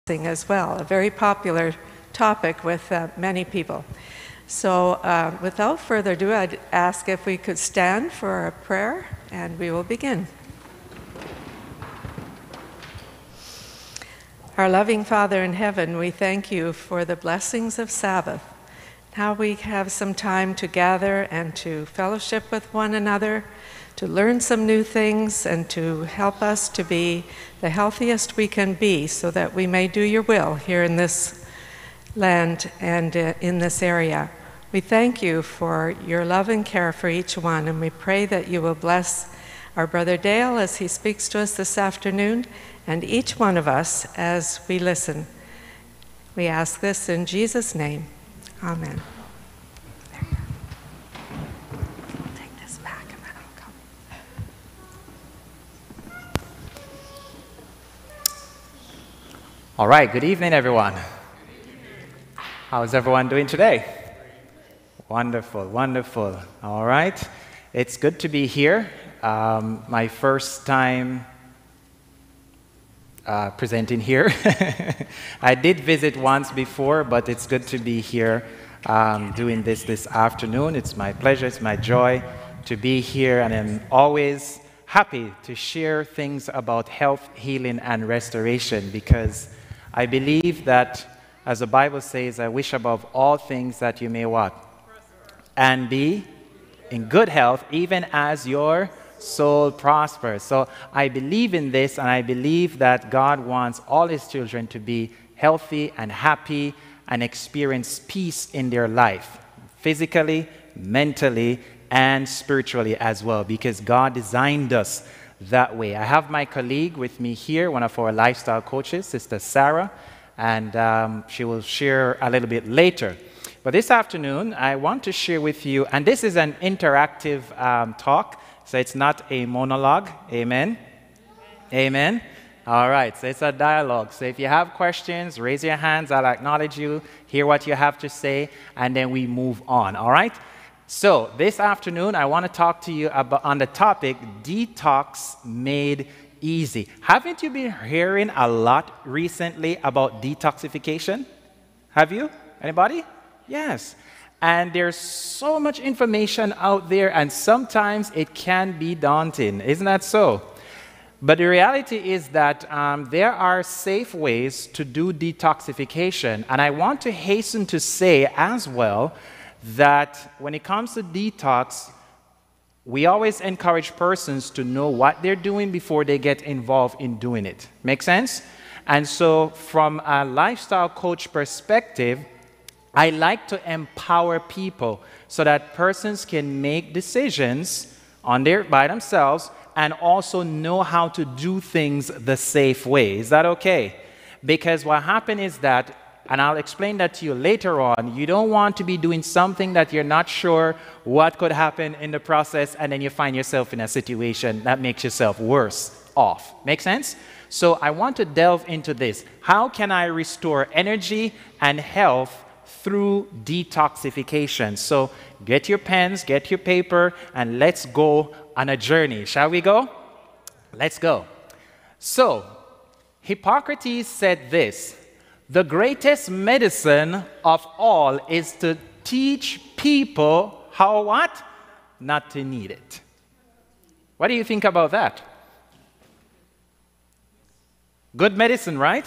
as well, a very popular topic with many people. So without further ado, I'd ask if we could stand for a prayer, and we will begin. Our loving Father in heaven, we thank you for the blessings of Sabbath, how we have some time to gather and to fellowship with one another, to learn some new things, and to help us to be the healthiest we can be so that we may do your will here in this land and in this area. We thank you for your love and care for each one, and we pray that you will bless our brother Dale as he speaks to us this afternoon, and each one of us as we listen. We ask this in Jesus' name. Amen. All right, good evening, everyone. How's everyone doing today? Wonderful, wonderful. All right, it's good to be here. My first time presenting here. I did visit once before, but it's good to be here doing this afternoon. It's my pleasure, it's my joy to be here, and I'm always happy to share things about health, healing, and restoration, because I believe that, as the Bible says, I wish above all things that you may what? And be in good health, even as your soul prospers. So I believe in this, and I believe that God wants all his children to be healthy and happy and experience peace in their life, physically, mentally, and spiritually as well, because God designed us that way. I have my colleague with me here, one of our lifestyle coaches, Sister Sarah, and she will share a little bit later. But this afternoon, I want to share with you, and this is an interactive talk, so it's not a monologue. Amen? Amen? All right, so it's a dialogue. So if you have questions, raise your hands. I'll acknowledge you, hear what you have to say, and then we move on. All right? So this afternoon, I want to talk to you about on the topic, Detox Made Easy. Haven't you been hearing a lot recently about detoxification? Have you? Anybody? Yes. And there's so much information out there, and sometimes it can be daunting. Isn't that so? But the reality is that there are safe ways to do detoxification. And I want to hasten to say as well that when it comes to detox, we always encourage persons to know what they're doing before they get involved in doing it. Make sense? And so from a lifestyle coach perspective, I like to empower people so that persons can make decisions by themselves and also know how to do things the safe way. Is that okay? Because what happens is that, and I'll explain that to you later on, you don't want to be doing something that you're not sure what could happen in the process, and then you find yourself in a situation that makes yourself worse off. Make sense? So I want to delve into this. How can I restore energy and health through detoxification? So get your pens, get your paper, and let's go on a journey. Shall we go? Let's go. So, Hippocrates said this: the greatest medicine of all is to teach people how what? Not to need it. What do you think about that? Good medicine, right?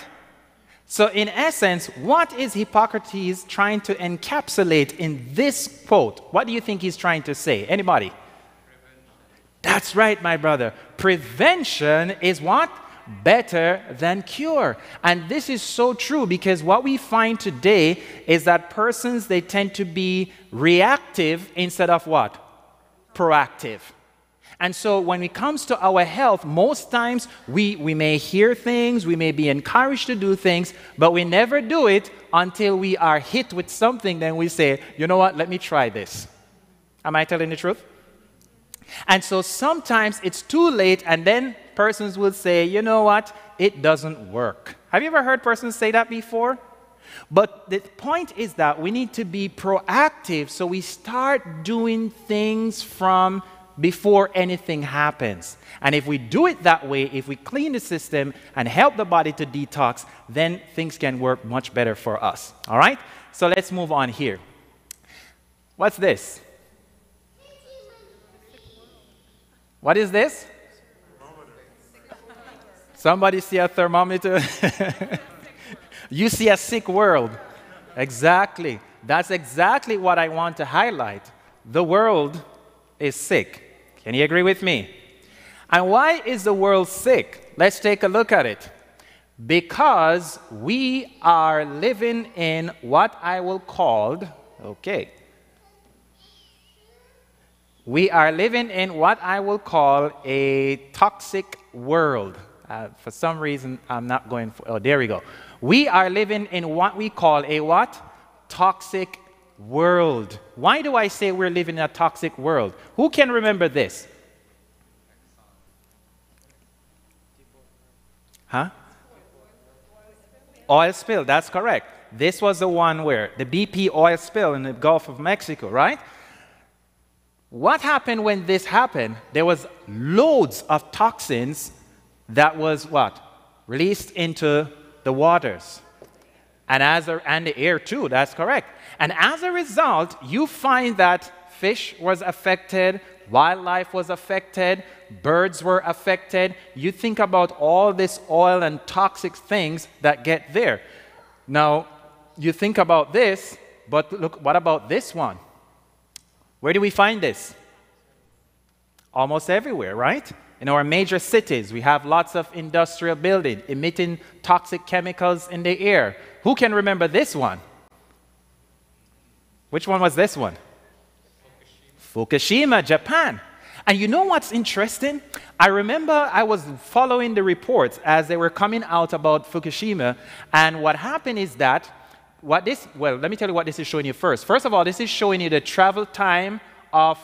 So in essence, what is Hippocrates trying to encapsulate in this quote? What do you think he's trying to say? Anybody? Prevention. That's right, my brother. Prevention is what? Better than cure. And this is so true, because what we find today is that persons, they tend to be reactive instead of what? Proactive. And so when it comes to our health, most times we may hear things, we may be encouraged to do things, but we never do it until we are hit with something. Then we say, you know what, let me try this. Am I telling the truth? And so sometimes it's too late, and then persons will say, you know what, it doesn't work. Have you ever heard persons say that before? But the point is that we need to be proactive, so we start doing things from before anything happens. And if we do it that way, if we clean the system and help the body to detox, then things can work much better for us. All right? So let's move on here. What's this? What is this? Somebody see a thermometer? You see a sick world. Exactly. That's exactly what I want to highlight. The world is sick. Can you agree with me? And why is the world sick? Let's take a look at it. Because we are living in what I will call, we are living in what I will call a toxic world. For some reason, I'm not going for, oh, there we go. We are living in what we call a what? Toxic world. Why do I say we're living in a toxic world? Who can remember this? Huh? Oil spill, that's correct. This was the one where the BP oil spill in the Gulf of Mexico, right? What happened when this happened? There was loads of toxins that was what? Released into the waters. And the air too, that's correct. And as a result, you find that fish was affected, wildlife was affected, birds were affected. You think about all this oil and toxic things that get there. Now, you think about this, but look, what about this one? Where do we find this? Almost everywhere, right? In our major cities, we have lots of industrial buildings emitting toxic chemicals in the air. Who can remember this one? Which one was this one? Fukushima, Japan. And you know what's interesting? I remember I was following the reports as they were coming out about Fukushima, and what happened is that, let me tell you what this is showing you first. First of all, this is showing you the travel time of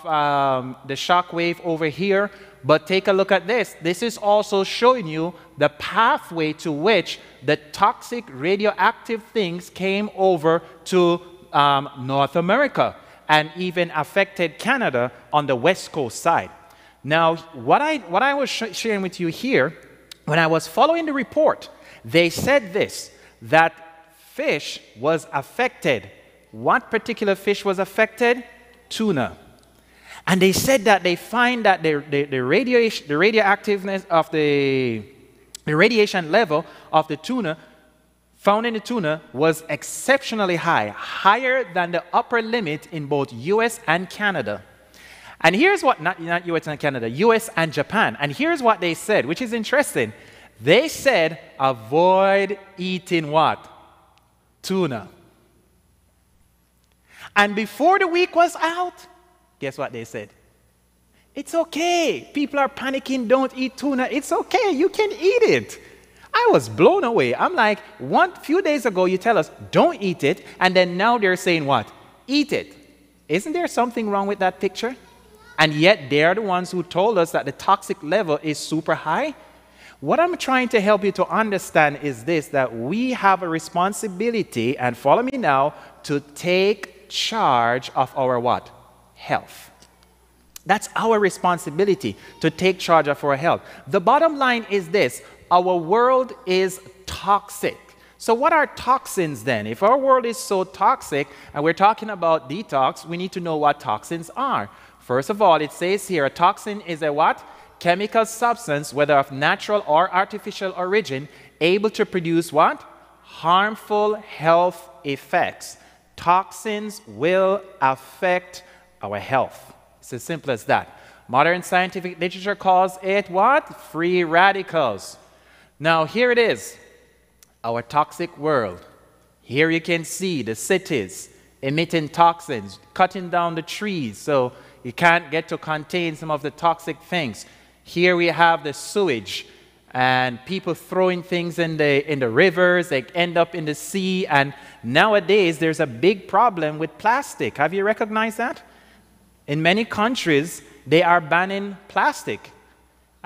the shock wave over here, but take a look at this. This is also showing you the pathway to which the toxic radioactive things came over to North America and even affected Canada on the west coast side. Now, what I was sharing with you here, when I was following the report, they said this, that fish was affected. What particular fish was affected? Tuna. And they said that they find that the radioactiveness of the radiation level of the tuna found in the tuna was exceptionally high, higher than the upper limit in both US and Canada. And here's what, not US and Canada, US and Japan. And here's what they said, which is interesting. They said, avoid eating what? Tuna. And before the week was out, guess what they said? It's okay. People are panicking, don't eat tuna. It's okay, you can eat it. I was blown away. I'm like, few days ago you tell us, don't eat it, and then now they're saying what? Eat it. Isn't there something wrong with that picture? And yet they're the ones who told us that the toxic level is super high. What I'm trying to help you to understand is this, that we have a responsibility, and follow me now, to take charge of our what? Health. That's our responsibility, to take charge of our health. The bottom line is this, our world is toxic. So what are toxins then? If our world is so toxic, and we're talking about detox, we need to know what toxins are. First of all, it says here, a toxin is a what? Chemical substance, whether of natural or artificial origin, able to produce what? Harmful health effects. Toxins will affect our health. It's as simple as that. Modern scientific literature calls it what? Free radicals. Now here it is, our toxic world. Here you can see the cities emitting toxins, cutting down the trees so you can't get to contain some of the toxic things. Here we have the sewage and people throwing things in the rivers, they end up in the sea, and nowadays there's a big problem with plastic. Have you recognized that? In many countries, they are banning plastic.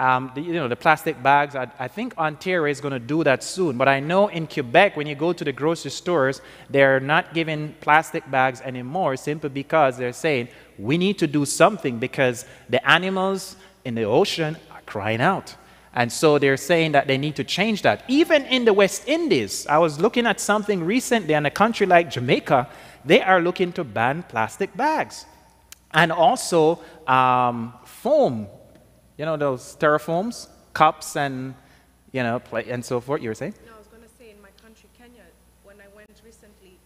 the plastic bags. I think Ontario is going to do that soon. But I know in Quebec, when you go to the grocery stores, they're not giving plastic bags anymore simply because they're saying, we need to do something because the animals in the ocean are crying out. And so they're saying that they need to change that. Even in the West Indies, I was looking at something recently in a country like Jamaica, they are looking to ban plastic bags. And also foam, those styrofoams, cups and, and so forth. You were saying? No, I was going to say in my country, Kenya, when I went recently,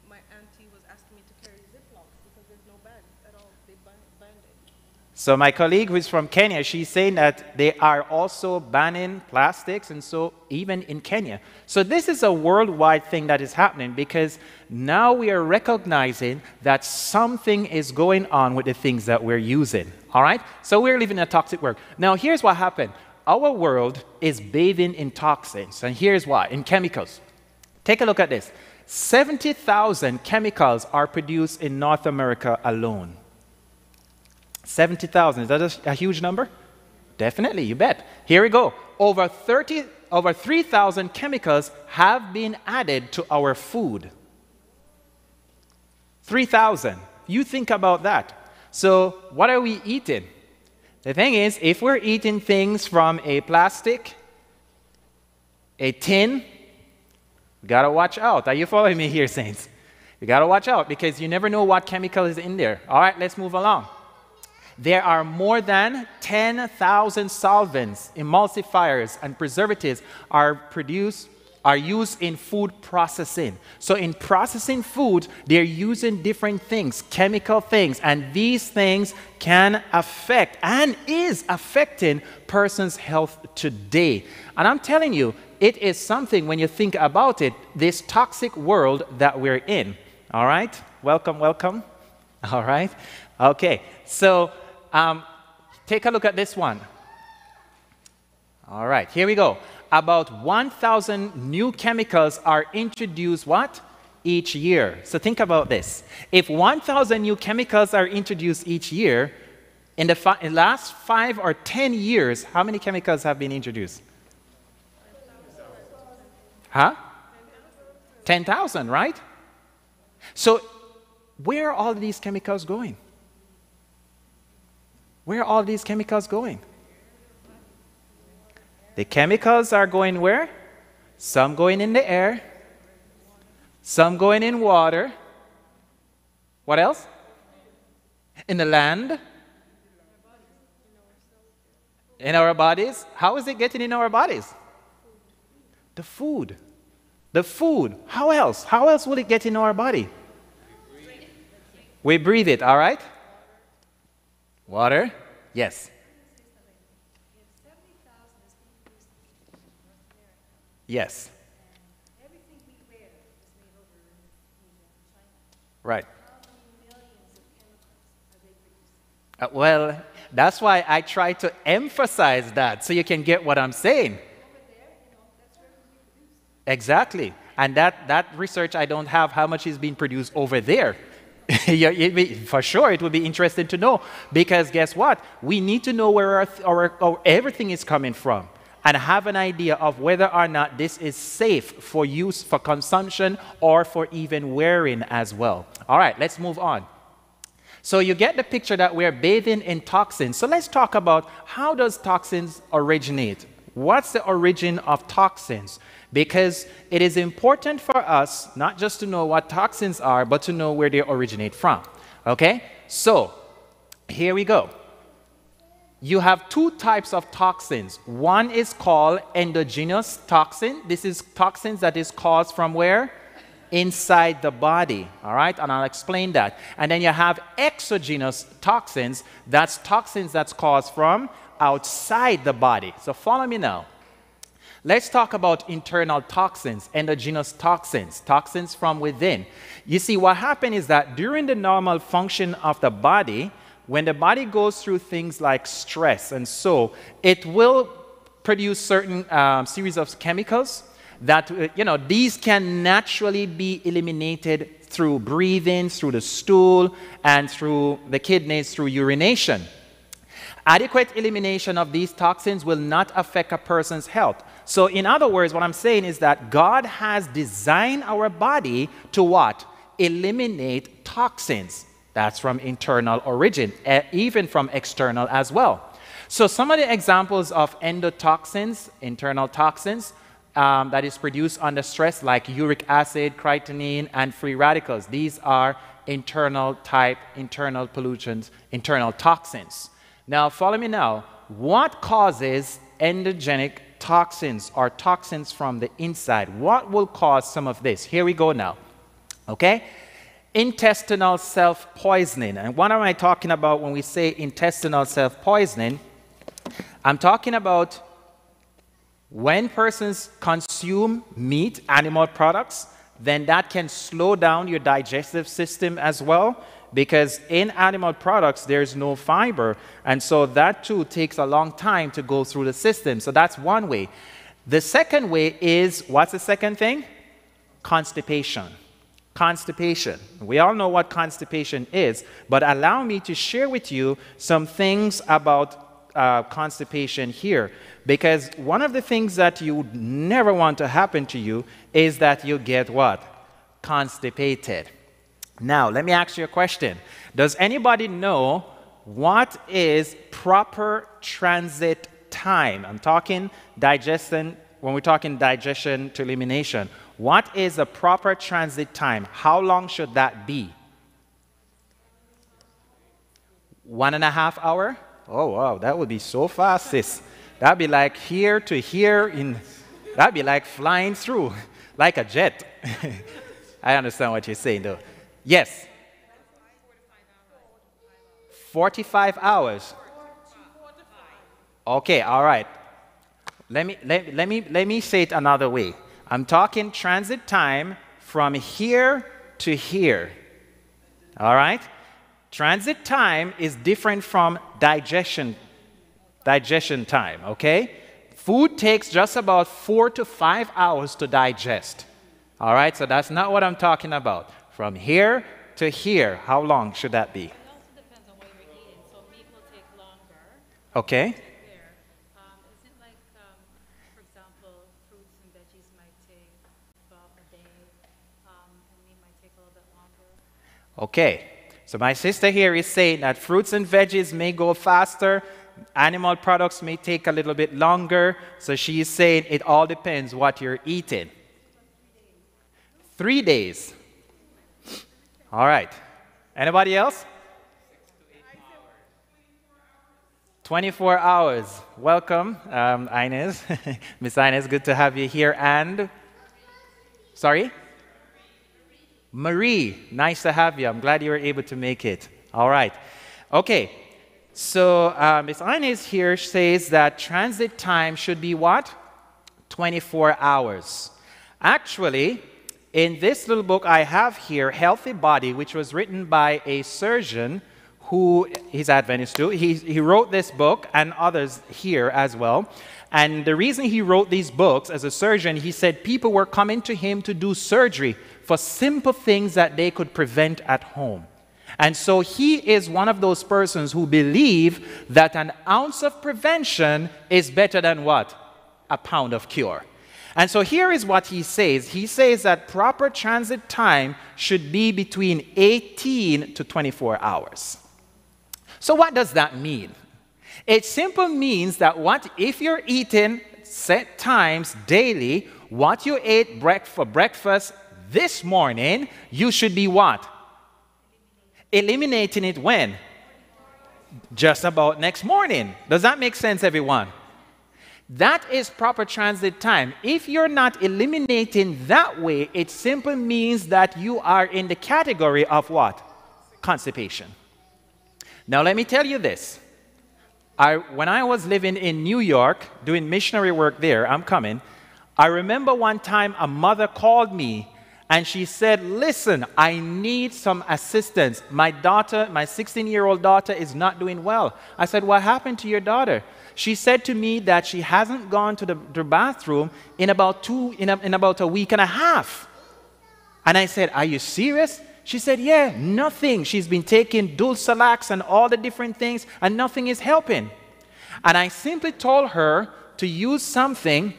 my auntie was asking me to carry Ziplocs because there's no bag at all. They banned it. So my colleague who's from Kenya, she's saying that they are also banning plastics, and so even in Kenya. So this is a worldwide thing that is happening because now we are recognizing that something is going on with the things that we're using. All right? So we're living in a toxic world. Now here's what happened. Our world is bathing in toxins, and here's why, in chemicals. Take a look at this. 70,000 chemicals are produced in North America alone. 70,000, is that a huge number? Definitely, you bet. Here we go. Over 3,000 chemicals have been added to our food. 3,000. You think about that. So what are we eating? The thing is, if we're eating things from a plastic, a tin, we gotta watch out. Are you following me here, saints? You gotta watch out because you never know what chemical is in there. All right, let's move along. There are more than 10,000 solvents, emulsifiers, and preservatives are used in food processing. So in processing food, they're using different things, chemical things, and these things can affect and is affecting person's health today. And I'm telling you, it is something when you think about it, this toxic world that we're in. All right? Welcome, welcome. All right? Okay, so take a look at this one. All right, here we go. About 1,000 new chemicals are introduced, what? Each year. So think about this. If 1,000 new chemicals are introduced each year, in the last 5 or 10 years, how many chemicals have been introduced? Huh? 10,000, right? So where are all these chemicals going? Where are all these chemicals going? The chemicals are going where? Some going in the air, some going in water. What else? In the land. In our bodies. How is it getting in our bodies? The food. The food. How else? How else will it get in our body? We breathe it, all right? Water? Yes. Yes. Everything we wear is made over in China. Right. How many millions of chemicals are they producing? Well, that's why I try to emphasize that so you can get what I'm saying. Over there, that's where we produce. Exactly. And that research, I don't have how much is being produced over there. For sure, it would be interesting to know because guess what? We need to know where our everything is coming from and have an idea of whether or not this is safe for use, for consumption, or for even wearing as well. All right, let's move on. So you get the picture that we're bathing in toxins. So let's talk about how does toxins originate? What's the origin of toxins? Because it is important for us not just to know what toxins are, but to know where they originate from. Okay? So, here we go. You have two types of toxins. One is called endogenous toxin. This is toxins that is caused from where? Inside the body. All right? And I'll explain that. And then you have exogenous toxins. That's toxins that's caused from outside the body. So follow me now. Let's talk about internal toxins, endogenous toxins, toxins from within. You see, what happened is that during the normal function of the body, when the body goes through things like stress, and so it will produce certain series of chemicals that, these can naturally be eliminated through breathing, through the stool, and through the kidneys, through urination. Adequate elimination of these toxins will not affect a person's health. So in other words, what I'm saying is that God has designed our body to what? Eliminate toxins. That's from internal origin, even from external as well. So some of the examples of endotoxins, internal toxins, that is produced under stress, like uric acid, creatinine, and free radicals. These are internal pollutants, internal toxins. Now, follow me now. What causes endogenic toxins or toxins from the inside? What will cause some of this? Here we go now. Okay? Intestinal self-poisoning. And what am I talking about when we say intestinal self-poisoning? I'm talking about when persons consume meat, animal products, then that can slow down your digestive system as well, because in animal products, there's no fiber. And so that too takes a long time to go through the system. So that's one way. The second way is, what's the second thing? Constipation. Constipation. We all know what constipation is, but allow me to share with you some things about constipation here, because one of the things that you never want to happen to you is that you get what? Constipated. Now, let me ask you a question. Does anybody know what is proper transit time? I'm talking digestion, when we're talking digestion to elimination. What is a proper transit time? How long should that be? 1.5 hours? Oh, wow, that would be so fast, sis. That'd be like here to here, that'd be like flying through, like a jet. I understand what you're saying, though. Yes? 45 hours. Okay, all right. Let me say it another way. I'm talking transit time from here to here. All right? Transit time is different from digestion time, okay? Food takes just about 4 to 5 hours to digest. All right? So that's not what I'm talking about. From here to here, how long should that be? It also depends on what you're eating. So meat will take longer. Okay. Is it like, for example, fruits and veggies might take about a day, and meat might take a little bit longer? Okay. So my sister here is saying that fruits and veggies may go faster, animal products may take a little bit longer. So she is saying it all depends what you're eating. 3 days. All right. Anybody else? 24 hours. Welcome, Inez. Miss Inez, good to have you here. And, sorry? Marie, nice to have you. I'm glad you were able to make it. All right. Okay. So Miss Inez here says that transit time should be what? 24 hours. Actually, in this little book I have here, Healthy Body, which was written by a surgeon who is Adventist too. He wrote this book and others here as well. And the reason he wrote these books as a surgeon, he said people were coming to him to do surgery for simple things that they could prevent at home. And so he is one of those persons who believe that an ounce of prevention is better than what? A pound of cure. And so here is what he says. He says that proper transit time should be between 18 to 24 hours. So what does that mean? It simply means that if you're eating set times daily, what you ate for breakfast this morning, you should be what? Eliminating it when? Just about next morning. Does that make sense, everyone? That is proper transit time. If you're not eliminating that way, it simply means that you are in the category of what? Constipation. Now, let me tell you this. When I was living in New York, doing missionary work there, I remember one time a mother called me and she said, listen, I need some assistance. My daughter, my 16-year-old daughter is not doing well. I said, what happened to your daughter? She said to me that she hasn't gone to the bathroom in about a week and a half. And I said, are you serious? She said, yeah, nothing. She's been taking Dulcolax and all the different things, and nothing is helping. And I simply told her to use something.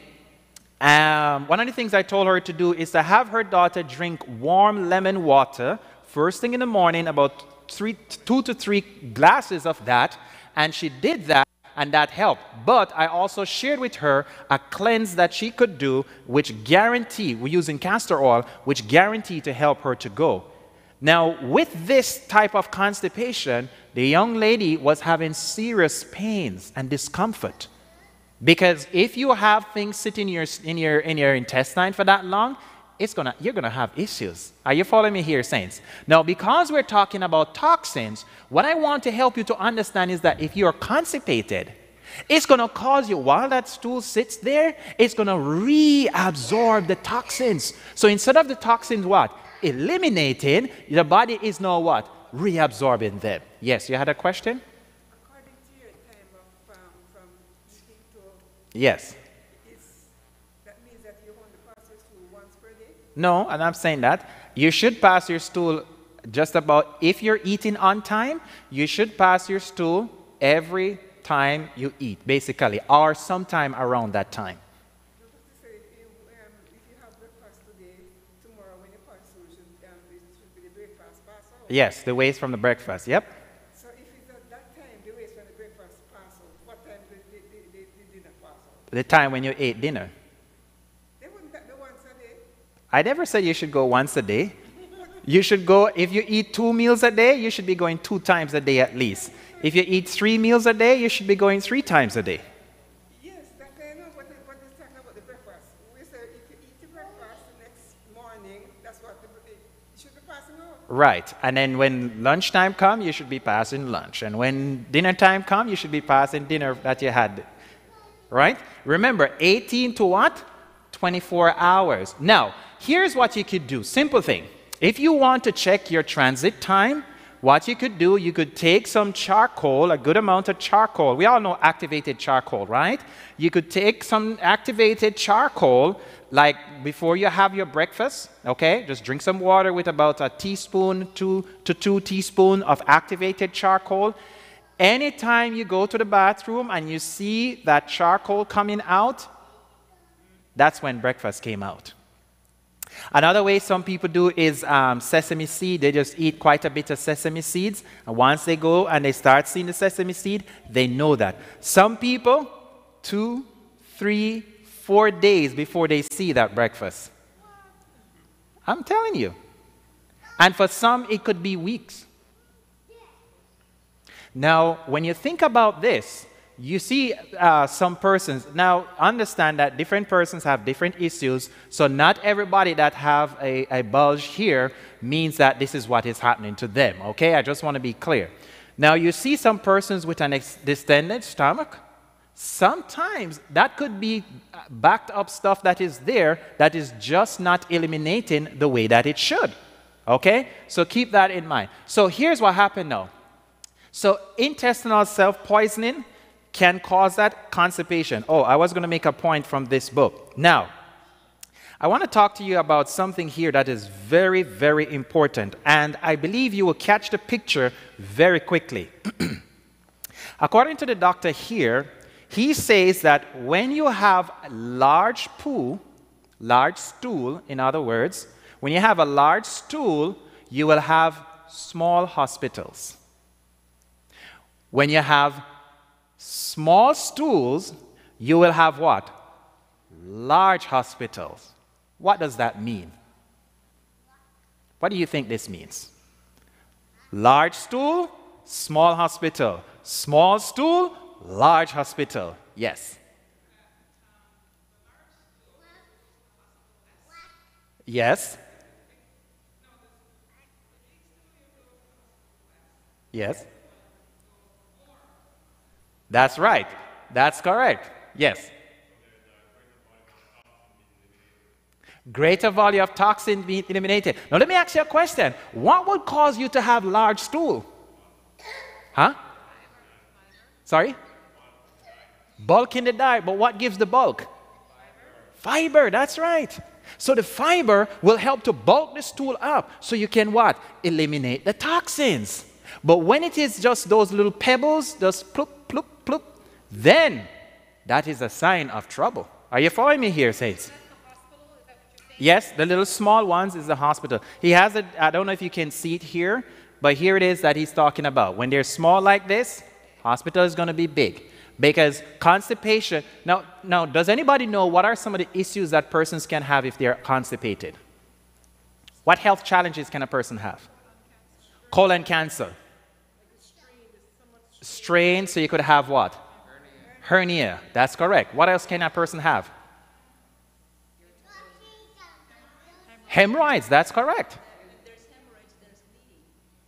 One of the things I told her to do is to have her daughter drink warm lemon water first thing in the morning, about 2 to 3 glasses of that. And she did that, and that helped. But I also shared with her a cleanse that she could do, which guarantee, we're using castor oil, which guarantee to help her to go. Now, with this type of constipation, the young lady was having serious pains and discomfort. Because if you have things sitting in your intestine for that long, you're gonna have issues. Are you following me here, saints? Now, because we're talking about toxins, what I want to help you to understand is that if you're constipated, it's gonna cause you, while that stool sits there, it's gonna reabsorb the toxins. So instead of the toxins what? Eliminating, the body is now what? Reabsorbing them. Yes, you had a question? According to your time of from eating to Yes. that means that you want to pass your stool once per day? No, and I'm saying that. You should pass your stool just about, if you're eating on time, you should pass your stool every time you eat, basically, or sometime around that time. Because they say if you have breakfast today, tomorrow when you pass stool, it should be the breakfast pass out. Yes, the waste from the breakfast, yep. So if it's at that time, the waste from the breakfast pass out, what time did the dinner pass out? The time when you ate dinner. They wouldn't that be once a day? I never said you should go once a day. You should go, if you eat 2 meals a day, you should be going 2 times a day at least. If you eat 3 meals a day, you should be going 3 times a day. Yes, that I know what is talking about the breakfast. We say if you eat the breakfast the next morning, that's what you should be passing out. Right. And then when lunchtime comes, you should be passing lunch. And when dinner time comes, you should be passing dinner that you had. Right? Remember, 18 to what? 24 hours. Now, here's what you could do. Simple thing. If you want to check your transit time, what you could do, you could take some charcoal, a good amount of charcoal. We all know activated charcoal, right? You could take some activated charcoal, like before you have your breakfast, okay? Just drink some water with about a teaspoon, 2 to 2 teaspoons of activated charcoal. Anytime you go to the bathroom and you see that charcoal coming out, that's when breakfast came out. Another way some people do is sesame seed. They just eat quite a bit of sesame seeds. And once they go and they start seeing the sesame seed, they know that. Some people, 2, 3, 4 days before they see that breakfast. I'm telling you. And for some, it could be weeks. Now, when you think about this, you see some persons, now understand that different persons have different issues, so not everybody that have a bulge here means that this is what is happening to them, okay? I just want to be clear. Now you see some persons with an distended stomach. Sometimes that could be backed up stuff that is there that is just not eliminating the way that it should, okay? So keep that in mind. So here's what happened now. So intestinal self-poisoning can cause that constipation. Oh, I was going to make a point from this book. Now, I want to talk to you about something here that is very, very important, and I believe you will catch the picture very quickly. According to the doctor here, he says that when you have large poo, large stool, in other words, when you have a large stool, you will have small hospitals. When you have small stools, you will have what? Large hospitals. What does that mean? What do you think this means? Large stool, small hospital. Small stool, large hospital. Yes. Yes. Yes. That's right. That's correct. Yes. Greater volume of toxin being eliminated. Now let me ask you a question. What would cause you to have large stool? Huh? Sorry? Bulk in the diet. But what gives the bulk? Fiber. That's right. So the fiber will help to bulk the stool up so you can what? Eliminate the toxins. But when it is just those little pebbles, just plop, plop, plop, then that is a sign of trouble. Are you following me here, saints? Yes, the little small ones is the hospital. He has it, I don't know if you can see it here, but here it is that he's talking about. When they're small like this, hospital is going to be big. Because constipation, now, does anybody know what are some of the issues that persons can have if they're constipated? What health challenges can a person have? Colon cancer. Strain, so you could have what? Hernia. That's correct. What else can a person have? Hemorrhoids, that's correct.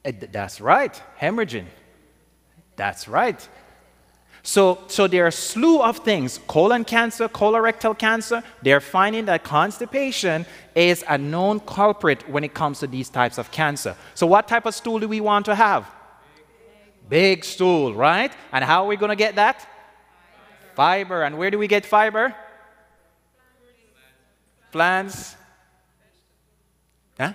That's right. Hemorrhaging. That's right. So there are a slew of things. Colon cancer, colorectal cancer, they're finding that constipation is a known culprit when it comes to these types of cancer. So what type of stool do we want to have? Big stool, right? And how are we going to get that? Fiber. And where do we get fiber? Plants. Huh?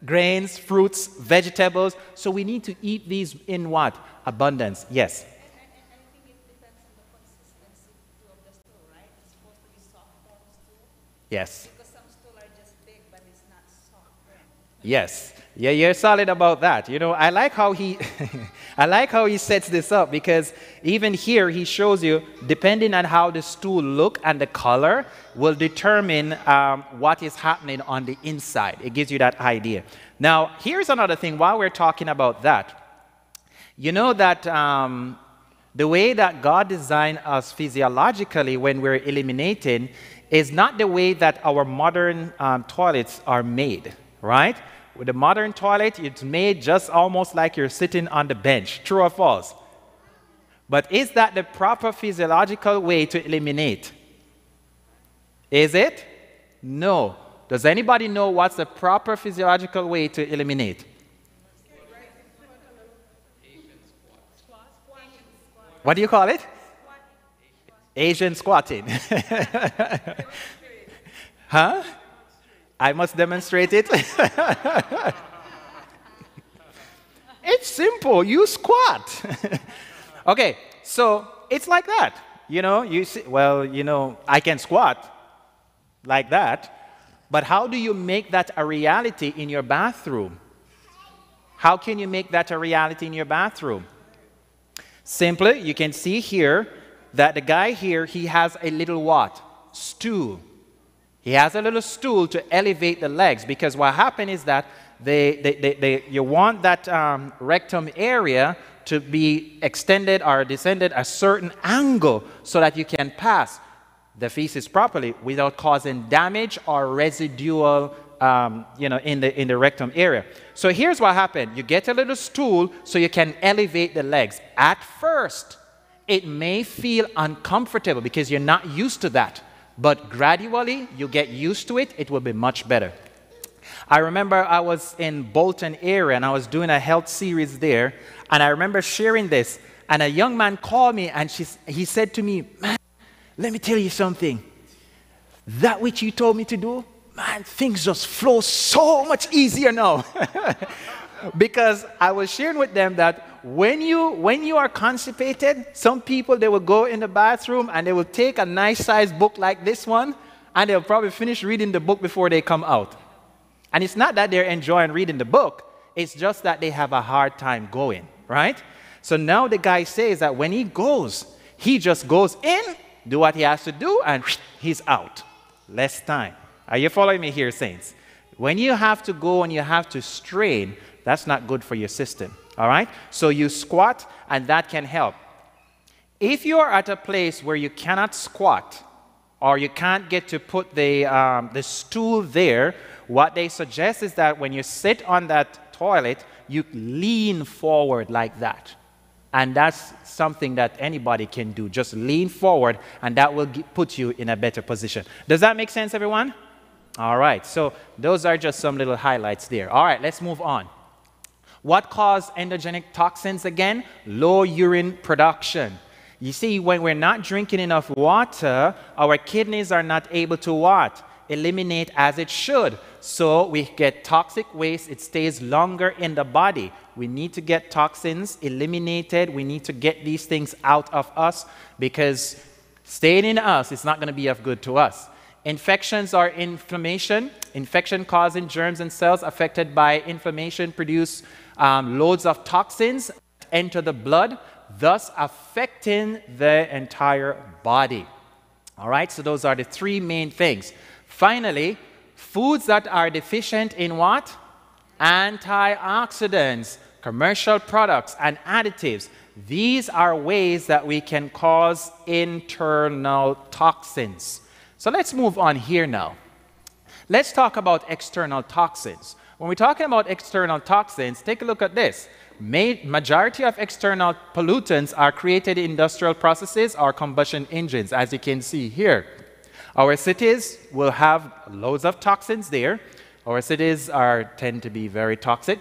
Grains, fruits, vegetables. So we need to eat these in what? Abundance. Yes. I think it depends on the consistency of the stool, right? It's supposed to be soft on the stool. Yes. Because some stool are just big, but it's not soft. Right? Yes. Yeah, you're solid about that. You know, I like how he I like how he sets this up, because even here he shows you, depending on how the stool look and the color will determine what is happening on the inside. It gives you that idea. Now, here's another thing while we're talking about that. You know that the way that God designed us physiologically when we're eliminating is not the way that our modern toilets are made, right? With the modern toilet, it's made just almost like you're sitting on the bench. True or false? But is that the proper physiological way to eliminate? Is it? No. Does anybody know what's the proper physiological way to eliminate? What do you call it? Asian squatting. Huh? I must demonstrate it. It's simple. You squat. Okay, so it's like that. You know, you see, well, you know, I can squat like that, but how do you make that a reality in your bathroom? How can you make that a reality in your bathroom? Simply, you can see here that the guy here, he has a little what? Stool. He has a little stool to elevate the legs, because what happened is that you want that rectum area to be extended or descended a certain angle so that you can pass the feces properly without causing damage or residual you know, in the rectum area. So here's what happened. You get a little stool so you can elevate the legs. At first, it may feel uncomfortable because you're not used to that. But gradually, you get used to it, it will be much better. I remember I was in Bolton area and I was doing a health series there. And I remember sharing this. And a young man called me and he said to me, "Man, let me tell you something. That which you told me to do, man, things just flow so much easier now." Because I was sharing with them that when you are constipated, some people, they will go in the bathroom and they will take a nice sized book like this one and they'll probably finish reading the book before they come out. And it's not that they're enjoying reading the book, it's just that they have a hard time going, right? So now the guy says that when he goes, he just goes in, do what he has to do, and he's out. Less time. Are you following me here, saints? When you have to go and you have to strain, that's not good for your system. All right? So you squat, and that can help. If you are at a place where you cannot squat, or you can't get to put the stool there, what they suggest is that when you sit on that toilet, you lean forward like that. And that's something that anybody can do. Just lean forward, and that will put you in a better position. Does that make sense, everyone? All right. So those are just some little highlights there. All right, let's move on. What causes endogenic toxins again? Low urine production. You see, when we're not drinking enough water, our kidneys are not able to what? Eliminate as it should. So we get toxic waste. It stays longer in the body. We need to get toxins eliminated. We need to get these things out of us, because staying in us is not going to be of good to us. Infections are inflammation. Infection causing germs and cells affected by inflammation produce loads of toxins enter the blood, thus affecting the entire body. All right, so those are the three main things. Finally, foods that are deficient in what? Antioxidants, commercial products, and additives. These are ways that we can cause internal toxins. So let's move on here now. Let's talk about external toxins. When we're talking about external toxins, take a look at this. Majority of external pollutants are created in industrial processes or combustion engines, as you can see here. Our cities will have loads of toxins there. Our cities tend to be very toxic.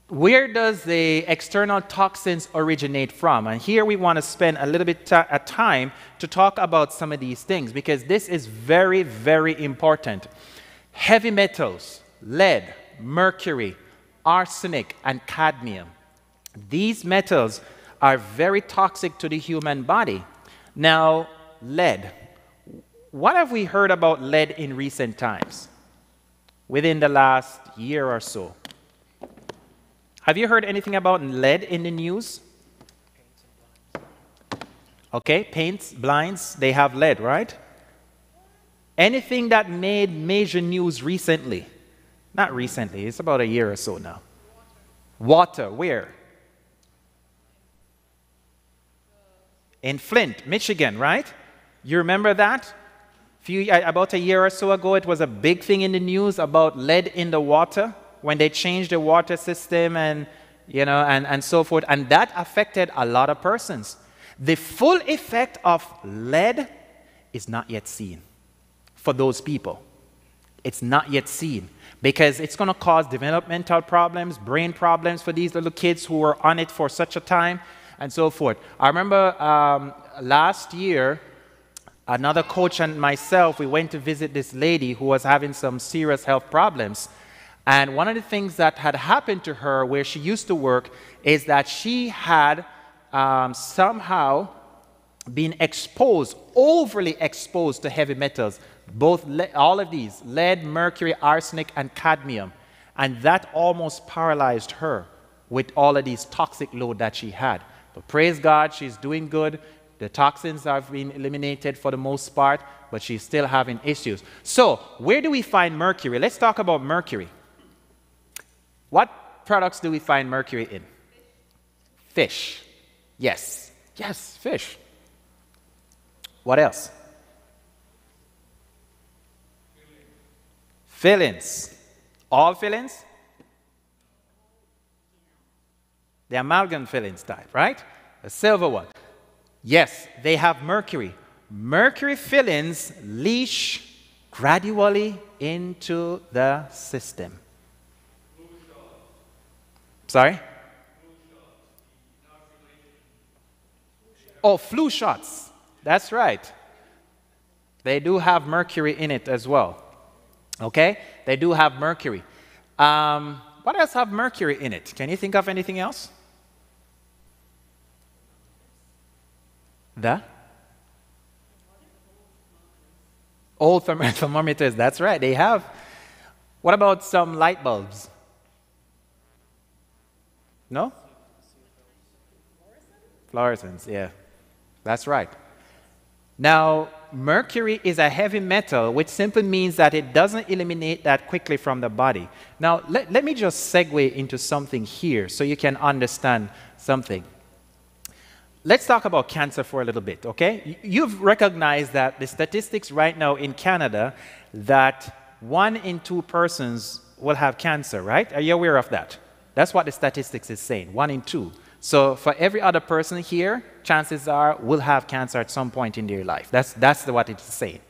Where does the external toxins originate from? And here we want to spend a little bit of time to talk about some of these things, because this is very, very important. Heavy metals, lead, mercury, arsenic, and cadmium. These metals are very toxic to the human body. Now, lead. What have we heard about lead in recent times? Within the last year or so? Have you heard anything about lead in the news? Okay, paints, blinds, they have lead, right? Anything that made major news recently? Not recently, it's about a year or so now. Water, where? In Flint, Michigan, right? You remember that? About a year or so ago, it was a big thing in the news about lead in the water, when they changed the water system and so forth, and that affected a lot of persons. The full effect of lead is not yet seen for those people. It's not yet seen, because it's going to cause developmental problems, brain problems for these little kids who were on it for such a time, and so forth. I remember last year, another coach and myself, we went to visit this lady who was having some serious health problems. And one of the things that had happened to her where she used to work is that she had somehow been exposed, overly exposed to heavy metals, all of these, lead, mercury, arsenic, and cadmium. And that almost paralyzed her with all of these toxic load that she had. But praise God, she's doing good. The toxins have been eliminated for the most part, but she's still having issues. So where do we find mercury? Let's talk about mercury. What products do we find mercury in? Fish. Yes. Yes, fish. What else? Fillings. All fillings? The amalgam fillings type, right? The silver one. Yes, they have mercury. Mercury fillings leach gradually into the system. Sorry? Oh, flu shots. That's right. They do have mercury in it as well. Okay? They do have mercury. What else have mercury in it? Can you think of anything else? The old thermometers. That's right. They have. What about some light bulbs? No? Fluorescents, yeah. That's right. Now, mercury is a heavy metal, which simply means that it doesn't eliminate that quickly from the body. Now, let me just segue into something here so you can understand something. Let's talk about cancer for a little bit, okay? You've recognized that the statistics right now in Canada, that 1 in 2 persons will have cancer, right? Are you aware of that? That's what the statistics is saying, 1 in 2. So for every other person here, chances are will have cancer at some point in their life. That's what it's saying.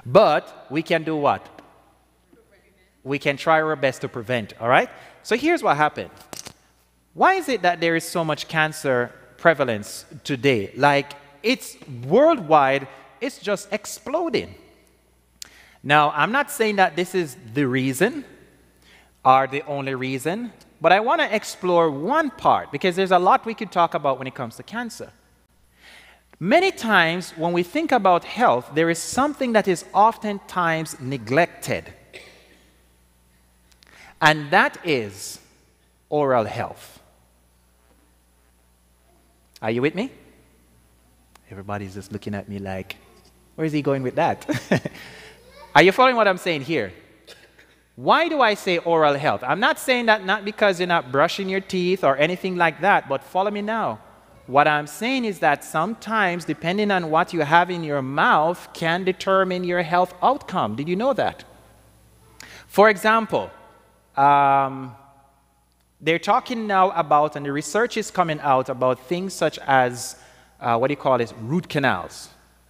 But we can do what? We can try our best to prevent, all right? So here's what happened. Why is it that there is so much cancer prevalence today. Like, it's worldwide, it's just exploding. Now, I'm not saying that this is the reason or the only reason, but I want to explore one part because there's a lot we could talk about when it comes to cancer. Many times when we think about health, there is something that is oftentimes neglected, and that is oral health. Are you with me? Everybody's just looking at me like, where is he going with that? Are you following what I'm saying here? Why do I say oral health? I'm not saying that not because you're not brushing your teeth or anything like that, but follow me now. What I'm saying is that sometimes, depending on what you have in your mouth, can determine your health outcome. Did you know that? For example, they're talking now about, and the research is coming out about things such as, root canals.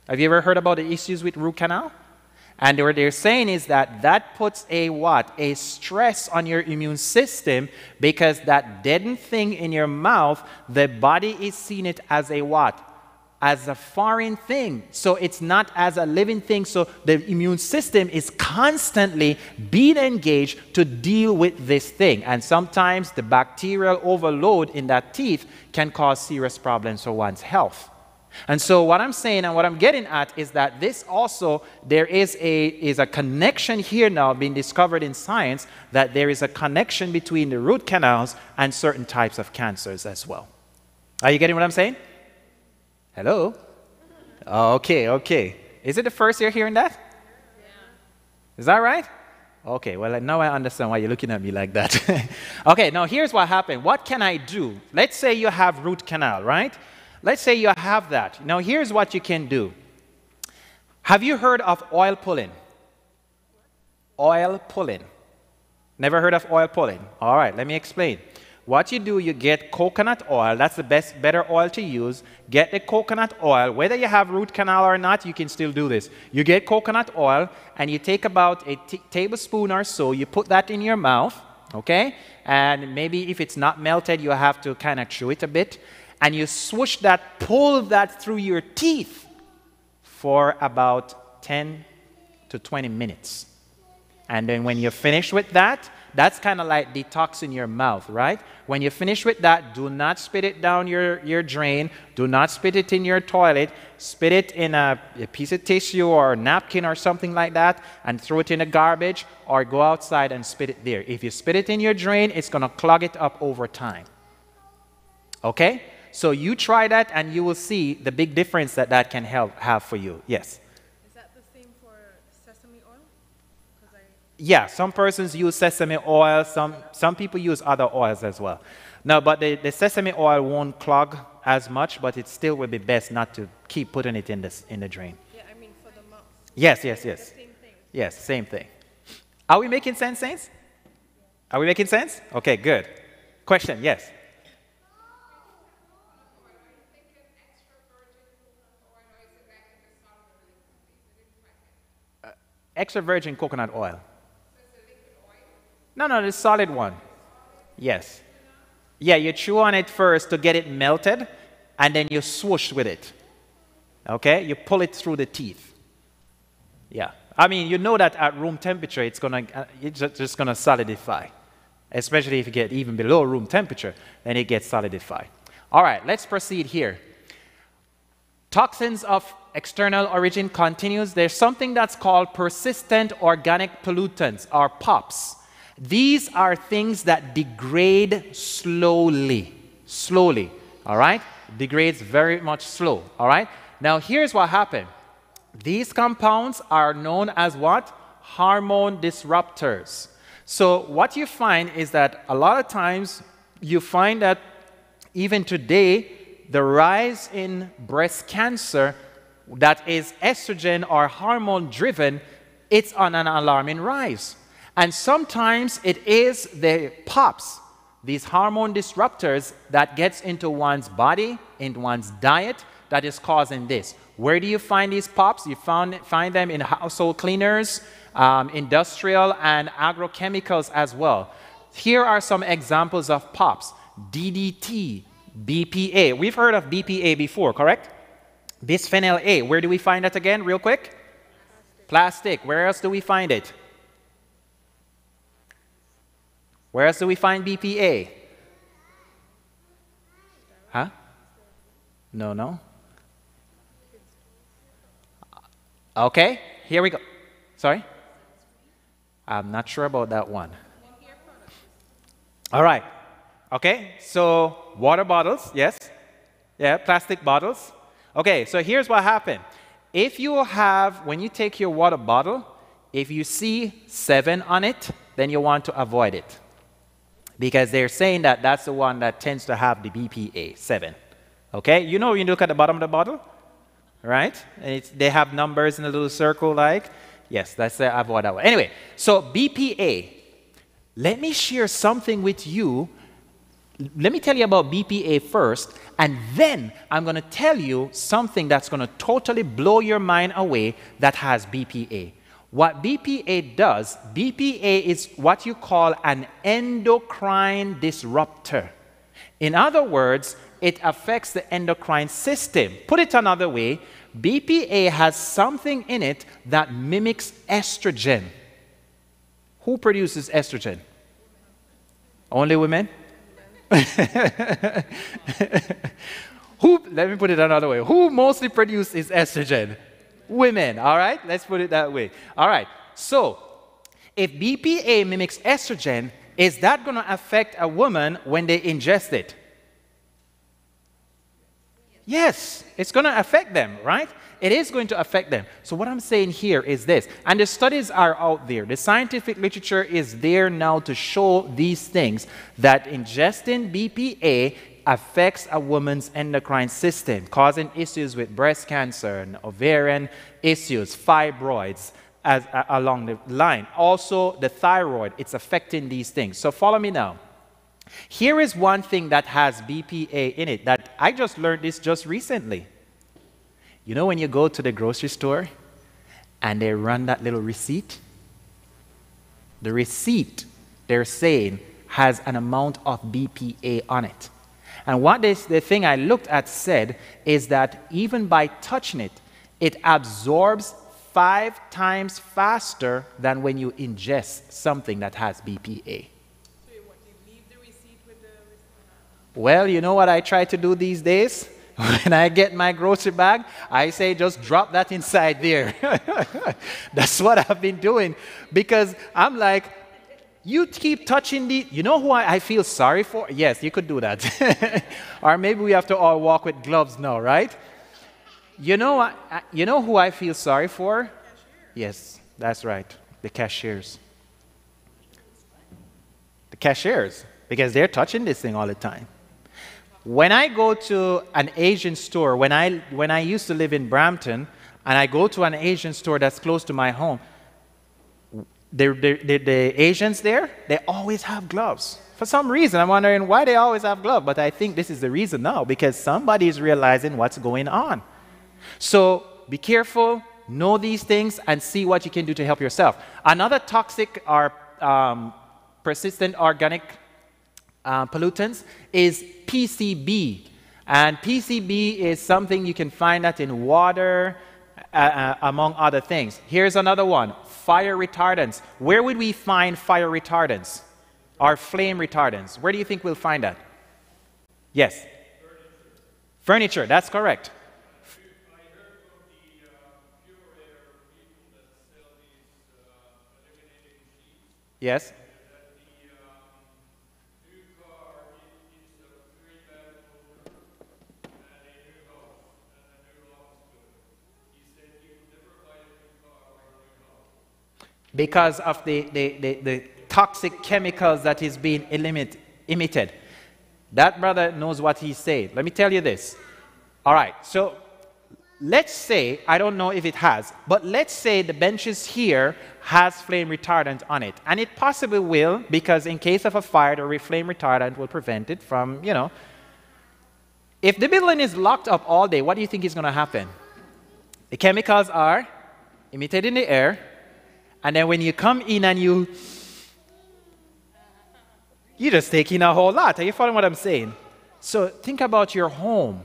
Have you ever heard about the issues with root canal? And what they're saying is that that puts a what? A stress on your immune system, because that deadened thing in your mouth, the body is seeing it as a what? As a foreign thing. So it's not as a living thing. So the immune system is constantly being engaged to deal with this thing. And sometimes the bacterial overload in that teeth can cause serious problems for one's health. And so what I'm saying and what I'm getting at is that this also, there is a connection here now being discovered in science, that there is a connection between the root canals and certain types of cancers as well. Are you getting what I'm saying? Hello? Okay. Is it the first you're hearing that? Yeah. Is that right? Okay, well, now I understand why you're looking at me like that. Okay, now here's what happened. What can I do? Let's say you have root canal, right? Let's say you have that. Now, here's what you can do. Have you heard of oil pulling? Oil pulling. Never heard of oil pulling? All right, let me explain. What you do, you get coconut oil. That's the better oil to use. Get the coconut oil. Whether you have root canal or not, you can still do this. You get coconut oil, and you take about a tablespoon or so. You put that in your mouth, okay? And maybe if it's not melted, you have to kind of chew it a bit. And you swoosh that, pull that through your teeth for about 10 to 20 minutes. And then when you're finished with that, that's kind of like detoxing your mouth, right? When you finish with that, do not spit it down your drain. Do not spit it in your toilet. Spit it in a piece of tissue or a napkin or something like that and throw it in the garbage, or go outside and spit it there. If you spit it in your drain, it's going to clog it up over time. Okay? So you try that and you will see the big difference that can have for you. Yes? Is that the same for sesame oil? Yeah, some persons use sesame oil. Some people use other oils as well. No, but the sesame oil won't clog as much, but it still would be best not to keep putting it in the drain. Yeah, I mean for the mouth. Yes. The same thing. Yes, same thing. Are we making sense, Saints? Are we making sense? Okay, good. Question, yes. Extra virgin coconut oil. No, the solid one. Yes. Yeah, you chew on it first to get it melted, and then you swoosh with it. Okay? You pull it through the teeth. Yeah. I mean, you know that at room temperature, it's just gonna solidify. Especially if you get even below room temperature, then it gets solidified. All right, let's proceed here. Toxins of external origin continues. There's something that's called persistent organic pollutants, or POPs. These are things that degrade slowly, all right? Degrades very much slow, all right? Now, here's what happened. These compounds are known as what? Hormone disruptors. So what you find is that a lot of times you find that even today, the rise in breast cancer that is estrogen or hormone driven, it's on an alarming rise. And sometimes it is the POPs, these hormone disruptors, that gets into one's body, into one's diet, that is causing this. Where do you find these POPs? You find them in household cleaners, industrial and agrochemicals as well. Here are some examples of POPs. DDT, BPA. We've heard of BPA before, correct? Bisphenol A. Where do we find that again, real quick? Plastic. Where else do we find it? Where else do we find BPA? Huh? No. Okay, here we go. Sorry? I'm not sure about that one. All right. Okay, so water bottles, yes. Yeah, plastic bottles. Okay, so here's what happened. If you have, when you take your water bottle, if you see 7 on it, then you want to avoid it. Because they're saying that that's the one that tends to have the BPA, 7. Okay, you know when you look at the bottom of the bottle, right? And they have numbers in a little circle like, yes, that's avoid that one. Anyway, so BPA, let me share something with you. Let me tell you about BPA first, and then I'm going to tell you something that's going to totally blow your mind away that has BPA. What BPA does, BPA is what you call an endocrine disruptor. In other words, it affects the endocrine system. Put it another way, BPA has something in it that mimics estrogen. Who produces estrogen? Only women? Let me put it another way. Who mostly produces estrogen? Women, all right? Let's put it that way. All right, so if BPA mimics estrogen, is that going to affect a woman when they ingest it? Yes, it's going to affect them, right? It is going to affect them. So what I'm saying here is this, and the studies are out there. The scientific literature is there now to show these things, that ingesting BPA affects a woman's endocrine system, causing issues with breast cancer and ovarian issues, fibroids, along the line. Also, the thyroid, it's affecting these things. So follow me now. Here is one thing that has BPA in it that I just learned this just recently. You know when you go to the grocery store and they run that little receipt? The receipt, they're saying, has an amount of BPA on it. And what the thing I looked at said is that even by touching it, it absorbs 5 times faster than when you ingest something that has BPA. Well, you know what I try to do these days? When I get my grocery bag, I say just drop that inside there. That's what I've been doing, because I'm like, you keep touching the, you know who I feel sorry for? Yes, you could do that. Or maybe we have to all walk with gloves now, right? You know who I feel sorry for? Yes, that's right, the cashiers. The cashiers, because they're touching this thing all the time. When I go to an Asian store, when I used to live in Brampton, and I go to an Asian store that's close to my home, the Asians there, they always have gloves. For some reason, I'm wondering why they always have gloves, but I think this is the reason now, because somebody is realizing what's going on. So be careful, know these things, and see what you can do to help yourself. Another toxic or persistent organic pollutants is PCB. And PCB is something you can find that in water, among other things. Here's another one, fire retardants. Where would we find fire retardants or flame retardants? Where do you think we'll find that? Yes? Furniture, that's correct. I heard from the Pure people that sell these eliminating sheets. Yes? Because of the toxic chemicals that is being emitted. That brother knows what he's saying. Let me tell you this. All right, so let's say, I don't know if it has, but let's say the benches here has flame retardant on it. And it possibly will, because in case of a fire, the flame retardant will prevent it from, you know. If the building is locked up all day, what do you think is going to happen? The chemicals are emitted in the air, and then when you come in and you just take in a whole lot. Are you following what I'm saying? So think about your home.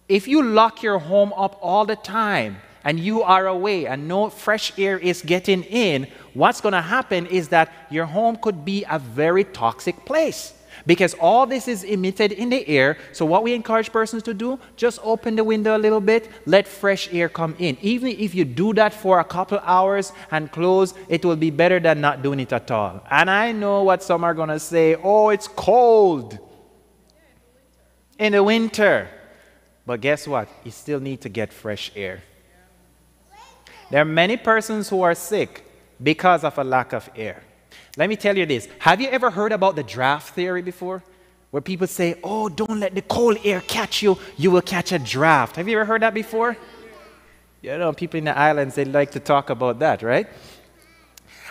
If you lock your home up all the time and you are away and no fresh air is getting in, what's going to happen is that your home could be a very toxic place because all this is emitted in the air. So what we encourage persons to do, just open the window a little bit, let fresh air come in. Even if you do that for a couple hours and close, it will be better than not doing it at all. And I know what some are going to say, oh, it's cold in the winter. But guess what? You still need to get fresh air. There are many persons who are sick because of a lack of air. Let me tell you this. Have you ever heard about the draft theory before? Where people say, oh, don't let the cold air catch you. You will catch a draft. Have you ever heard that before? You know, people in the islands, they like to talk about that, right?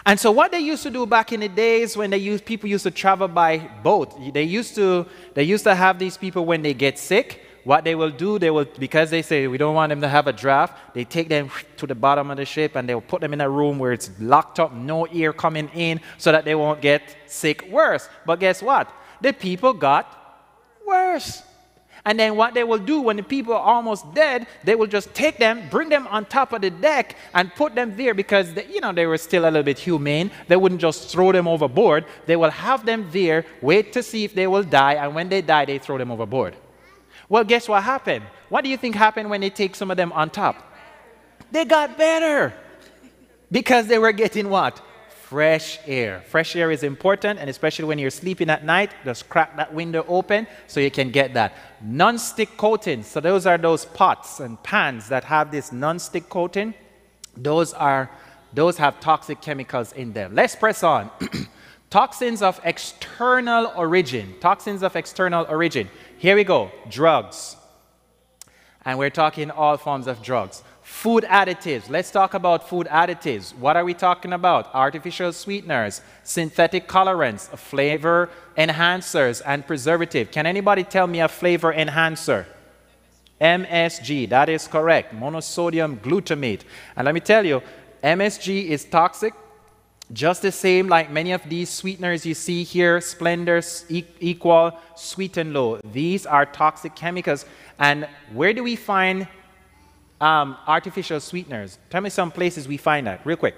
And so what they used to do back in the days when people used to travel by boat, they used to have these people when they get sick. What they will do, because they say we don't want them to have a draft, they take them to the bottom of the ship and they will put them in a room where it's locked up, no air coming in, so that they won't get sick worse. But guess what? The people got worse. And then what they will do when the people are almost dead, they will just take them, bring them on top of the deck and put them there because they were still a little bit humane. They wouldn't just throw them overboard. They will have them there, wait to see if they will die, and when they die, they throw them overboard. Well, guess what happened? What do you think happened when they take some of them on top? They got better because they were getting what? Fresh air. Fresh air is important, and especially when you're sleeping at night, just crack that window open so you can get that. Non-stick coating. So those are those pots and pans that have this non-stick coating. Those have toxic chemicals in them. Let's press on. Toxins of external origin. Toxins of external origin. Here we go. Drugs. And we're talking all forms of drugs. Food additives. Let's talk about food additives. What are we talking about? Artificial sweeteners, synthetic colorants, flavor enhancers, and preservative. Can anybody tell me a flavor enhancer? MSG. That is correct. Monosodium glutamate. And let me tell you, MSG is toxic. Just the same like many of these sweeteners you see here, Splendor, Equal, Sweet and Low. These are toxic chemicals. And where do we find artificial sweeteners? Tell me some places we find that, real quick.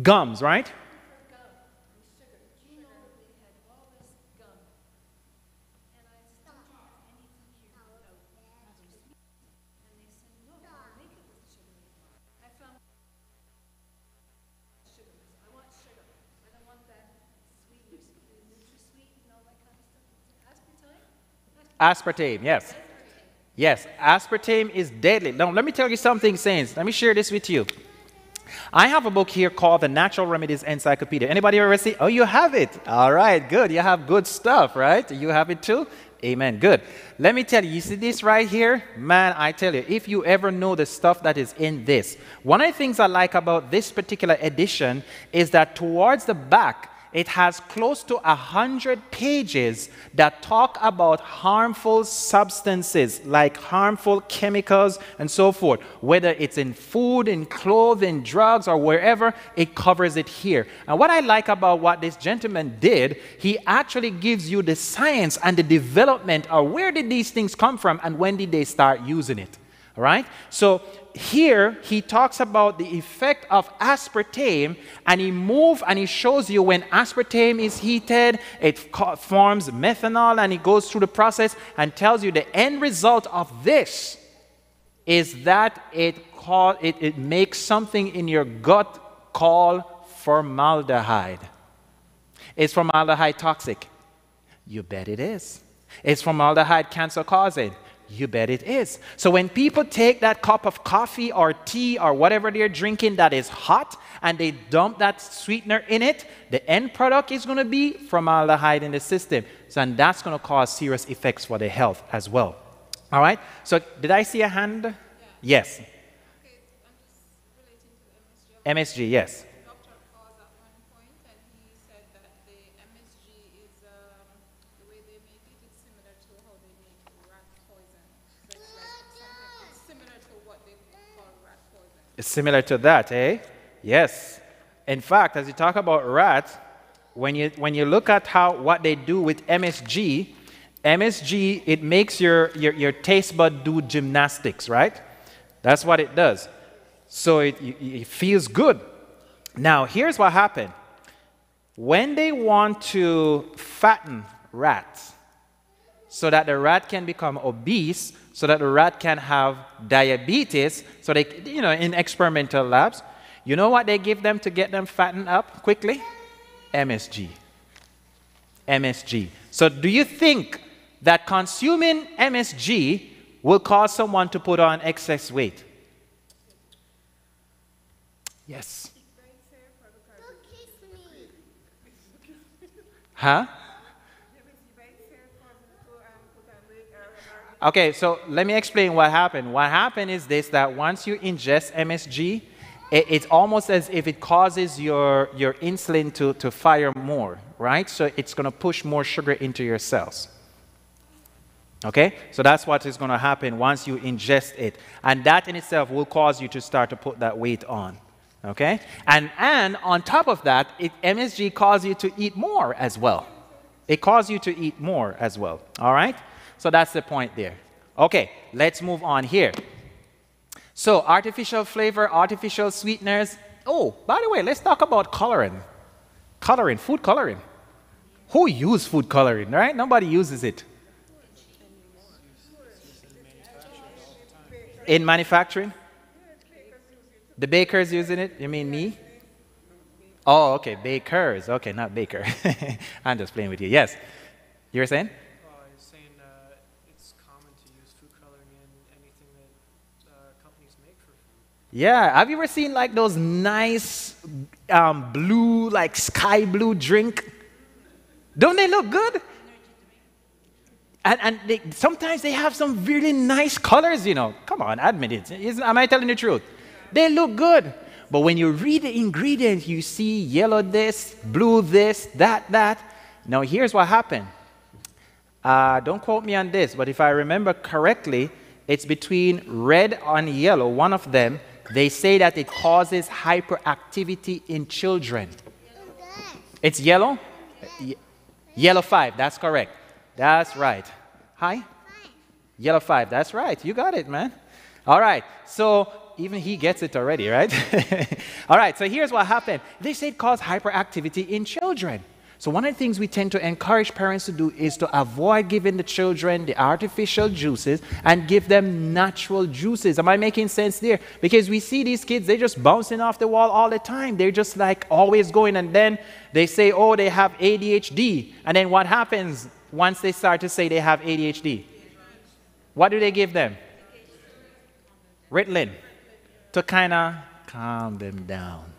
Gums, right? Aspartame, yes. Yes, aspartame is deadly. Now, let me tell you something, Saints. Let me share this with you. I have a book here called The Natural Remedies Encyclopedia. Anybody ever see? Oh, you have it. All right, good. You have good stuff, right? You have it too? Amen, good. Let me tell you, you see this right here? Man, I tell you, if you ever know the stuff that is in this, one of the things I like about this particular edition is that towards the back, it has close to 100 pages that talk about harmful substances, like harmful chemicals and so forth. Whether it's in food, in clothing, drugs, or wherever, it covers it here. And what I like about what this gentleman did, he actually gives you the science and the development of where did these things come from and when did they start using it. All right? So here he talks about the effect of aspartame, and he shows you when aspartame is heated, it forms methanol, and it goes through the process and tells you the end result of this is that it makes something in your gut called formaldehyde. Is formaldehyde toxic? You bet it is. Is formaldehyde cancer causing? You bet it is. So when people take that cup of coffee or tea or whatever they're drinking that is hot and they dump that sweetener in it, the end product is going to be formaldehyde in the system. So, and that's going to cause serious effects for the health as well. All right? So did I see a hand? Yeah. Yes. Okay, I'm just relating to MSG. MSG, yes. Dr. called at one point and he said that the MSG is, the way they make it is similar to how they make rat poison. So it's like something, it's similar to what they call rat poison. It's similar to that, eh? Yes. In fact, as you talk about rats, when you look at what they do with MSG, it makes your taste bud do gymnastics, right? That's what it does. So it feels good. Now, here's what happened. When they want to fatten rats so that the rat can become obese, so that the rat can have diabetes, so they, in experimental labs, you know what they give them to get them fattened up quickly? MSG. MSG. So do you think that consuming MSG will cause someone to put on excess weight? Yes. Huh? Okay, so let me explain what happened. What happened is this, that once you ingest MSG, it's almost as if it causes your insulin to fire more, right? So it's going to push more sugar into your cells. Okay? So that's what is going to happen once you ingest it. And that in itself will cause you to start to put that weight on. Okay? And on top of that, MSG causes you to eat more as well. It causes you to eat more as well. All right? So that's the point there. Okay, let's move on here. So artificial flavor, artificial sweeteners. Oh, by the way, let's talk about coloring. Coloring, food coloring. Who uses food coloring, right? Nobody uses it. In manufacturing? The bakers using it? You mean me? Oh, okay, bakers. Okay, not baker. I'm just playing with you. Yes. You were saying? It's common to use food coloring in anything that companies make for food. Yeah. Have you ever seen like those nice blue, like sky blue drink? Don't they look good? And sometimes they have some really nice colors, Come on, admit it. Am I telling the truth? They look good. But when you read the ingredients, you see yellow this, blue this, that. Now, here's what happened. Don't quote me on this, but if I remember correctly, it's between red and yellow, one of them. They say that it causes hyperactivity in children. It's yellow? Yellow 5, that's correct. That's right. Hi? Yellow 5, that's right. You got it, man. All right, so even he gets it already, right? All right, so here's what happened. They say it causes hyperactivity in children. So one of the things we tend to encourage parents to do is to avoid giving the children the artificial juices and give them natural juices. Am I making sense there? Because we see these kids, they're just bouncing off the wall all the time. They're just like always going, and then they say, oh, they have ADHD. And then what happens once they start to say they have ADHD? What do they give them? Ritalin. To kind of calm them down.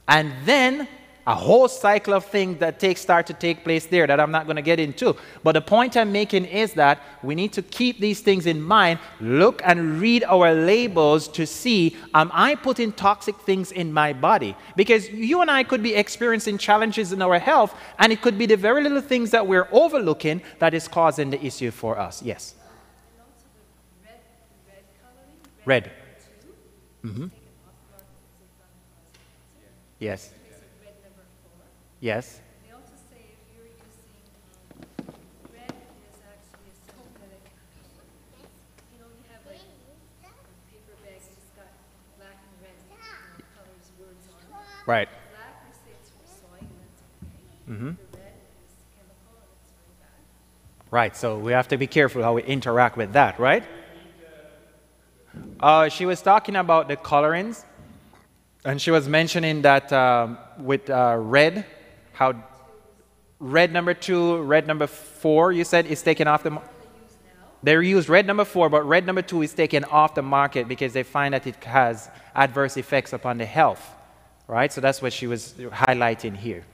And then a whole cycle of things that start to take place there that I'm not going to get into. But the point I'm making is that we need to keep these things in mind, look and read our labels to see, am I putting toxic things in my body? Because you and I could be experiencing challenges in our health, and it could be the very little things that we're overlooking that is causing the issue for us. Yes? Red. Mm-hmm. Yes. Yes. They also say if you're using red is actually a synthetic. You have like paper bags just got black and red colors, words on it. Right. Black we say it's for soy and that's okay. Mm-hmm. The red is chemical and it's very bad. Right, so we have to be careful how we interact with that, right? She was talking about the colorings, and she was mentioning that with red, how red number 2, red number 4, you said is taken off the market. They use red number 4, but red number 2 is taken off the market because they find that it has adverse effects upon the health, right? So that's what she was highlighting here.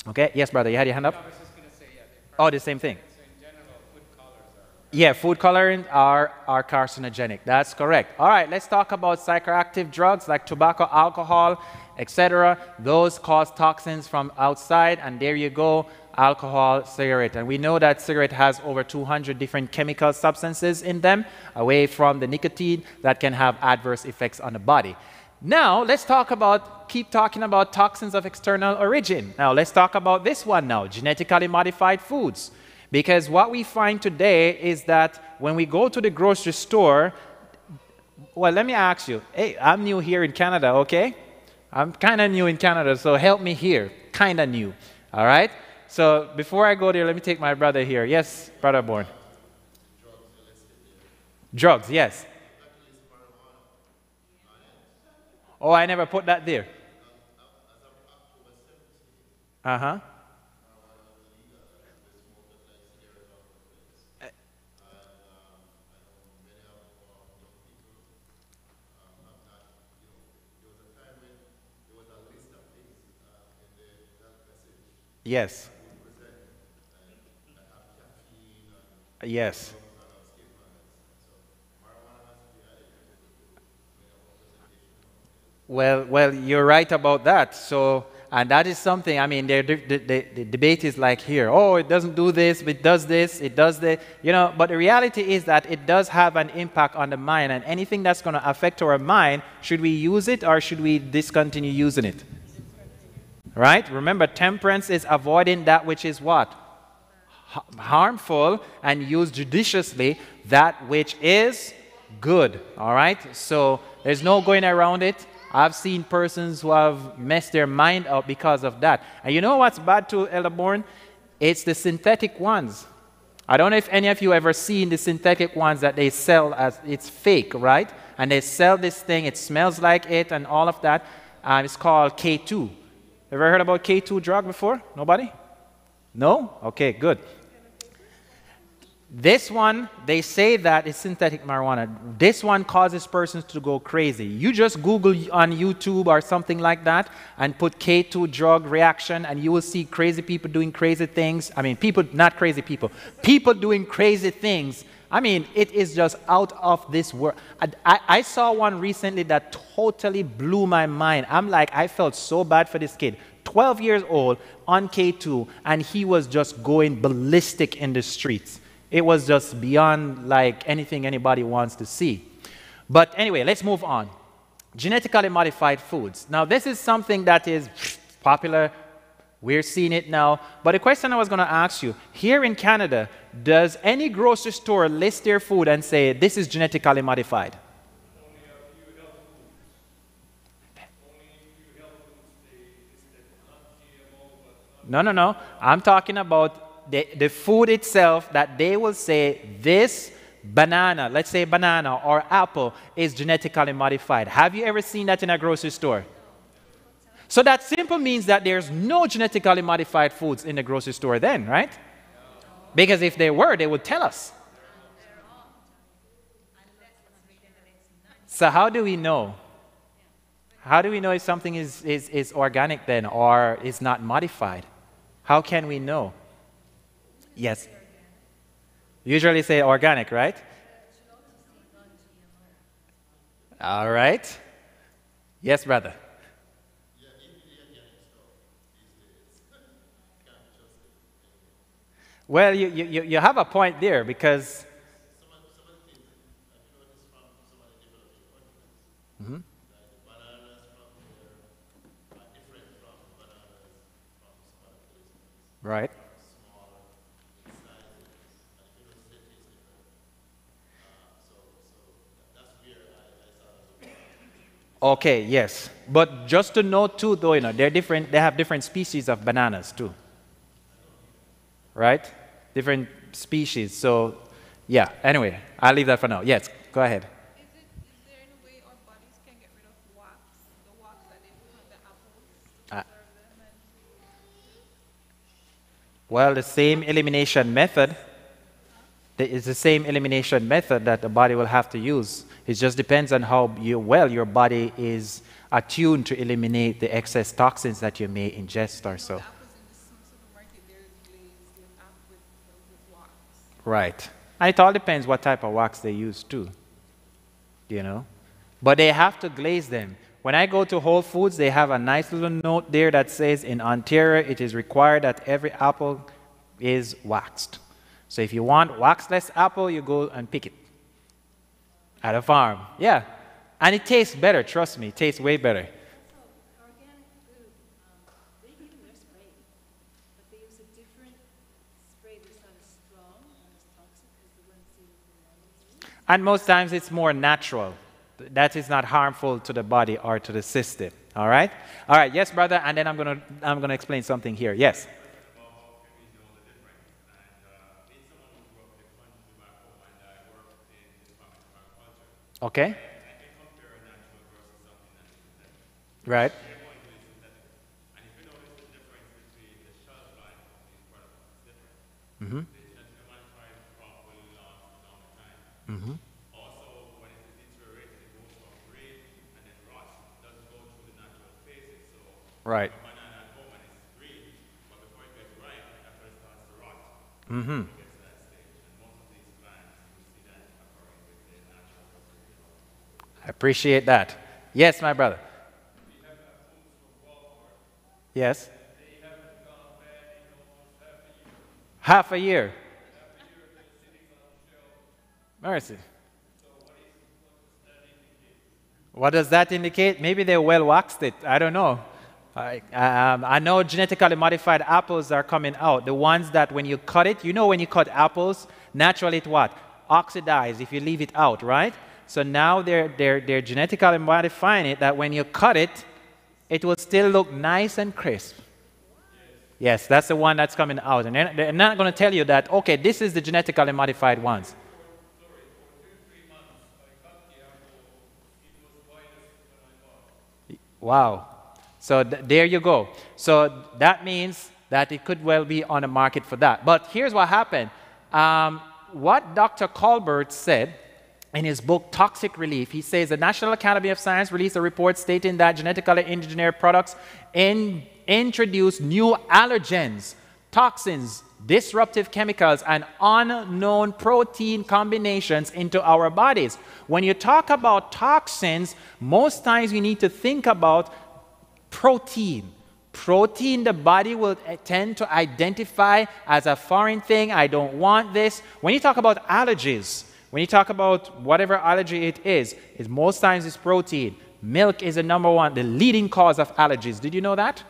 Okay, yes, brother, you had your hand up? I was just going to say, yeah. Oh, the same thing. So in general, food colors are... Yeah, food coloring are carcinogenic. That's correct. All right, let's talk about psychoactive drugs like tobacco, alcohol, etc. Those cause toxins from outside, and there you go, alcohol, cigarette. And we know that cigarette has over 200 different chemical substances in them, away from the nicotine that can have adverse effects on the body. Now, let's keep talking about toxins of external origin. Now, let's talk about this one now, genetically modified foods. Because what we find today is that when we go to the grocery store, well, let me ask you, hey, I'm new here in Canada, okay? I'm kind of new in Canada, so help me here, kind of new, all right? So before I go there, let me take my brother here. Yes, Brother Bourne. Drugs, yes. Oh, I never put that there. Uh-huh. Yes. Yes. Well, you're right about that. So, and that is something, I mean, the debate is like here, oh, it doesn't do this, it does this, it does that, you know, but the reality is that it does have an impact on the mind, and anything that's going to affect our mind, should we use it or should we discontinue using it? Right? Remember, temperance is avoiding that which is what? Harmful, and use judiciously that which is good. All right? So there's no going around it. I've seen persons who have messed their mind up because of that. And you know what's bad too, Elder Bourne? It's the synthetic ones. I don't know if any of you ever seen the synthetic ones that they sell as it's fake, right? And they sell this thing, it smells like it and all of that. It's called K2. Ever heard about K2 drug before? Nobody? No? Okay, good. This one, they say that it's synthetic marijuana. This one causes persons to go crazy. You just Google on YouTube or something like that and put K2 drug reaction, and you will see crazy people doing crazy things. I mean, people, not crazy people. People doing crazy things. I mean, it is just out of this world. I saw one recently that totally blew my mind. I'm like, I felt so bad for this kid. 12 years old on K2, and he was just going ballistic in the streets. It was just beyond like anything anybody wants to see. But anyway, let's move on. Genetically modified foods. Now, this is something that is popular. We're seeing it now. But the question I was going to ask you, here in Canada, does any grocery store list their food and say, this is genetically modified? Only a few health foods. Only a few health foods, they list it, not GMO, but No. I'm talking about the food itself, that they will say this banana, let's say banana or apple, is genetically modified. Have you ever seen that in a grocery store? So that simple means that there's no genetically modified foods in the grocery store then, right? Because if they were, they would tell us. So how do we know? How do we know if something is organic then or is not modified? How can we know? Yes. Usually say organic, right? All right. Yes, brother. Well, you have a point there because right. Okay, yes. But just to note too, though, you know, they're different, they have different species of bananas too. Right? Different species. So, yeah. Anyway, I'll leave that for now. Yes, go ahead. Is there any way our bodies can get rid of wax, the wax that they put on the apples to preserve them? Well, the same elimination method. It's the same elimination method that the body will have to use. It just depends on how well your body is attuned to eliminate the excess toxins that you may ingest or so. The apples in the supermarket, they're glazed with wax. Right. And it all depends what type of wax they use too. You know? But they have to glaze them. When I go to Whole Foods, they have a nice little note there that says in Ontario, it is required that every apple is waxed. So if you want waxless apple, you go and pick it at a farm. Yeah. And it tastes better, trust me. It tastes way better. Also, organic food, they give their spray, but they use a different spray that's not as strong and as toxic as the ones you normally use. And most times it's more natural. That is not harmful to the body or to the system. All right? All right, yes, brother, and then I'm gonna explain something here. Yes. Okay. Right. Mm-hmm. Mm-hmm. Right. Mm-hmm. I appreciate that. Yes, my brother. Yes. Half a year. Mercy. What does that indicate? Maybe they well waxed it. I don't know. I know genetically modified apples are coming out. The ones that when you cut it, you know when you cut apples, naturally it what? Oxidize if you leave it out, right? So now they're genetically modifying it that when you cut it, it will still look nice and crisp. Yes, that's the one that's coming out. And they're not going to tell you that, okay, this is the genetically modified ones. Wow. So there you go. So that means that it could well be on the market for that. But here's what happened. What Dr. Colbert said in his book, Toxic Relief, he says the National Academy of Science released a report stating that genetically engineered products introduce new allergens, toxins, disruptive chemicals, and unknown protein combinations into our bodies. When you talk about toxins, most times we need to think about protein. Protein, the body will tend to identify as a foreign thing. I don't want this. When you talk about allergies, when you talk about whatever allergy it is most times it's protein. Milk is the number one, the leading cause of allergies. Did you know that?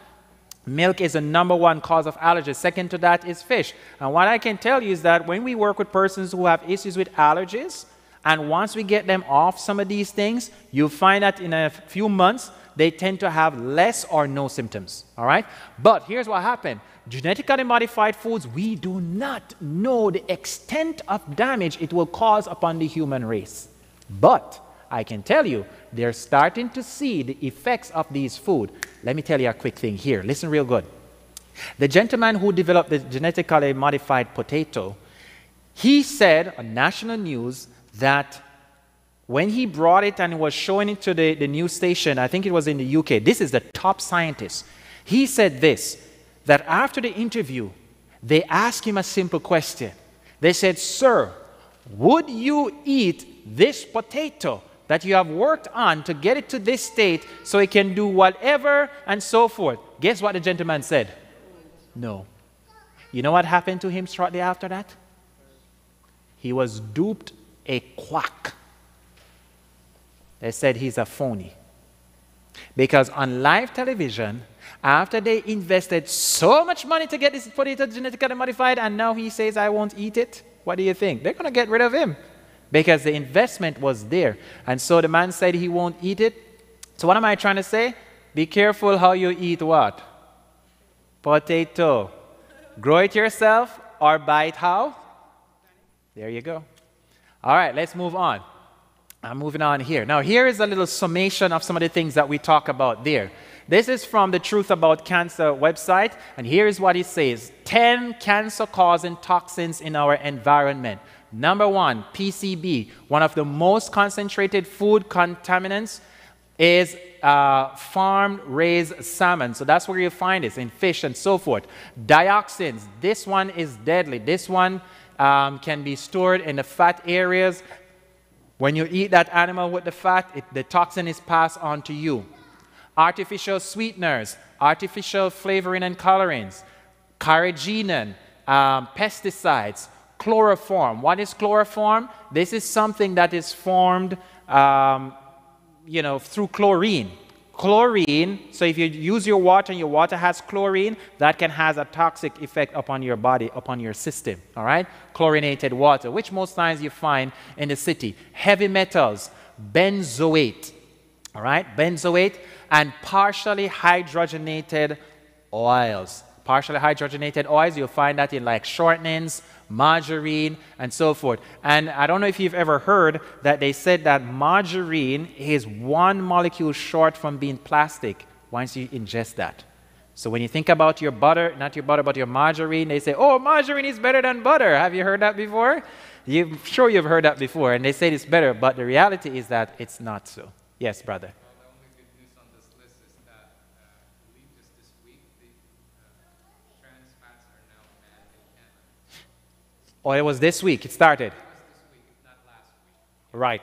Milk is the number one cause of allergies. Second to that is fish. And what I can tell you is that when we work with persons who have issues with allergies, and once we get them off some of these things, you'll find that in a few months, they tend to have less or no symptoms. All right? But here's what happened. Genetically modified foods, we do not know the extent of damage it will cause upon the human race. But I can tell you, they're starting to see the effects of these food. Let me tell you a quick thing here. Listen real good. The gentleman who developed the genetically modified potato, he said on national news that when he brought it and was showing it to the news station, I think it was in the UK, this is the top scientist. He said this, that after the interview, they asked him a simple question. They said, "Sir, would you eat this potato that you have worked on to get it to this state so it can do whatever and so forth?" Guess what the gentleman said? No. You know what happened to him shortly after that? He was duped a quack. They said he's a phony. Because on live television, after they invested so much money to get this potato genetically modified, and now he says, "I won't eat it," what do you think? They're going to get rid of him because the investment was there. And so the man said he won't eat it. So what am I trying to say? Be careful how you eat what? Potato. Grow it yourself or buy it how? There you go. All right, let's move on. I'm moving on here. Now, here is a little summation of some of the things that we talk about there. This is from the Truth About Cancer website, and here is what it says. 10 cancer-causing toxins in our environment. Number 1, PCB. One of the most concentrated food contaminants is farm-raised salmon. So that's where you find this, in fish and so forth. Dioxins. This one is deadly. This one can be stored in the fat areas. When you eat that animal with the fat, the toxin is passed on to you. Artificial sweeteners, artificial flavoring and colorings, carrageenan, pesticides, chloroform. What is chloroform? This is something that is formed, through chlorine. Chlorine, so if you use your water and your water has chlorine, that can have a toxic effect upon your body, upon your system, all right? Chlorinated water, which most times you find in the city. Heavy metals, benzoate, all right? Benzoate, and partially hydrogenated oils. Partially hydrogenated oils, you'll find that in like shortenings, margarine, and so forth. And I don't know if you've ever heard that they said that margarine is one molecule short from being plastic once you ingest that. So when you think about your butter, not your butter, but your margarine, they say, oh, margarine is better than butter. Have you heard that before? Sure you've heard that before, and they say it's better, but the reality is that it's not so. Yes, brother. Oh, it was this week. It started. Right.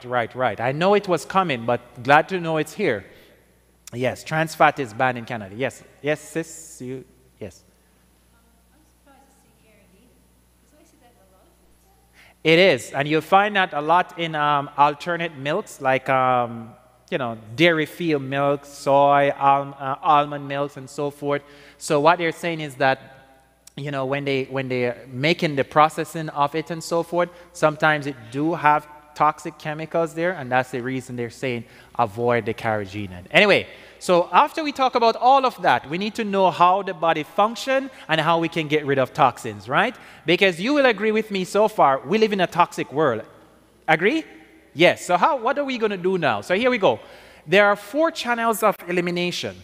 I know it was coming, but glad to know it's here. Yes, trans fat is banned in Canada. Yes, sis, yes. I'm surprised to see carrageenan, because I see that in a lot of foods. It is, and you'll find that a lot in alternate milks, like dairy-free milk, soy, almond milks, and so forth. So what they're saying is that when they're making the processing of it and so forth, sometimes it do have toxic chemicals there, and that's the reason they're saying avoid the carrageenan. Anyway, so after we talk about all of that, we need to know how the body functions and how we can get rid of toxins, right? Because you will agree with me so far, we live in a toxic world. Agree? Yes. So what are we going to do now? So here we go. There are 4 channels of elimination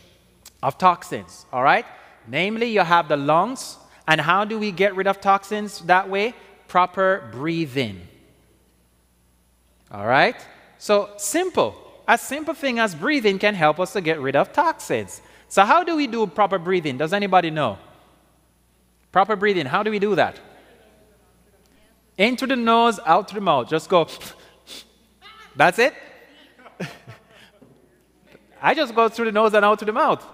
of toxins, all right? Namely, you have the lungs. And how do we get rid of toxins that way? Proper breathing. All right? So simple. A simple thing as breathing can help us to get rid of toxins. So how do we do proper breathing? Does anybody know? Proper breathing, how do we do that? In through the nose, out through the mouth. Just go. That's it? I just go through the nose and out through the mouth.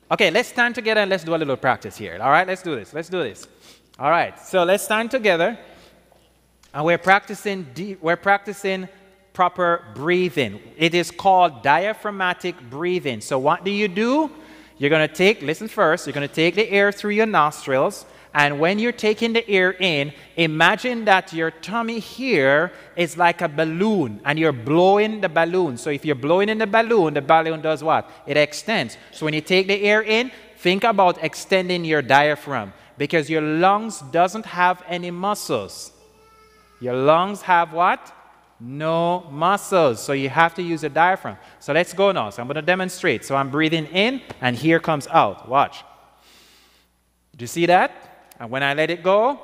Okay, let's stand together and let's do a little practice here. All right, let's do this. All right, so let's stand together. And we're practicing proper breathing. It is called diaphragmatic breathing. So what do? You're going to listen first, you're going to take the air through your nostrils. And when you're taking the air in, imagine that your tummy here is like a balloon and you're blowing the balloon. So if you're blowing in the balloon does what? It extends. So when you take the air in, think about extending your diaphragm because your lungs doesn't have any muscles. Your lungs have what? No muscles. So you have to use a diaphragm. So let's go now. So I'm going to demonstrate. So I'm breathing in and here comes out. Watch. Do you see that? And when I let it go,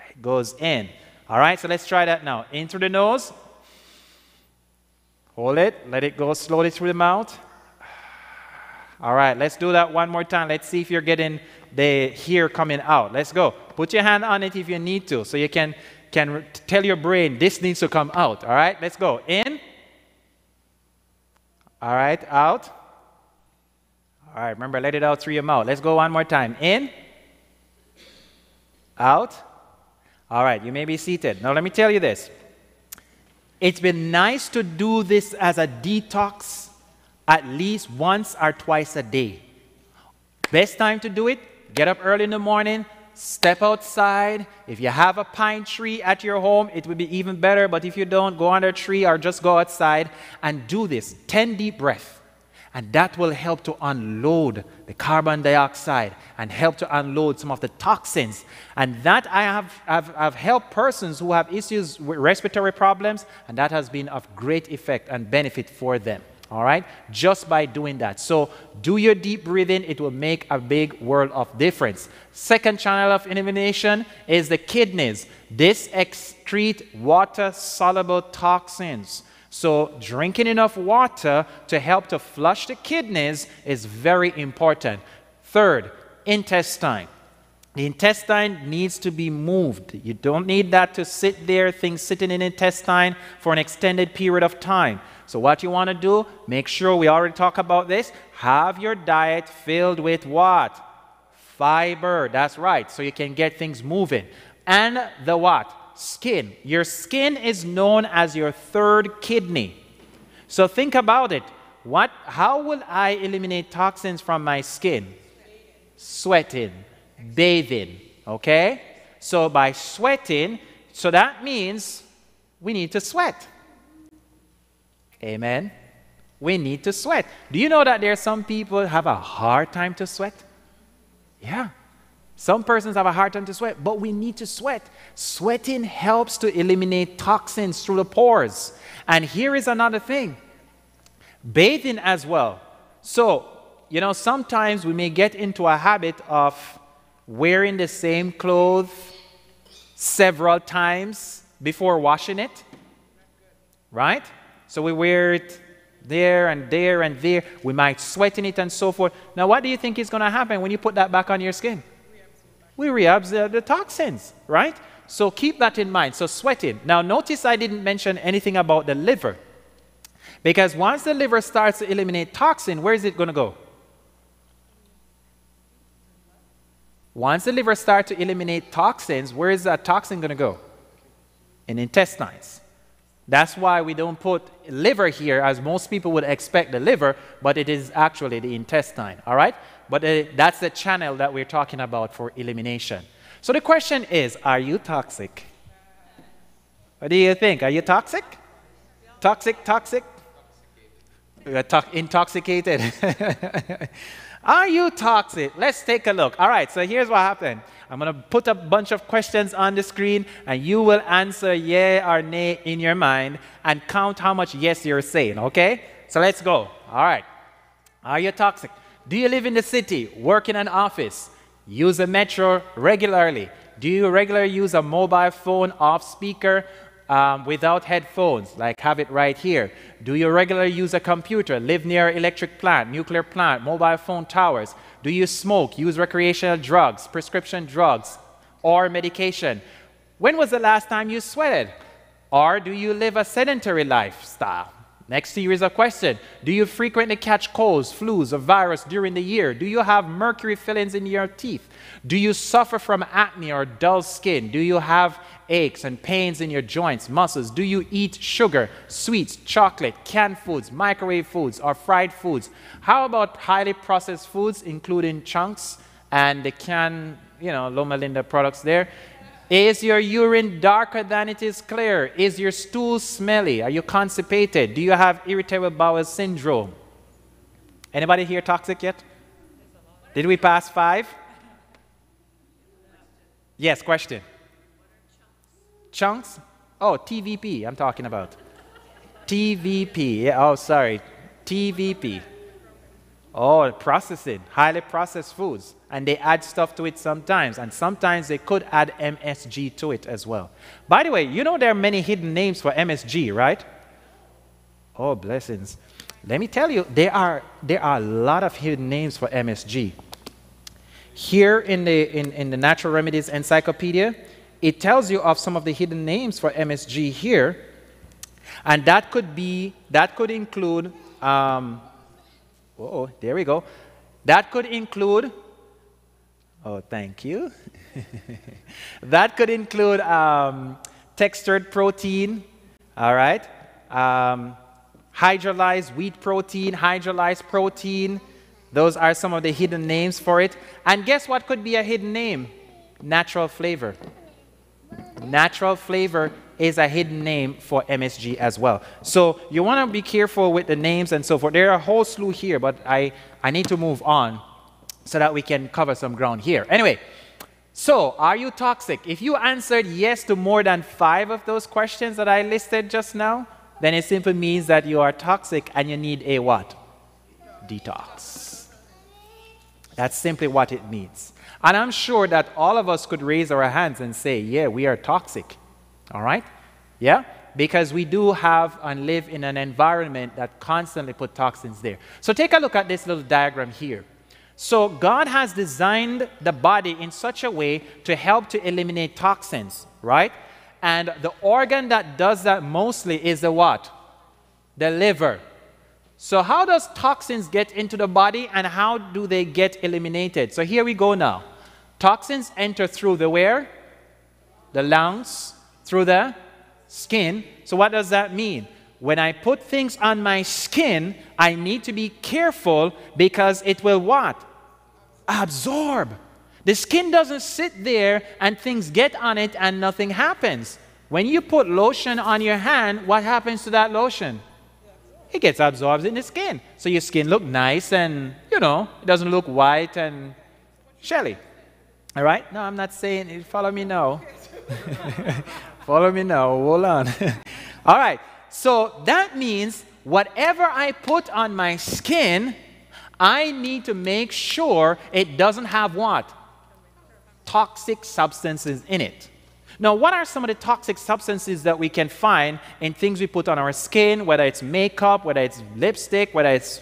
it goes in. All right, so let's try that now. In through the nose. Hold it. Let it go slowly through the mouth. All right, let's do that one more time. Let's see if you're getting the air coming out. Let's go. Put your hand on it if you need to, so you can tell your brain this needs to come out. All right, let's go. In. All right, out. All right, remember, let it out through your mouth. Let's go one more time. In. Out. All right, you may be seated. Now, let me tell you this. It's been nice to do this as a detox at least once or twice a day. Best time to do it, get up early in the morning, step outside. If you have a pine tree at your home, it would be even better. But if you don't, go under a tree or just go outside and do this. 10 deep breaths. And that will help to unload the carbon dioxide and help to unload some of the toxins. And that I've helped persons who have issues with respiratory problems, and that has been of great effect and benefit for them. All right? Just by doing that. So do your deep breathing. It will make a big world of difference. Second channel of elimination is the kidneys. This excrete water-soluble toxins. So drinking enough water to help to flush the kidneys is very important. Third, intestine. The intestine needs to be moved. You don't need that to sit there, things sitting in the intestine for an extended period of time. So what you want to do, make sure, we already talked about this, have your diet filled with what? Fiber, that's right, so you can get things moving. And the what? Skin. Your skin is known as your third kidney. So think about it. How will I eliminate toxins from my skin? Sweating, bathing, okay? So by sweating, so that means we need to sweat. Amen. We need to sweat. Do you know that there are some people have a hard time to sweat? Yeah. Some persons have a hard time to sweat, but we need to sweat. Sweating helps to eliminate toxins through the pores. And here is another thing. Bathing as well. So, sometimes we may get into a habit of wearing the same clothes several times before washing it. Right? So we wear it there and there and there. We might sweat in it and so forth. Now, what do you think is going to happen when you put that back on your skin? We reabsorb the toxins, right? So keep that in mind. So sweating. Now, notice I didn't mention anything about the liver. Because once the liver starts to eliminate toxin, where is it going to go? Once the liver starts to eliminate toxins, where is that toxin going to go? In intestines. That's why we don't put liver here, as most people would expect the liver, but it is actually the intestine, all right? But that's the channel that we're talking about for elimination. So the question is, are you toxic? What do you think? Are you toxic? Toxic? Intoxicated. Are you toxic? Let's take a look. All right, so here's what happened. I'm going to put a bunch of questions on the screen, and you will answer yeah or nay in your mind and count how much yes you're saying, okay? So let's go. All right. Are you toxic? Do you live in the city, work in an office, use a metro regularly? Do you regularly use a mobile phone off speaker without headphones, like have it right here? Do you regularly use a computer, live near an electric plant, nuclear plant, mobile phone towers? Do you smoke, use recreational drugs, prescription drugs, or medication? When was the last time you sweated? Or do you live a sedentary lifestyle? Next series of question. Do you frequently catch colds, flus, or virus during the year? Do you have mercury fillings in your teeth? Do you suffer from acne or dull skin? Do you have aches and pains in your joints, muscles? Do you eat sugar, sweets, chocolate, canned foods, microwave foods, or fried foods? How about highly processed foods, including chunks and the canned, Loma Linda products there? Is your urine darker than it is clear? Is your stool smelly? Are you constipated? Do you have irritable bowel syndrome? Anybody here toxic yet? Did we pass 5? Yes, question. Chunks? Oh, TVP I'm talking about. TVP. Yeah, oh, sorry. TVP. Oh, processing. Highly processed foods. And they add stuff to it sometimes. And sometimes they could add MSG to it as well. By the way, there are many hidden names for MSG, right? Oh, blessings. Let me tell you, there are a lot of hidden names for MSG. Here in the Natural Remedies Encyclopedia, it tells you of some of the hidden names for MSG here. And that could include, there we go. That could include, oh, thank you. That could include textured protein, all right? Hydrolyzed wheat protein, hydrolyzed protein. Those are some of the hidden names for it. And guess what could be a hidden name? Natural flavor. Natural flavor is a hidden name for MSG as well. So you want to be careful with the names and so forth. There are a whole slew here, but I need to move on so that we can cover some ground here. Anyway, so are you toxic? If you answered yes to more than 5 of those questions that I listed just now, then it simply means that you are toxic and you need a what? Detox. That's simply what it means. And I'm sure that all of us could raise our hands and say, yeah, we are toxic. All right? Yeah? Because we do have and live in an environment that constantly put toxins there. So take a look at this little diagram here. So God has designed the body in such a way to help to eliminate toxins, right? And the organ that does that mostly is the what? The liver. So how does toxins get into the body and how do they get eliminated? So here we go now. Toxins enter through the where? The lungs, Through the skin. So what does that mean? When I put things on my skin, I need to be careful because it will what? Absorb. The skin doesn't sit there and things get on it and nothing happens. When you put lotion on your hand, what happens to that lotion? It gets absorbed in the skin. So your skin look nice and, you know, it doesn't look white and shelly. All right? No, I'm not saying it. Follow me now. Follow me now. Hold on. All right. So that means whatever I put on my skin, I need to make sure it doesn't have what? Toxic substances in it. Now, what are some of the toxic substances that we can find in things we put on our skin, whether it's makeup, whether it's lipstick, whether it's...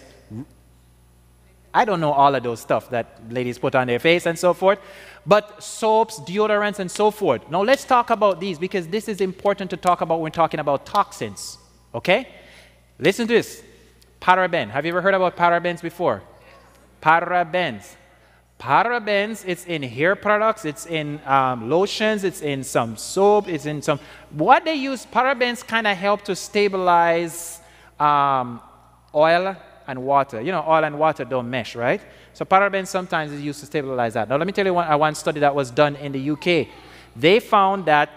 I don't know all of those stuff that ladies put on their face and so forth, but soaps, deodorants, and so forth. Now, let's talk about these because this is important to talk about when we're talking about toxins, okay? Listen to this. Paraben. Have you ever heard about parabens before? Parabens. Parabens, it's in hair products, it's in lotions, it's in some soap, it's in some... What they use, parabens kind of help to stabilize oil and water. You know, oil and water don't mesh, right? So parabens sometimes is used to stabilize that. Now, let me tell you one study that was done in the UK. They found that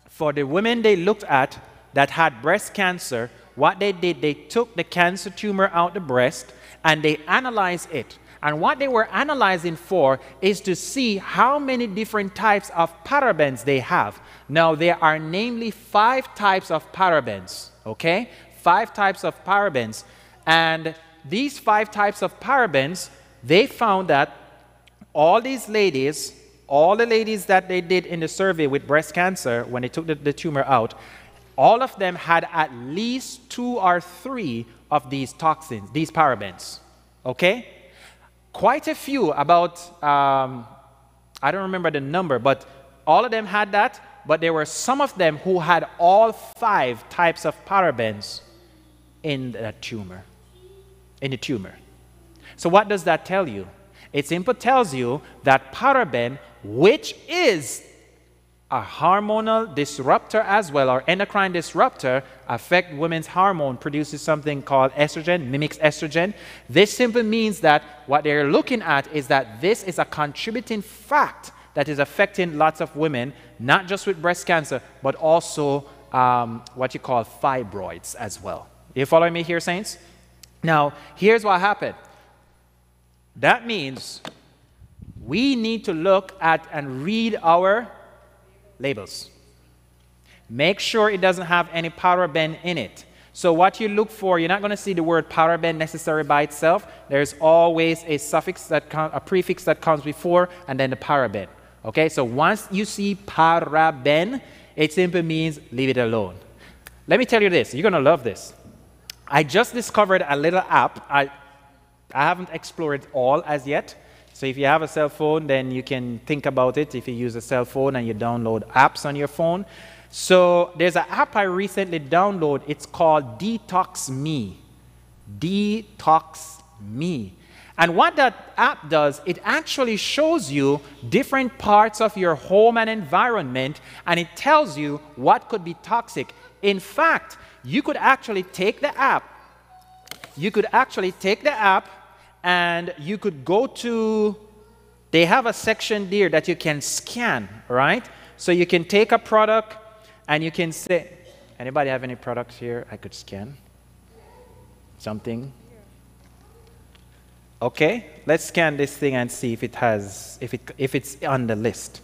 for the women they looked at that had breast cancer, what they did, they took the cancer tumor out the breast and they analyzed it. And what they were analyzing for is to see how many different types of parabens they have. Now, there are namely 5 types of parabens, okay? 5 types of parabens. And these 5 types of parabens, they found that all these ladies, all the ladies that they did in the survey with breast cancer, when they took the tumor out, all of them had at least 2 or 3 of these toxins, these parabens, okay? Quite a few, about, I don't remember the number, but all of them had that, but there were some of them who had all 5 types of parabens in the tumor. So what does that tell you? It simply tells you that paraben, which is a hormonal disruptor as well, or endocrine disruptor, affect women's hormone, produces something called estrogen, mimics estrogen. This simply means that what they're looking at is that this is a contributing fact that is affecting lots of women, not just with breast cancer, but also what you call fibroids as well. You following me here, saints? Now, here's what happened. That means we need to look at and read our labels. Make sure it doesn't have any paraben in it. So what you look for, you're not going to see the word paraben necessarily by itself. There's always a suffix a prefix that comes before and then the paraben. Okay, so once you see paraben, it simply means leave it alone. Let me tell you this, you're going to love this. I just discovered a little app. I haven't explored it all as yet. So if you have a cell phone, then you can think about it if you use a cell phone and you download apps on your phone. So there's an app I recently downloaded. It's called Detox Me. Detox Me. And what that app does, it actually shows you different parts of your home and environment, and it tells you what could be toxic. In fact, you could actually take the app. And you could go to, they have a section there that you can scan, right? So you can take a product and you can say, anybody have any products here I could scan? Something? Okay, let's scan this thing and see if it has, if it's on the list.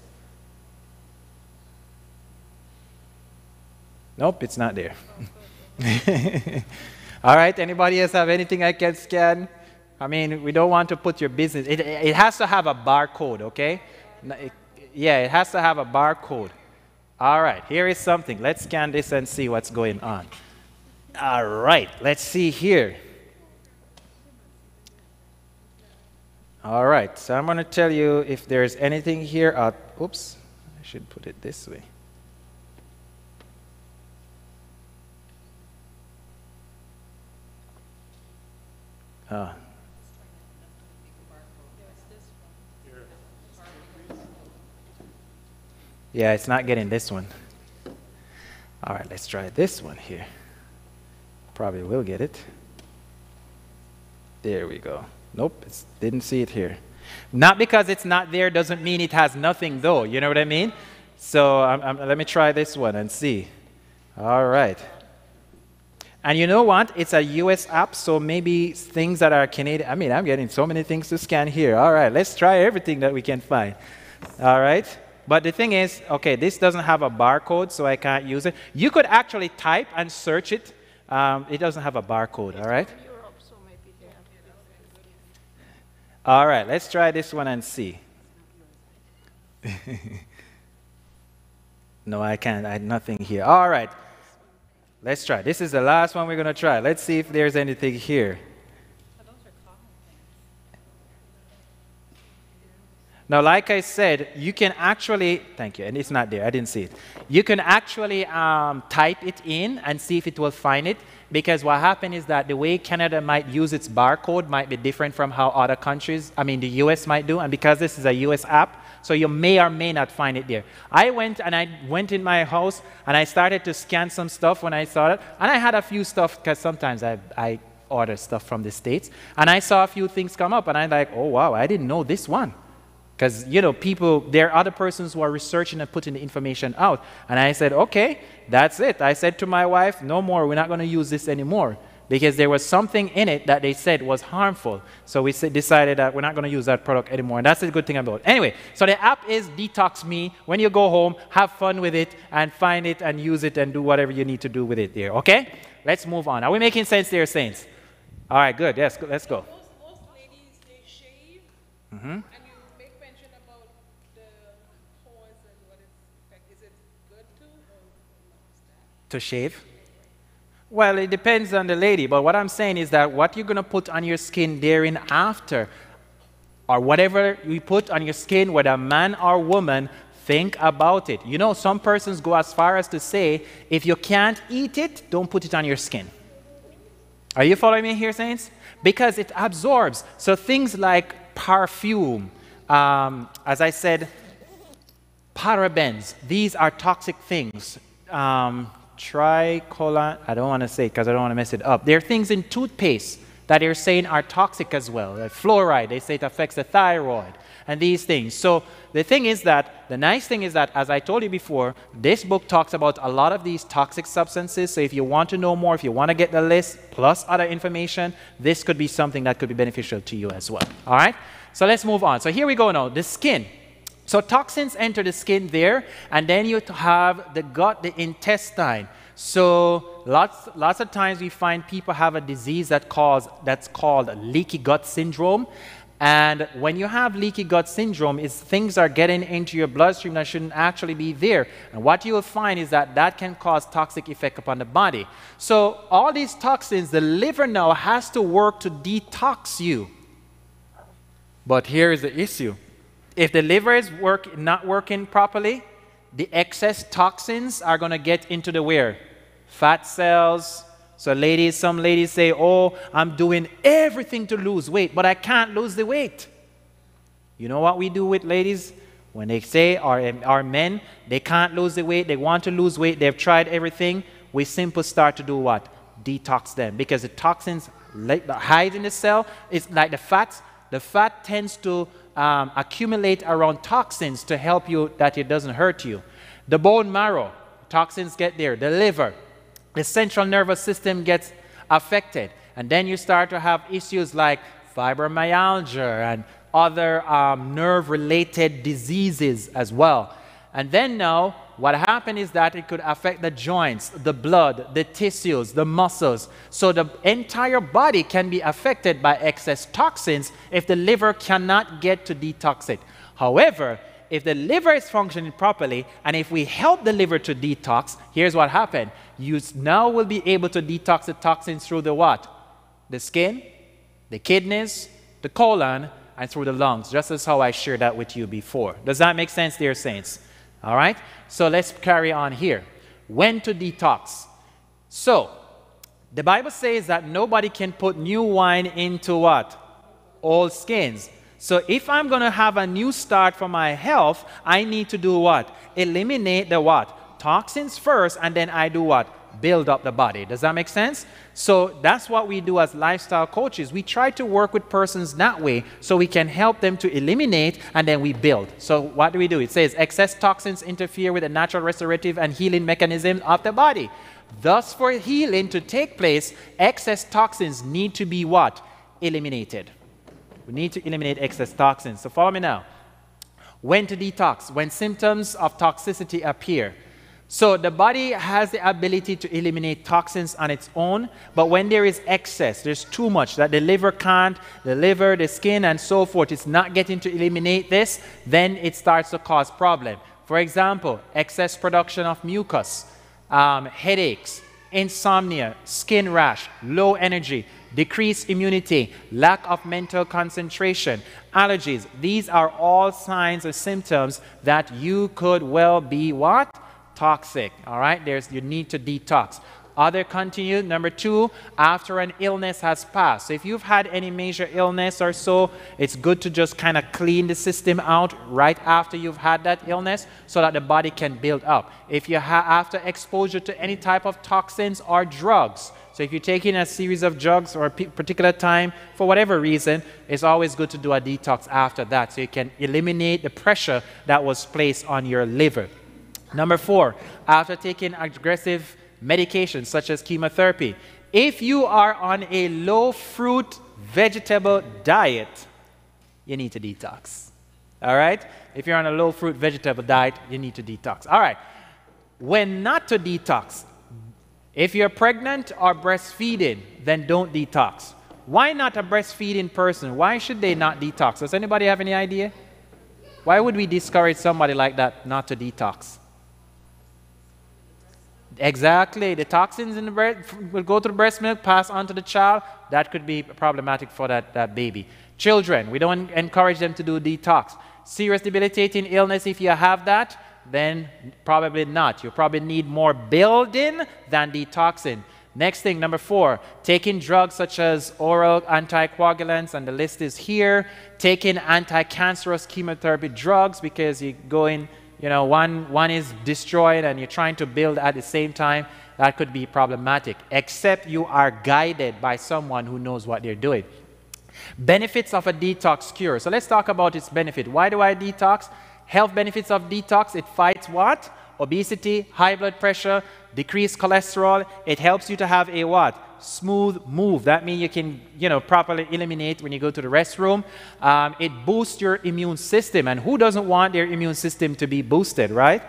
Nope, it's not there. All right, anybody else have anything I can scan? I mean, we don't want to put your business, it has to have a barcode, okay? Yeah, it has to have a barcode. All right, here is something. Let's scan this and see what's going on. All right, let's see here. All right, so I'm going to tell you if there's anything here. Oops, I should put it this way. Yeah, it's not getting this one. All right, let's try this one here. Probably will get it. There we go. Nope, didn't see it here. Not because it's not there doesn't mean it has nothing though. You know what I mean? So let me try this one and see. All right. And you know what? It's a US app, so maybe things that are Canadian. I mean, I'm getting so many things to scan here. All right, let's try everything that we can find. All right. But the thing is, okay, this doesn't have a barcode, so I can't use it. You could actually type and search it. It doesn't have a barcode, all right? All right, let's try this one and see. No, I can't. I had nothing here. All right. Let's try. This is the last one we're going to try. Let's see if there's anything here. Now, like I said, you can actually, thank you, and it's not there. I didn't see it. You can actually type it in and see if it will find it, because what happened is that the way Canada might use its barcode might be different from how other countries, I mean the US might do, and because this is a US app, so you may or may not find it there. I went in my house and I started to scan some stuff when I saw it, and I had a few stuff, because sometimes I order stuff from the States, and I saw a few things come up, and I'm like, oh wow, I didn't know this one. Because, you know, there are other persons who are researching and putting the information out. And I said, okay, that's it. I said to my wife, no more, we're not going to use this anymore. Because there was something in it that they said was harmful. So we decided that we're not going to use that product anymore. And that's the good thing about it. Anyway, so the app is Detox Me. When you go home, have fun with it and find it and use it and do whatever you need to do with it there. Okay? Let's move on. Are we making sense there, Saints? All right, good. Yes, let's go. Most ladies, they shave. Mm-hmm. To shave? Well, it depends on the lady, but what I'm saying is that what you're going to put on your skin therein after, or whatever you put on your skin, whether man or woman, think about it. You know, some persons go as far as to say, if you can't eat it, don't put it on your skin. Are you following me here, Saints? Because it absorbs. So things like perfume, as I said, parabens, these are toxic things. Tricolon, I don't want to say it because I don't want to mess it up. There are things in toothpaste that they're saying are toxic as well. Like fluoride, they say it affects the thyroid and these things. So the thing is that, the nice thing is that, as I told you before, this book talks about a lot of these toxic substances. So if you want to know more, if you want to get the list plus other information, this could be something that could be beneficial to you as well. All right? So let's move on. So here we go now, the skin. So toxins enter the skin there, and then you have the gut, the intestine. So lots of times we find people have a disease that's called leaky gut syndrome. And when you have leaky gut syndrome, things are getting into your bloodstream that shouldn't actually be there. And what you will find is that that can cause toxic effect upon the body. So all these toxins, the liver now has to work to detox you. But here is the issue. If the liver is not working properly, the excess toxins are going to get into the where? Fat cells. So ladies, some ladies say, oh, I'm doing everything to lose weight, but I can't lose the weight. You know what we do with ladies? When they say, our men, they can't lose the weight, they want to lose weight, they've tried everything, we simply start to do what? Detox them. Because the toxins hide in the cell. It's like the fats. The fat tends to accumulate around toxins to help you that it doesn't hurt you. The bone marrow, toxins get there. The liver, the central nervous system gets affected. And then you start to have issues like fibromyalgia and other nerve-related diseases as well. And then now, what happened is that it could affect the joints, the blood, the tissues, the muscles. So the entire body can be affected by excess toxins if the liver cannot get to detox it. However, if the liver is functioning properly, and if we help the liver to detox, here's what happened. You now will be able to detox the toxins through the what? The skin, the kidneys, the colon, and through the lungs, just as how I shared that with you before. Does that make sense, dear saints? All right? So let's carry on here. When to detox? So, the Bible says that nobody can put new wine into what? Old skins. So if I'm going to have a new start for my health, I need to do what? Eliminate the what? Toxins first, and then I do what? Build up the body. Does that make sense? So that's what we do as lifestyle coaches. We try to work with persons that way so we can help them to eliminate, and then we build. So what do? It says excess toxins interfere with the natural restorative and healing mechanism of the body. Thus, for healing to take place, excess toxins need to be what? Eliminated. We need to eliminate excess toxins. So follow me now. When to detox? When symptoms of toxicity appear. So the body has the ability to eliminate toxins on its own, but when there is excess, there's too much that the liver can't, the liver, the skin, and so forth, it's not getting to eliminate this, then it starts to cause problem. For example, excess production of mucus, headaches, insomnia, skin rash, low energy, decreased immunity, lack of mental concentration, allergies. These are all signs or symptoms that you could well be what? Toxic. All right, you need to detox. Other continue, number 2, after an illness has passed. So if you've had any major illness or so, it's good to just kind of clean the system out right after you've had that illness so that the body can build up. If you have after exposure to any type of toxins or drugs, so if you're taking a series of drugs or a particular time for whatever reason, it's always good to do a detox after that so you can eliminate the pressure that was placed on your liver. Number 4, after taking aggressive medications such as chemotherapy, if you are on a low fruit vegetable diet, you need to detox. All right? If you're on a low fruit vegetable diet, you need to detox. All right. When not to detox, if you're pregnant or breastfeeding, then don't detox. Why not a breastfeeding person? Why should they not detox? Does anybody have any idea? Why would we discourage somebody like that not to detox? Exactly. The toxins in the breast will go to the breast milk, pass on to the child. That could be problematic for that baby. Children, we don't encourage them to do detox. Serious debilitating illness, if you have that, then probably not. You probably need more building than detoxing. Next thing, number 4, taking drugs such as oral anticoagulants, and the list is here. Taking anti-cancerous chemotherapy drugs because you're going, one is destroyed and you're trying to build at the same time. That could be problematic, except you are guided by someone who knows what they're doing. Benefits of a detox cure. So let's talk about its benefit. Why do I detox? Health benefits of detox: it fights what? Obesity, high blood pressure, decreased cholesterol. It helps you to have a what? Smooth move. That means you can, properly eliminate when you go to the restroom. It boosts your immune system, and who doesn't want their immune system to be boosted, right?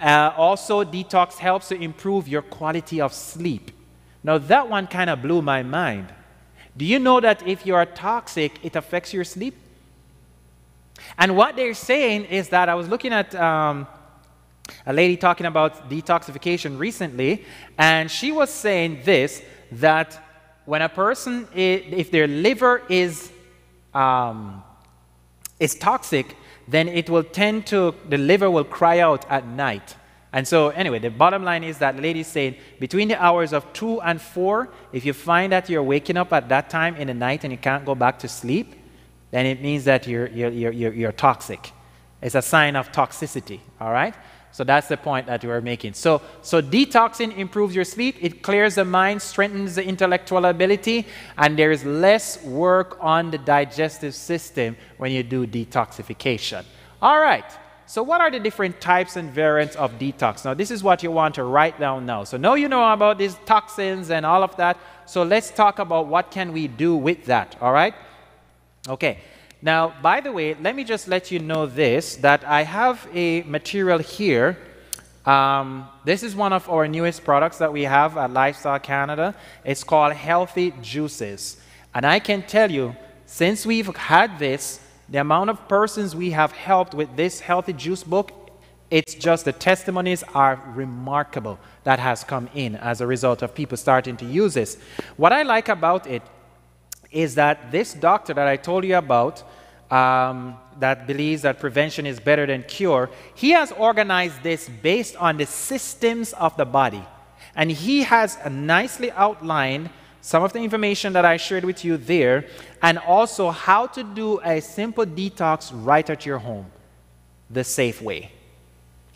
Also, detox helps to improve your quality of sleep. Now, that one kind of blew my mind. Do you know that if you are toxic, it affects your sleep? And what they're saying is that I was looking at a lady talking about detoxification recently, and she was saying this, that when a person, if their liver is toxic, then it will tend to, the liver will cry out at night. And so anyway, the bottom line is that the lady is saying between the hours of 2 and 4, if you find that you're waking up at that time in the night and you can't go back to sleep, then it means that you're toxic. It's a sign of toxicity, all right? So that's the point that we're making. So detoxing improves your sleep. It clears the mind, strengthens the intellectual ability, and there is less work on the digestive system when you do detoxification. All right. So what are the different types and variants of detox? Now, this is what you want to write down now. So now you know about these toxins and all of that. So let's talk about what can we do with that, all right? Okay. Now, by the way, let me just let you know this, that I have a material here. This is one of our newest products that we have at Lifestyle Canada. It's called Healthy Juices. And I can tell you, since we've had this, the amount of persons we have helped with this Healthy Juice book, it's just the testimonies are remarkable that has come in as a result of people starting to use this. What I like about it is that this doctor that I told you about, that believes that prevention is better than cure, he has organized this based on the systems of the body. And he has nicely outlined some of the information that I shared with you there, and also how to do a simple detox right at your home, the safe way.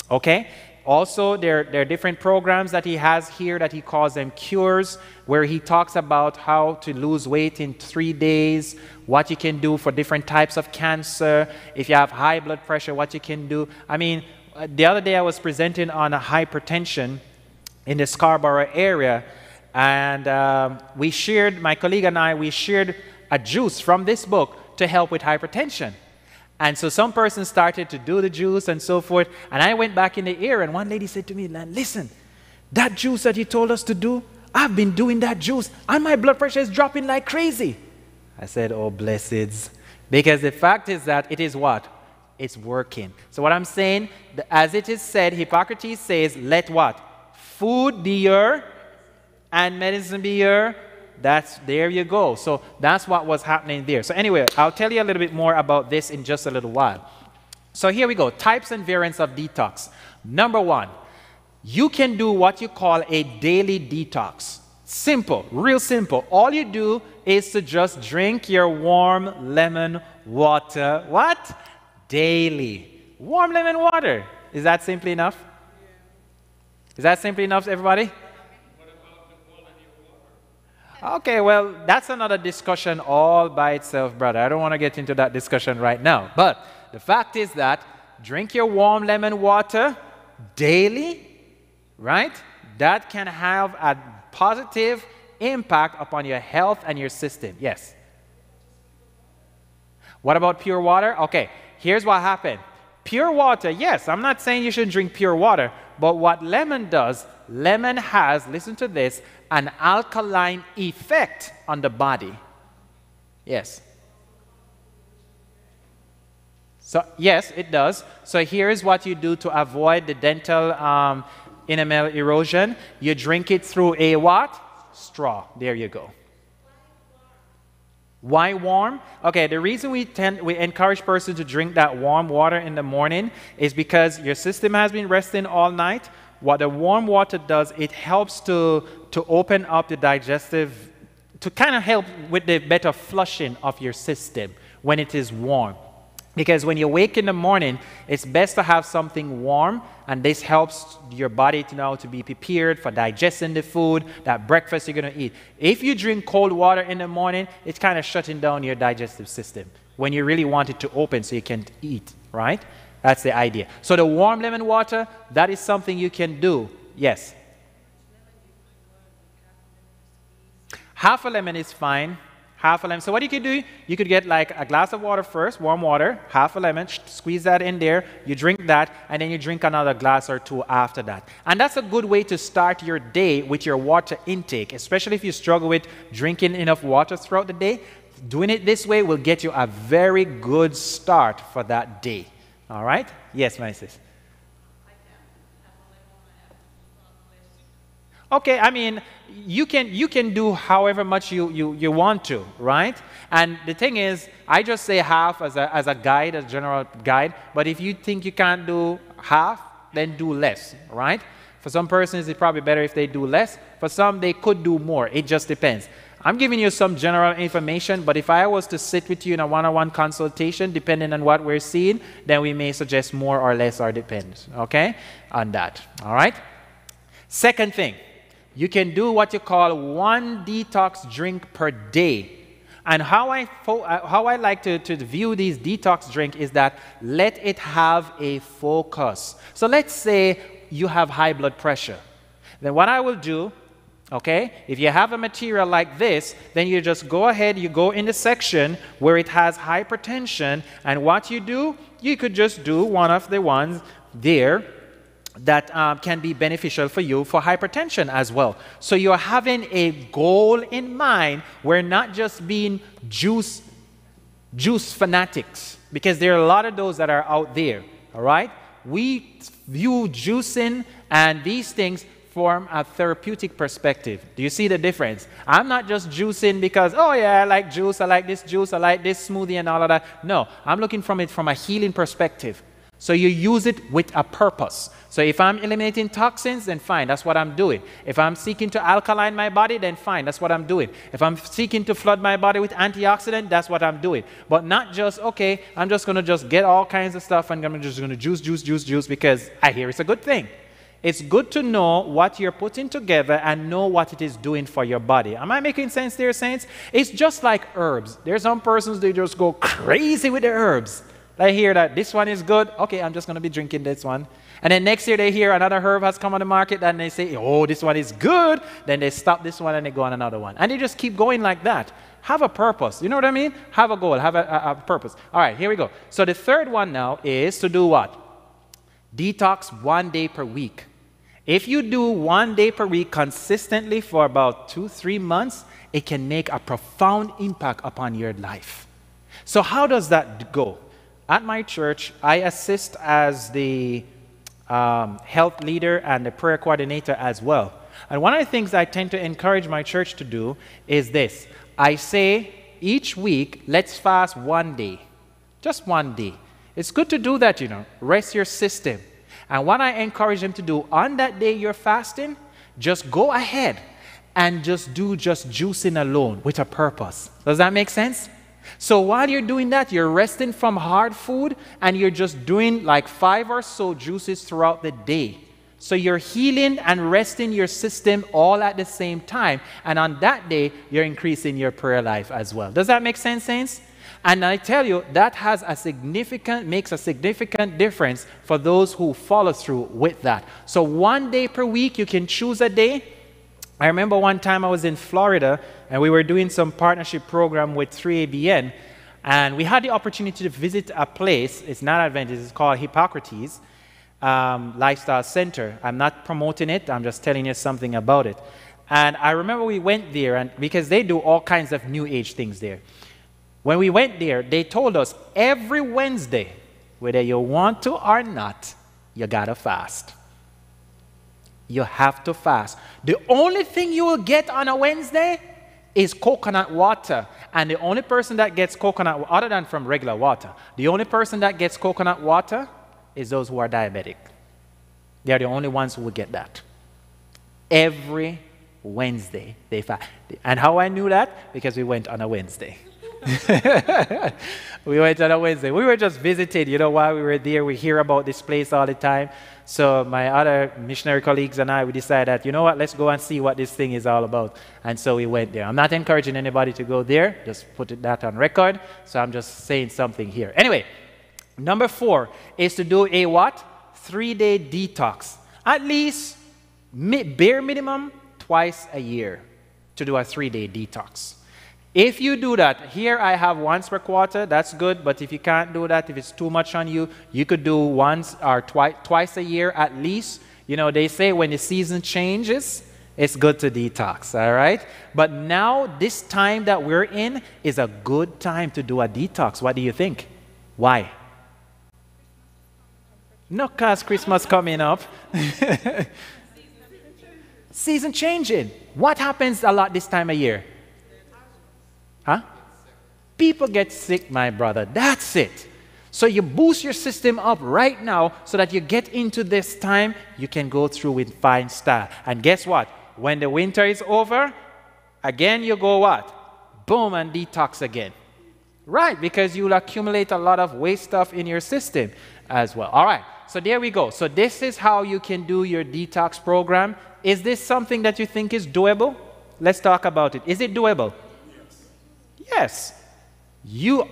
Okay? Also, there are different programs that he has here that he calls them cures, where he talks about how to lose weight in 3 days, what you can do for different types of cancer, if you have high blood pressure, what you can do. I mean, the other day I was presenting on hypertension in the Scarborough area, and my colleague and I, we shared a juice from this book to help with hypertension. And so some person started to do the juice and so forth, and I went back in the ear, and one lady said to me, listen, that juice that you told us to do, I've been doing that juice, and my blood pressure is dropping like crazy. I said, oh, blesseds. Because the fact is that it is what? It's working. So what I'm saying, as it is said, Hippocrates says, let what? Food be your, and medicine be your. There you go. So that's what was happening there. So anyway, I'll tell you a little bit more about this in just a little while. So here we go. Types and variants of detox. Number 1, you can do what you call a daily detox. Simple, real simple. All you do is to just drink your warm lemon water. What? Daily. Warm lemon water. Is that simple enough? Is that simple enough, everybody? Okay, well, that's another discussion all by itself, brother. I don't want to get into that discussion right now. But the fact is that drink your warm lemon water daily, right? That can have a positive impact upon your health and your system. Yes. What about pure water? Okay, here's what happened. Pure water, yes, I'm not saying you should drink pure water, but what lemon does, lemon has, listen to this, an alkaline effect on the body. Yes. So, yes, it does. So here's what you do to avoid the dental enamel erosion. You drink it through a what? Straw. There you go. Why warm? Okay, the reason we encourage persons to drink that warm water in the morning is because your system has been resting all night. What the warm water does, it helps to open up the digestive, to kind of help with the better flushing of your system when it is warm. Because when you wake in the morning, it's best to have something warm, and this helps your body to be prepared for digesting the food, that breakfast you're going to eat. If you drink cold water in the morning, it's kind of shutting down your digestive system when you really want it to open so you can eat, right? That's the idea. So the warm lemon water, that is something you can do. Yes? Half a lemon is fine. Half a lemon. So what you could do, you could get like a glass of water first, warm water, half a lemon, squeeze that in there, you drink that, and then you drink another glass or two after that. And that's a good way to start your day with your water intake, especially if you struggle with drinking enough water throughout the day. Doing it this way will get you a very good start for that day. All right? Yes, my sis. Okay, I mean, you can do however much you want to, right? And the thing is, I just say half as a guide, as a general guide, but if you think you can't do half, then do less, right? For some persons, it's probably better if they do less. For some, they could do more. It just depends. I'm giving you some general information, but if I was to sit with you in a one-on-one consultation, depending on what we're seeing, then we may suggest more or less, or depends, okay, on that, all right? Second thing, you can do what you call one detox drink per day. And how I like to view these detox drink is that let it have a focus. So let's say you have high blood pressure. Then what I will do, okay, if you have a material like this, then you just go ahead, you go in the section where it has hypertension, and what you do, you could just do one of the ones there that can be beneficial for you for hypertension as well. So you're having a goal in mind. We're not just being juice fanatics, because there are a lot of those that are out there, all right? We view juicing and these things from a therapeutic perspective. Do you see the difference? I'm not just juicing because, oh yeah, I like juice, I like this smoothie and all of that. No, I'm looking from it from a healing perspective. So you use it with a purpose. So if I'm eliminating toxins, then fine, that's what I'm doing. If I'm seeking to alkaline my body, then fine, that's what I'm doing. If I'm seeking to flood my body with antioxidant, that's what I'm doing. But not just, okay, I'm just going to just get all kinds of stuff and I'm just going to juice because I hear it's a good thing. It's good to know what you're putting together and know what it is doing for your body. Am I making sense there, saints? It's just like herbs. There's some persons, they just go crazy with the herbs. They hear that this one is good. Okay, I'm just going to be drinking this one. And then next year they hear another herb has come on the market and they say, oh, this one is good. Then they stop this one and they go on another one. And they just keep going like that. Have a purpose. You know what I mean? Have a goal. Have a purpose. All right, here we go. So the third one now is to do what? Detox 1 day per week. If you do 1 day per week consistently for about 2-3 months, it can make a profound impact upon your life. So how does that go? At my church, I assist as the health leader and the prayer coordinator as well. And one of the things I tend to encourage my church to do is this. I say each week, let's fast 1 day. Just 1 day. It's good to do that, you know. Rest your system. And what I encourage them to do on that day you're fasting, just go ahead and just do just juicing alone with a purpose. Does that make sense? So while you're doing that, you're resting from hard food and you're just doing like 5 or so juices throughout the day. So you're healing and resting your system all at the same time. And on that day, you're increasing your prayer life as well. Does that make sense, saints? And I tell you, that makes a significant difference for those who follow through with that. So 1 day per week, you can choose a day. I remember one time I was in Florida and we were doing some partnership program with 3ABN, and we had the opportunity to visit a place. It's not Adventist, it's called Hippocrates Lifestyle Center. I'm not promoting it, I'm just telling you something about it. And I remember we went there, and because they do all kinds of new age things there. When we went there, they told us every Wednesday, whether you want to or not, you gotta fast. You have to fast. The only thing you will get on a Wednesday is coconut water. And the only person that gets coconut, other than from regular water, the only person that gets coconut water is those who are diabetic. They are the only ones who will get that. Every Wednesday they fast. And how I knew that? Because we went on a Wednesday. We went on a Wednesday. We were just visiting, you know, while we were there. We hear about this place all the time. So my other missionary colleagues and I, we decided that, you know what, let's go and see what this thing is all about. And so we went there. I'm not encouraging anybody to go there. Just put that on record. So I'm just saying something here. Anyway, number 4 is to do a what? 3-day detox. At least, bare minimum, twice a year to do a 3-day detox. If you do that, here I have once per quarter, that's good, but if you can't do that, if it's too much on you, you could do once or twice a year at least. You know, they say when the season changes, it's good to detox, all right? But now, this time that we're in is a good time to do a detox. What do you think? Why? No, because Christmas coming up. Season changing. What happens a lot this time of year? Huh? People get sick, my brother. That's it. So you boost your system up right now so that you get into this time, you can go through with fine style. And guess what? When the winter is over, again you go what? Boom, and detox again. Right, because you'll accumulate a lot of waste stuff in your system as well. All right, so there we go. So this is how you can do your detox program. Is this something that you think is doable? Let's talk about it. Is it doable? Yes.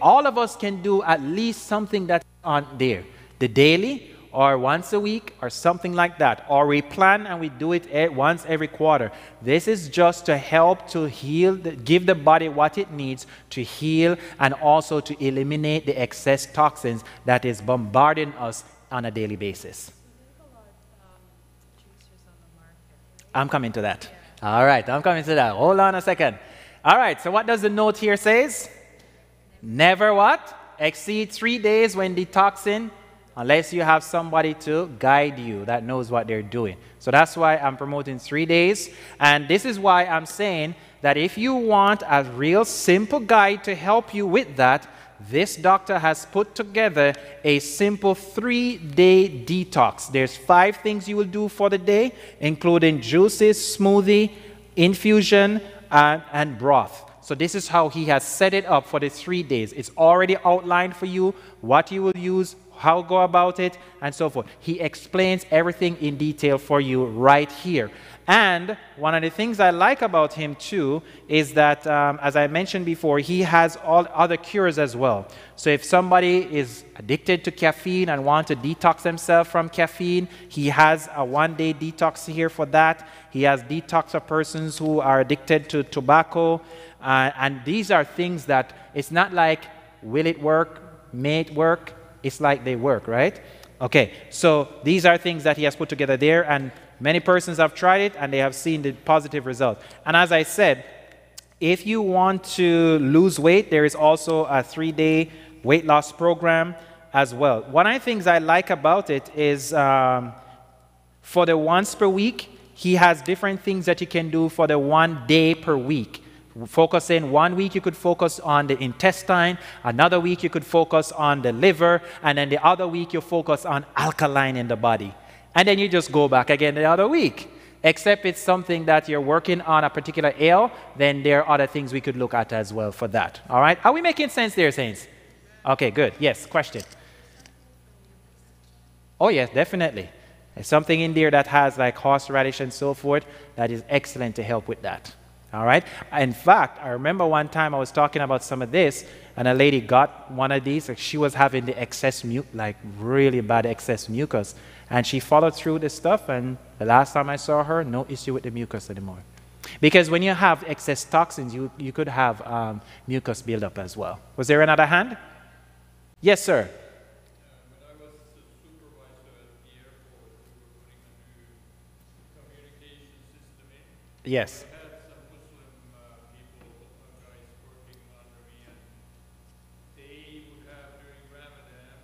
All of us can do at least something that's on there. The daily or once a week or something like that. Or we plan and we do it once every quarter. This is just to help to heal, give the body what it needs to heal and also to eliminate the excess toxins that is bombarding us on a daily basis. I'm coming to that. All right, I'm coming to that. Hold on a second. All right, so what does the note here says? Never what? Exceed 3 days when detoxing, unless you have somebody to guide you that knows what they're doing. So that's why I'm promoting 3 days. And this is why I'm saying that if you want a real simple guide to help you with that, this doctor has put together a simple 3-day detox. There's 5 things you will do for the day, including juices, smoothie, infusion, and broth. So this is how he has set it up for the 3 days. It's already outlined for you what you will use, how go about it, and so forth. He explains everything in detail for you right here. And one of the things I like about him too is that, as I mentioned before, he has all other cures as well. So if somebody is addicted to caffeine and want to detox themselves from caffeine, he has a one-day detox here for that. He has detox for persons who are addicted to tobacco. And these are things that it's not like, will it work, may it work? It's like they work, right? Okay, so these are things that he has put together there, and many persons have tried it and they have seen the positive results. And as I said, if you want to lose weight, there is also a 3-day weight loss program as well. One of the things I like about it is for the once per week, he has different things that you can do for the 1 day per week. Focusing 1 week, you could focus on the intestine. Another week, you could focus on the liver. And then the other week, you focus on alkaline in the body. And then you just go back again the other week. Except it's something that you're working on a particular ail, then there are other things we could look at as well for that. All right? Are we making sense there, Saints? Okay, good. Yes, question. Oh, yes, definitely. There's something in there that has like horseradish and so forth that is excellent to help with that. All right? In fact, I remember one time I was talking about some of this, and a lady got one of these. Like she was having the excess like really bad excess mucus. And she followed through this stuff, and the last time I saw her, no issue with the mucus anymore. Because when you have excess toxins, you could have mucus buildup as well. Was there another hand? Yes, sir. When I was the supervisor at the airport, we were putting a new communication system in. Yes. I had some Muslim people, guys working under me, and they would have during Ramadan,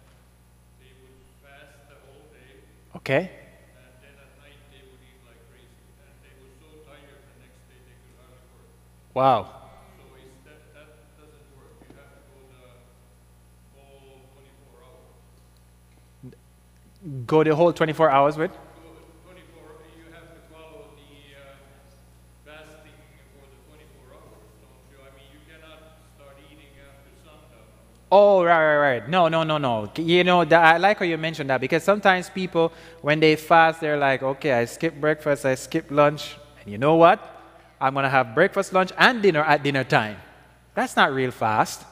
they would fast the whole day, Okay. and then at night they would eat like crazy. And they were so tired the next day they could hardly work. Wow. So that doesn't work. You have to go the whole 24 hours. Go the whole 24 hours with? 24, you have to follow the fasting for the 24 hours, don't you? I mean, you cannot start eating after sundown. Oh, right. No. You know, I like how you mentioned that, because sometimes people, when they fast, they're like, okay, I skip breakfast, I skip lunch, and you know what? I'm going to have breakfast, lunch, and dinner at dinner time. That's not real fast.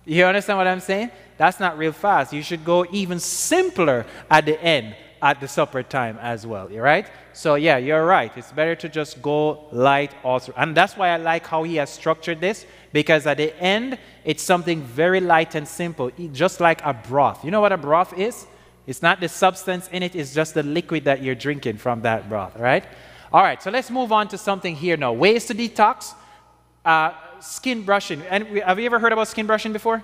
You understand what I'm saying? That's not real fast. You should go even simpler at the end, at the supper time as well, right? So yeah, you're right. It's better to just go light all through. And that's why I like how he has structured this, because at the end, it's something very light and simple, just like a broth. You know what a broth is? It's not the substance in it, it's just the liquid that you're drinking from that broth, right? All right, so let's move on to something here now. Ways to detox. Skin brushing. And have you ever heard about skin brushing before?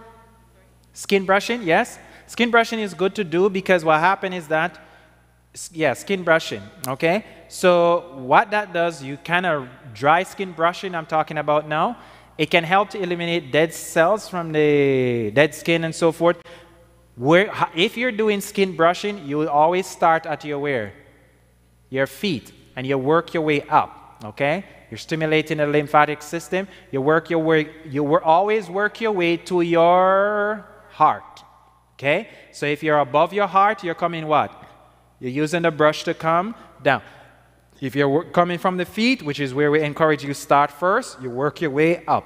Skin brushing, yes. Skin brushing is good to do because what happens is that, yeah, skin brushing, okay? So what that does, you kind of dry skin brushing I'm talking about now. It can help to eliminate dead cells from the dead skin and so forth. If you're doing skin brushing, you will always start at your feet, and you work your way up, okay? You're stimulating the lymphatic system. You always work your way to your heart, okay? So if you're above your heart, you're coming what? You're using the brush to come down. If you're coming from the feet, which is where we encourage you start first, you work your way up,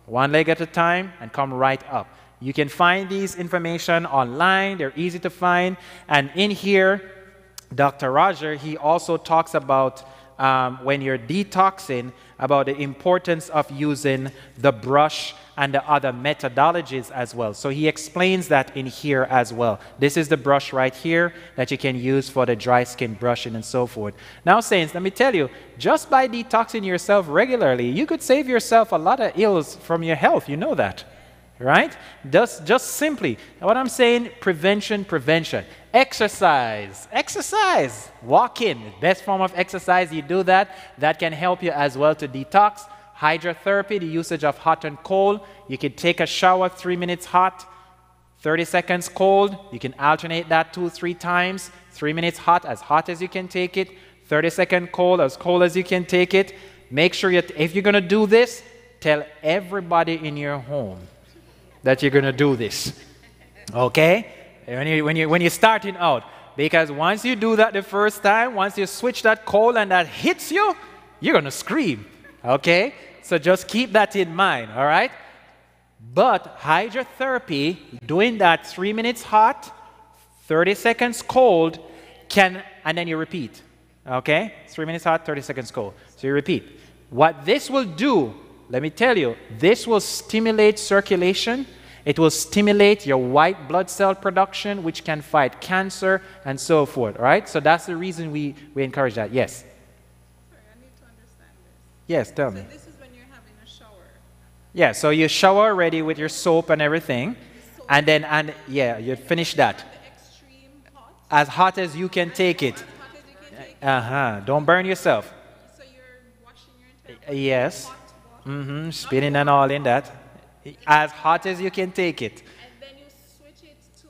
one leg at a time, and come right up. You can find these information online. They're easy to find. And in here, Dr. Roger, he also talks about when you're detoxing, about the importance of using the brush and the other methodologies as well. So he explains that in here as well. This is the brush right here that you can use for the dry skin brushing and so forth. Now, saints, let me tell you, just by detoxing yourself regularly, you could save yourself a lot of ills from your health. You know that, right? Just simply, what I'm saying, prevention. Exercise. Walking, best form of exercise. You do that. That can help you as well to detox. Hydrotherapy, the usage of hot and cold. You can take a shower, 3 minutes hot, 30 seconds cold. You can alternate that 2-3 times. 3 minutes hot as you can take it. 30-second cold as you can take it. Make sure if you're going to do this, tell everybody in your home that you're going to do this. Okay? when you're starting out. Because once you do that the first time, once you switch that cold and that hits you, you're going to scream, okay? So just keep that in mind, all right? But hydrotherapy, doing that 3 minutes hot, 30 seconds cold, and then you repeat, okay? 3 minutes hot, 30 seconds cold. So you repeat. What this will do, let me tell you, this will stimulate circulation. It will stimulate your white blood cell production, which can fight cancer and so forth, all right? So that's the reason we encourage that. Yes? Sorry, I need to understand this. Yes, tell So me. this is when you're having a shower. Yeah, so you shower already with your soap and everything, and yeah, you finish that. The extreme hot, As hot as you can take it. hot as you can take. Don't burn yourself. So you're washing your entire Yes. hot water, Spinning and all in that. As hot as you can take it. and then you switch it to.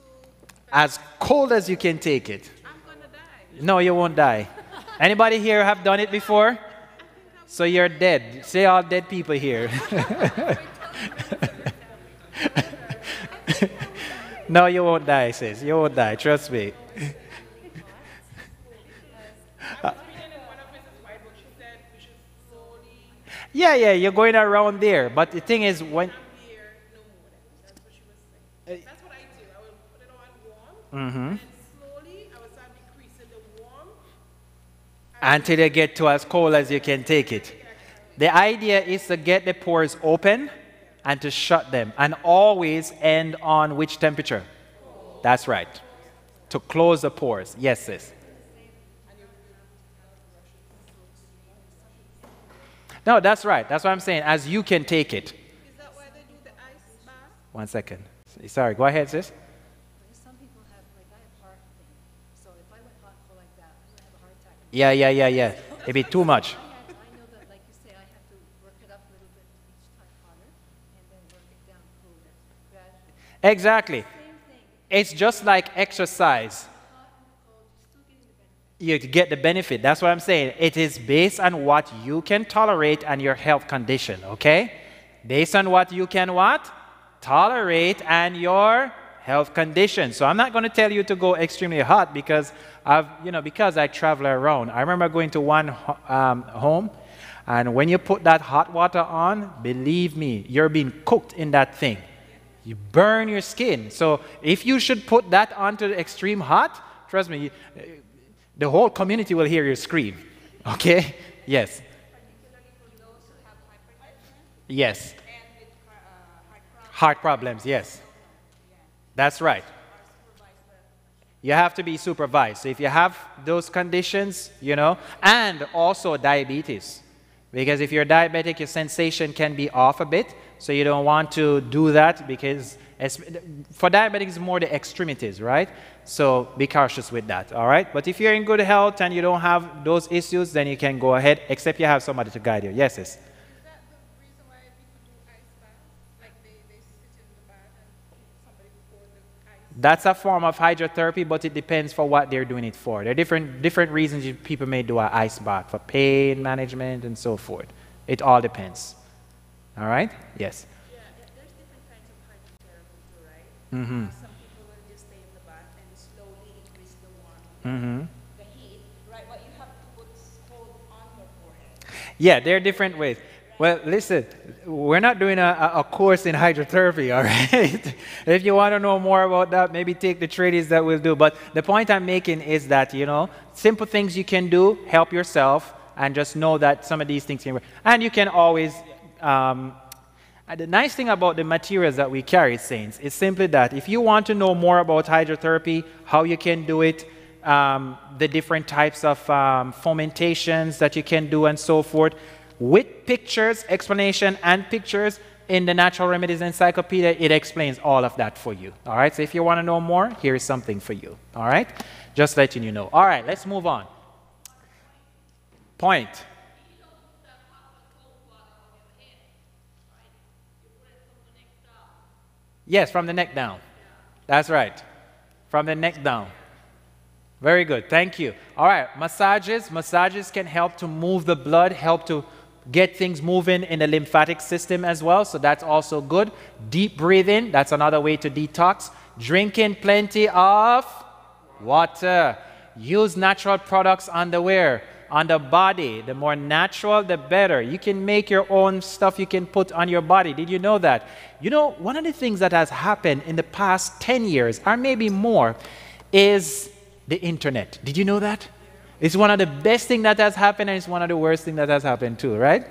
As cold as you can take it. I'm gonna die. No, you won't die. Anybody here have done it before? So you're dead. Say all dead people here. No, you won't die, sis. You won't die. Trust me. I was reading in one of Mrs. White books, she said we should slowly Yeah, you're going around there. But the thing is, when... here no more. That's what she was saying. That's what I do. I will put it on warm, and slowly I will start decreasing the warm. Until you get to as cold as you can take it. The idea is to get the pores open and to shut them. And always end on which temperature? That's right. To close the pores. Yes, sis. No, that's right. That's what I'm saying. As you can take it. Is that why they do the ice bath? 1 second. Sorry, go ahead, sis. Some people have, like, I have heart thing, so if I went hot cold like that, I'm gonna have a heart attack. Yeah. It'd be too much. I know that, like you say, I have to work it up a little bit each time hotter, and then work it down cooler gradually. Exactly. Same thing, It's just like exercise. hot and cold, you're still getting the benefit. You get the benefit. That's what I'm saying. It is based on what you can tolerate and your health condition, okay? Based on what you can what? Tolerate and your health condition. So I'm not going to tell you to go extremely hot because because I travel around. I remember going to one home, and when you put that hot water on, believe me, you're being cooked in that thing. You burn your skin. So if you should put that onto the extreme hot, trust me, the whole community will hear you scream. Okay? Yes. Particularly for those who have hypertension Yes. and with Heart problems, yes. That's right. You have to be supervised. So if you have those conditions, and also diabetes. Because if you're diabetic, your sensation can be off a bit. So you don't want to do that because for diabetics, it's more the extremities, right? So be cautious with that, all right? But if you're in good health and you don't have those issues, then you can go ahead, except you have somebody to guide you. Yes, sis. Is that the reason why people do ice baths? Like they sit in the bath and somebody pour the ice? That's a form of hydrotherapy, but it depends for what they're doing it for. There are different reasons people may do an ice bath, for pain management and so forth. It all depends. All right? Yes. Yeah, there's different kinds of hydrotherapy too, right? Some people will just stay in the bath and slowly increase the warmth, the heat, right? But you have to put cold on your forehead. Yeah, there are different ways. Well, listen, we're not doing a course in hydrotherapy, all right? If you want to know more about that, maybe take the trainings that we'll do. But the point I'm making is that, simple things you can do, help yourself, and just know that some of these things can work. And you can always, the nice thing about the materials that we carry, Saints, is simply that if you want to know more about hydrotherapy, how you can do it, the different types of fomentations that you can do and so forth, with pictures, explanation, and pictures in the Natural Remedies Encyclopedia, it explains all of that for you. All right, so if you want to know more, here is something for you. All right, just letting you know. All right, let's move on. Point. Yes, from the neck down. That's right. From the neck down. Very good. Thank you. All right. Massages. Massages can help to move the blood, help to get things moving in the lymphatic system as well. So that's also good. Deep breathing. That's another way to detox. Drinking plenty of water. Use natural products on the where? On the body. The more natural, the better. You can make your own stuff you can put on your body. Did you know that? You know, one of the things that has happened in the past 10 years, or maybe more, is the internet. Did you know that? It's one of the best things that has happened, and it's one of the worst things that has happened too, right?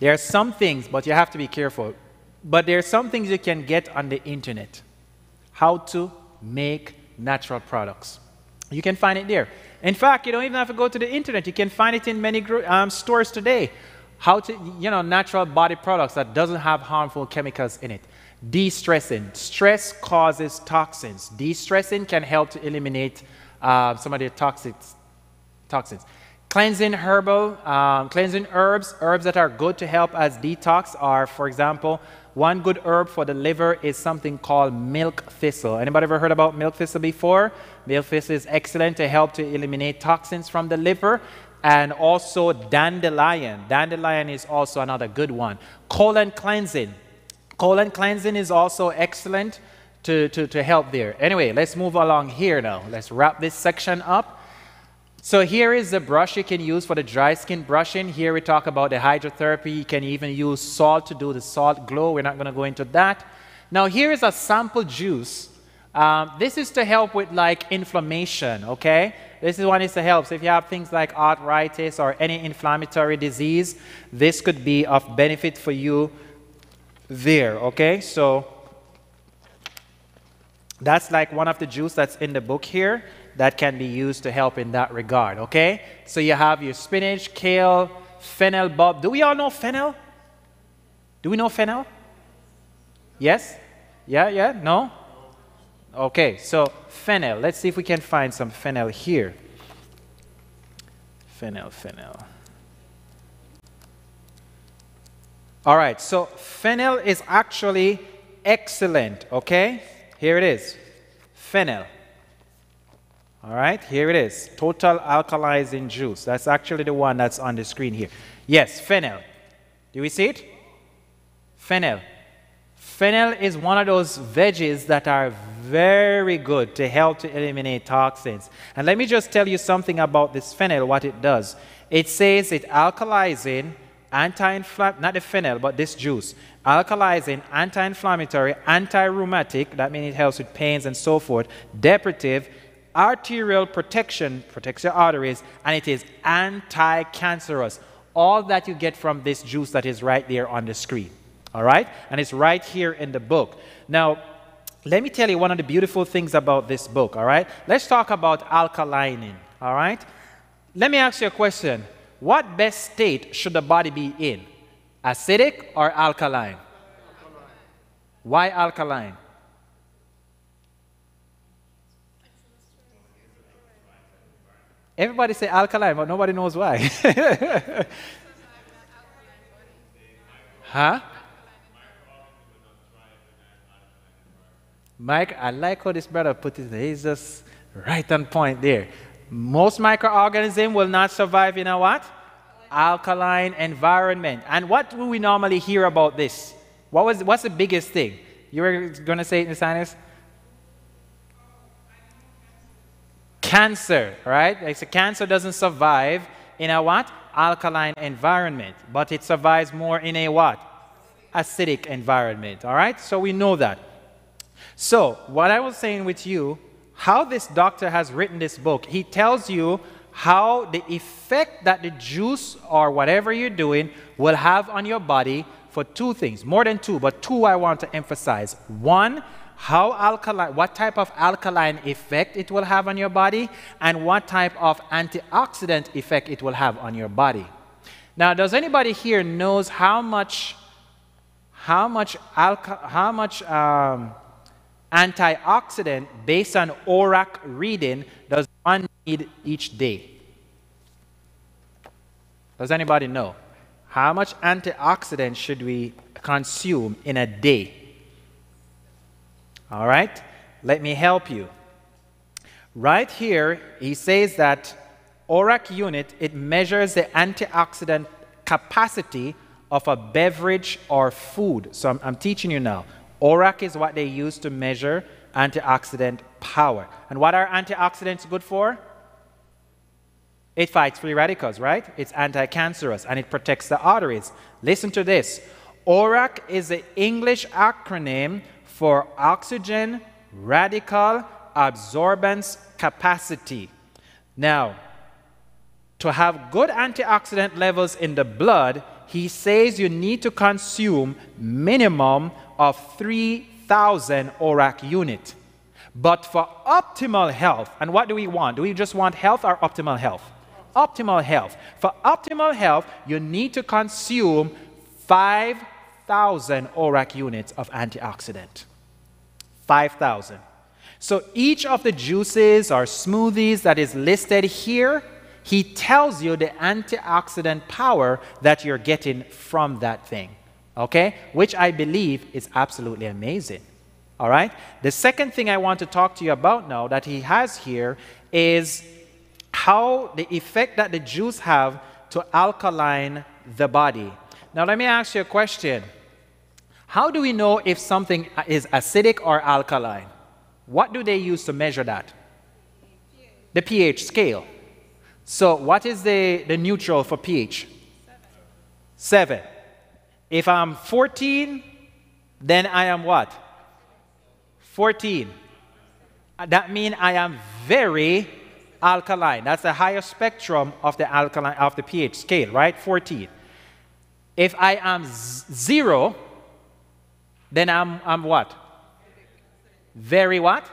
There are some things, but you have to be careful. But there are some things you can get on the internet. How to make natural products. You can find it there. In fact, you don't even have to go to the internet. You can find it in many stores today. How to, natural body products that doesn't have harmful chemicals in it. De-stressing. Stress causes toxins. De-stressing can help to eliminate some of the toxins. Cleansing cleansing herbs that are good to help as detox are, for example, one good herb for the liver is something called milk thistle. Anybody ever heard about milk thistle before? Milk thistle is excellent to help to eliminate toxins from the liver. And also dandelion. Dandelion is also another good one. Colon cleansing. Colon cleansing is also excellent to help there. Anyway, let's move along here now. Let's wrap this section up. So here is the brush you can use for the dry skin brushing. Here we talk about the hydrotherapy. You can even use salt to do the salt glow. We're not going to go into that. Now here is a sample juice. This is to help with like inflammation, okay? This is one is to help. So if you have things like arthritis or any inflammatory disease, this could be of benefit for you there, okay? So that's like one of the juice that's in the book here that can be used to help in that regard, okay? So you have your spinach, kale, fennel bulb. Do we all know fennel? Do we know fennel? Yes? Yeah? No? Okay, so fennel. Let's see if we can find some fennel here. Fennel. All right, so fennel is actually excellent, okay? Here it is, fennel. All right, here it is, total alkalizing juice. That's actually the one that's on the screen here. Yes, fennel. Do we see it? Fennel. Fennel is one of those veggies that are very good to help to eliminate toxins. And let me just tell you something about this fennel, what it does. It says it alkalizing, anti-inflammatory, not the fennel, but this juice. Alkalizing, anti-inflammatory, anti-rheumatic, that means it helps with pains and so forth, depurative, arterial protection, protects your arteries, and it is anti-cancerous. All that you get from this juice that is right there on the screen. All right? And it's right here in the book. Now, let me tell you one of the beautiful things about this book. All right? Let's talk about alkalining. All right? Let me ask you a question. What best state should the body be in? Acidic or alkaline? Why alkaline? Everybody say alkaline, but nobody knows why. Huh? Mike, I like how this brother put it. He's just right on point there. Most microorganisms will not survive in a what? Alkaline environment. And what do we normally hear about this? What's the biggest thing? You were going to say it, Ms. Anis? Cancer, right? Like, so cancer doesn't survive in a what? Alkaline environment. But it survives more in a what? Acidic environment, all right? So we know that. So what I was saying with you, how this doctor has written this book, he tells you how the effect that the juice or whatever you're doing will have on your body for two things. More than two, but two I want to emphasize. One, how alkaline, what type of alkaline effect it will have on your body, and what type of antioxidant effect it will have on your body. Now, does anybody here knows how much antioxidant based on ORAC reading does one need each day? Does anybody know? How much antioxidant should we consume in a day? All right, let me help you. Right here, he says that ORAC unit, it measures the antioxidant capacity of a beverage or food. So I'm teaching you now. ORAC is what they use to measure antioxidant power. And what are antioxidants good for? It fights free radicals, right? It's anti-cancerous and it protects the arteries. Listen to this. ORAC is the English acronym for Oxygen Radical Absorbance Capacity. Now, to have good antioxidant levels in the blood, he says you need to consume minimum of 3,000 ORAC unit. But for optimal health, and what do we want? Do we just want health or optimal health? Optimal health. For optimal health, you need to consume 5,000 ORAC units of antioxidant. 5,000. So each of the juices or smoothies that is listed here, he tells you the antioxidant power that you're getting from that thing, okay? Which I believe is absolutely amazing, all right? The second thing I want to talk to you about now that he has here is how the effect that the juice have to alkaline the body. Now let me ask you a question. How do we know if something is acidic or alkaline? What do they use to measure that? The pH scale. So what is the neutral for pH? 7. If I'm 14, then I am what? 14. That means I am very alkaline. That's the higher spectrum of the alkaline of the pH scale, right? 14. If I am 0, then I'm what? Very what?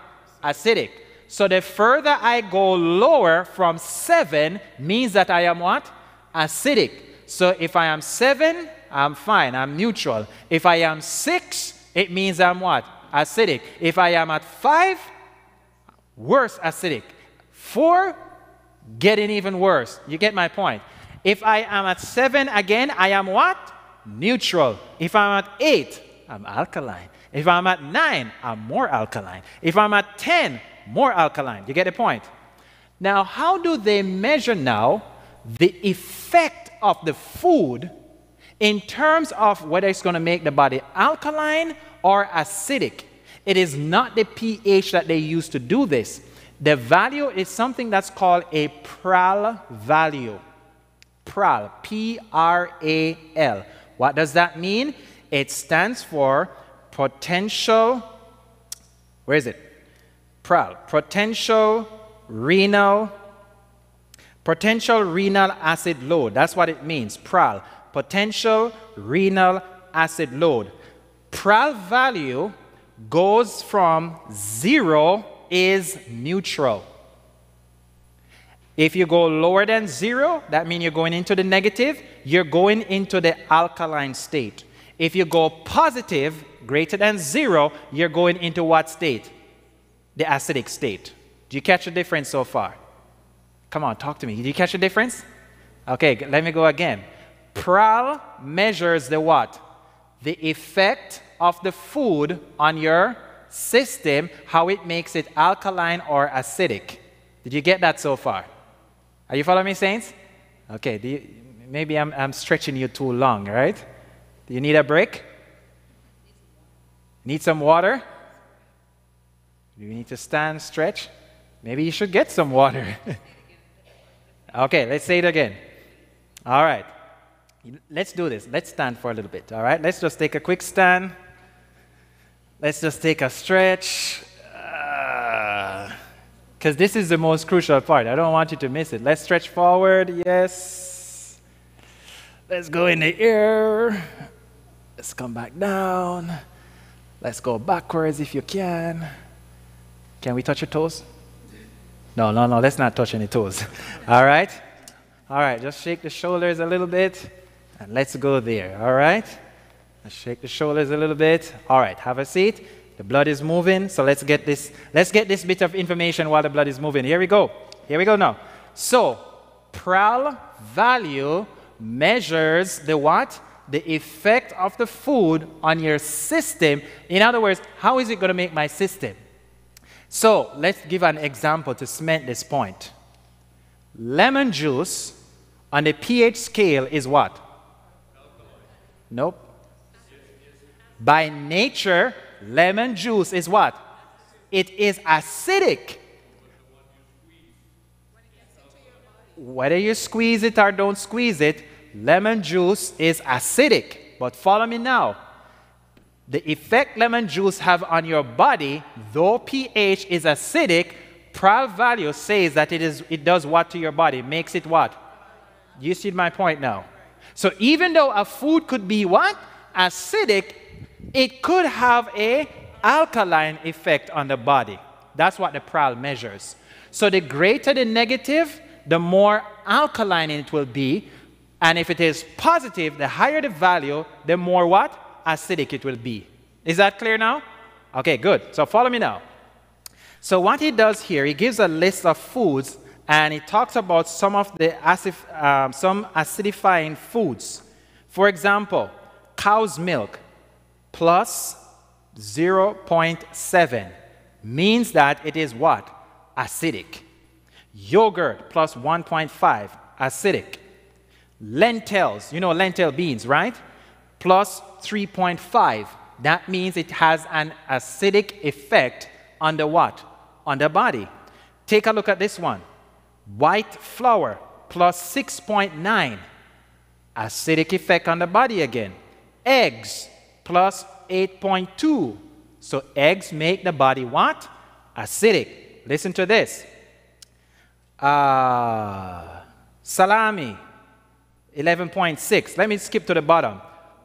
Acidic. So the further I go lower from 7 means that I am what? Acidic. So if I am 7, I'm fine, I'm neutral. If I am 6, it means I'm what? Acidic. If I am at 5, worse acidic. 4, getting even worse. You get my point. If I am at 7 again, I am what? Neutral. If I'm at 8, I'm alkaline. If I'm at 9, I'm more alkaline. If I'm at 10, more alkaline. You get the point? Now, how do they measure now the effect of the food in terms of whether it's going to make the body alkaline or acidic? It is not the pH that they use to do this. The value is something that's called a PRAL value. PRAL, P-R-A-L. What does that mean? It stands for potential, where is it? PRAL, potential renal acid load. That's what it means, PRAL, potential renal acid load. PRAL value goes from 0 is neutral. If you go lower than 0, that means you're going into the negative, you're going into the alkaline state. If you go positive, greater than 0, you're going into what state? The acidic state. Do you catch the difference so far? Come on, talk to me. Did you catch the difference? Okay, let me go again. PRAL measures the what? The effect of the food on your system, how it makes it alkaline or acidic. Did you get that so far? Are you following me, saints? Okay, maybe I'm stretching you too long, right? Do you need a break? Need some water? Do you need to stand, stretch? Maybe you should get some water. Okay, let's say it again. All right. Let's do this. Let's stand for a little bit, all right? Let's just take a quick stand. Let's just take a stretch. Because this is the most crucial part. I don't want you to miss it. Let's stretch forward. Yes. Let's go in the air. Let's come back down. Let's go backwards if you can. Can we touch your toes? No, let's not touch any toes. All right? All right, just shake the shoulders a little bit, and let's go there, all right? Let's shake the shoulders a little bit. All right, have a seat. The blood is moving, so let's get this bit of information while the blood is moving. Here we go. Here we go now. So, PRAL value measures the what? The effect of the food on your system. In other words, how is it going to make my system? So let's give an example to cement this point. Lemon juice on the pH scale is what? Nope. By nature, lemon juice is what? It is acidic. Whether you squeeze it or don't squeeze it, lemon juice is acidic. But follow me now. The effect lemon juice have on your body, though pH is acidic, Pral value says that it does what to your body? Makes it what? You see my point now? So even though a food could be what? Acidic, it could have a alkaline effect on the body. That's what the Pral measures. So the greater the negative, the more alkaline it will be. And if it is positive, the higher the value, the more what? Acidic it will be. Is that clear now? Okay, good. So follow me now. So what he does here, he gives a list of foods, and he talks about some of the some acidifying foods. For example, cow's milk plus 0.7 means that it is what? Acidic. Yogurt plus 1.5, acidic. Lentils, you know lentil beans, right? Plus 3.5. That means it has an acidic effect on the what? On the body. Take a look at this one. White flour plus 6.9. Acidic effect on the body again. Eggs plus 8.2. So eggs make the body what? Acidic. Listen to this. Salami, 11.6. Let me skip to the bottom.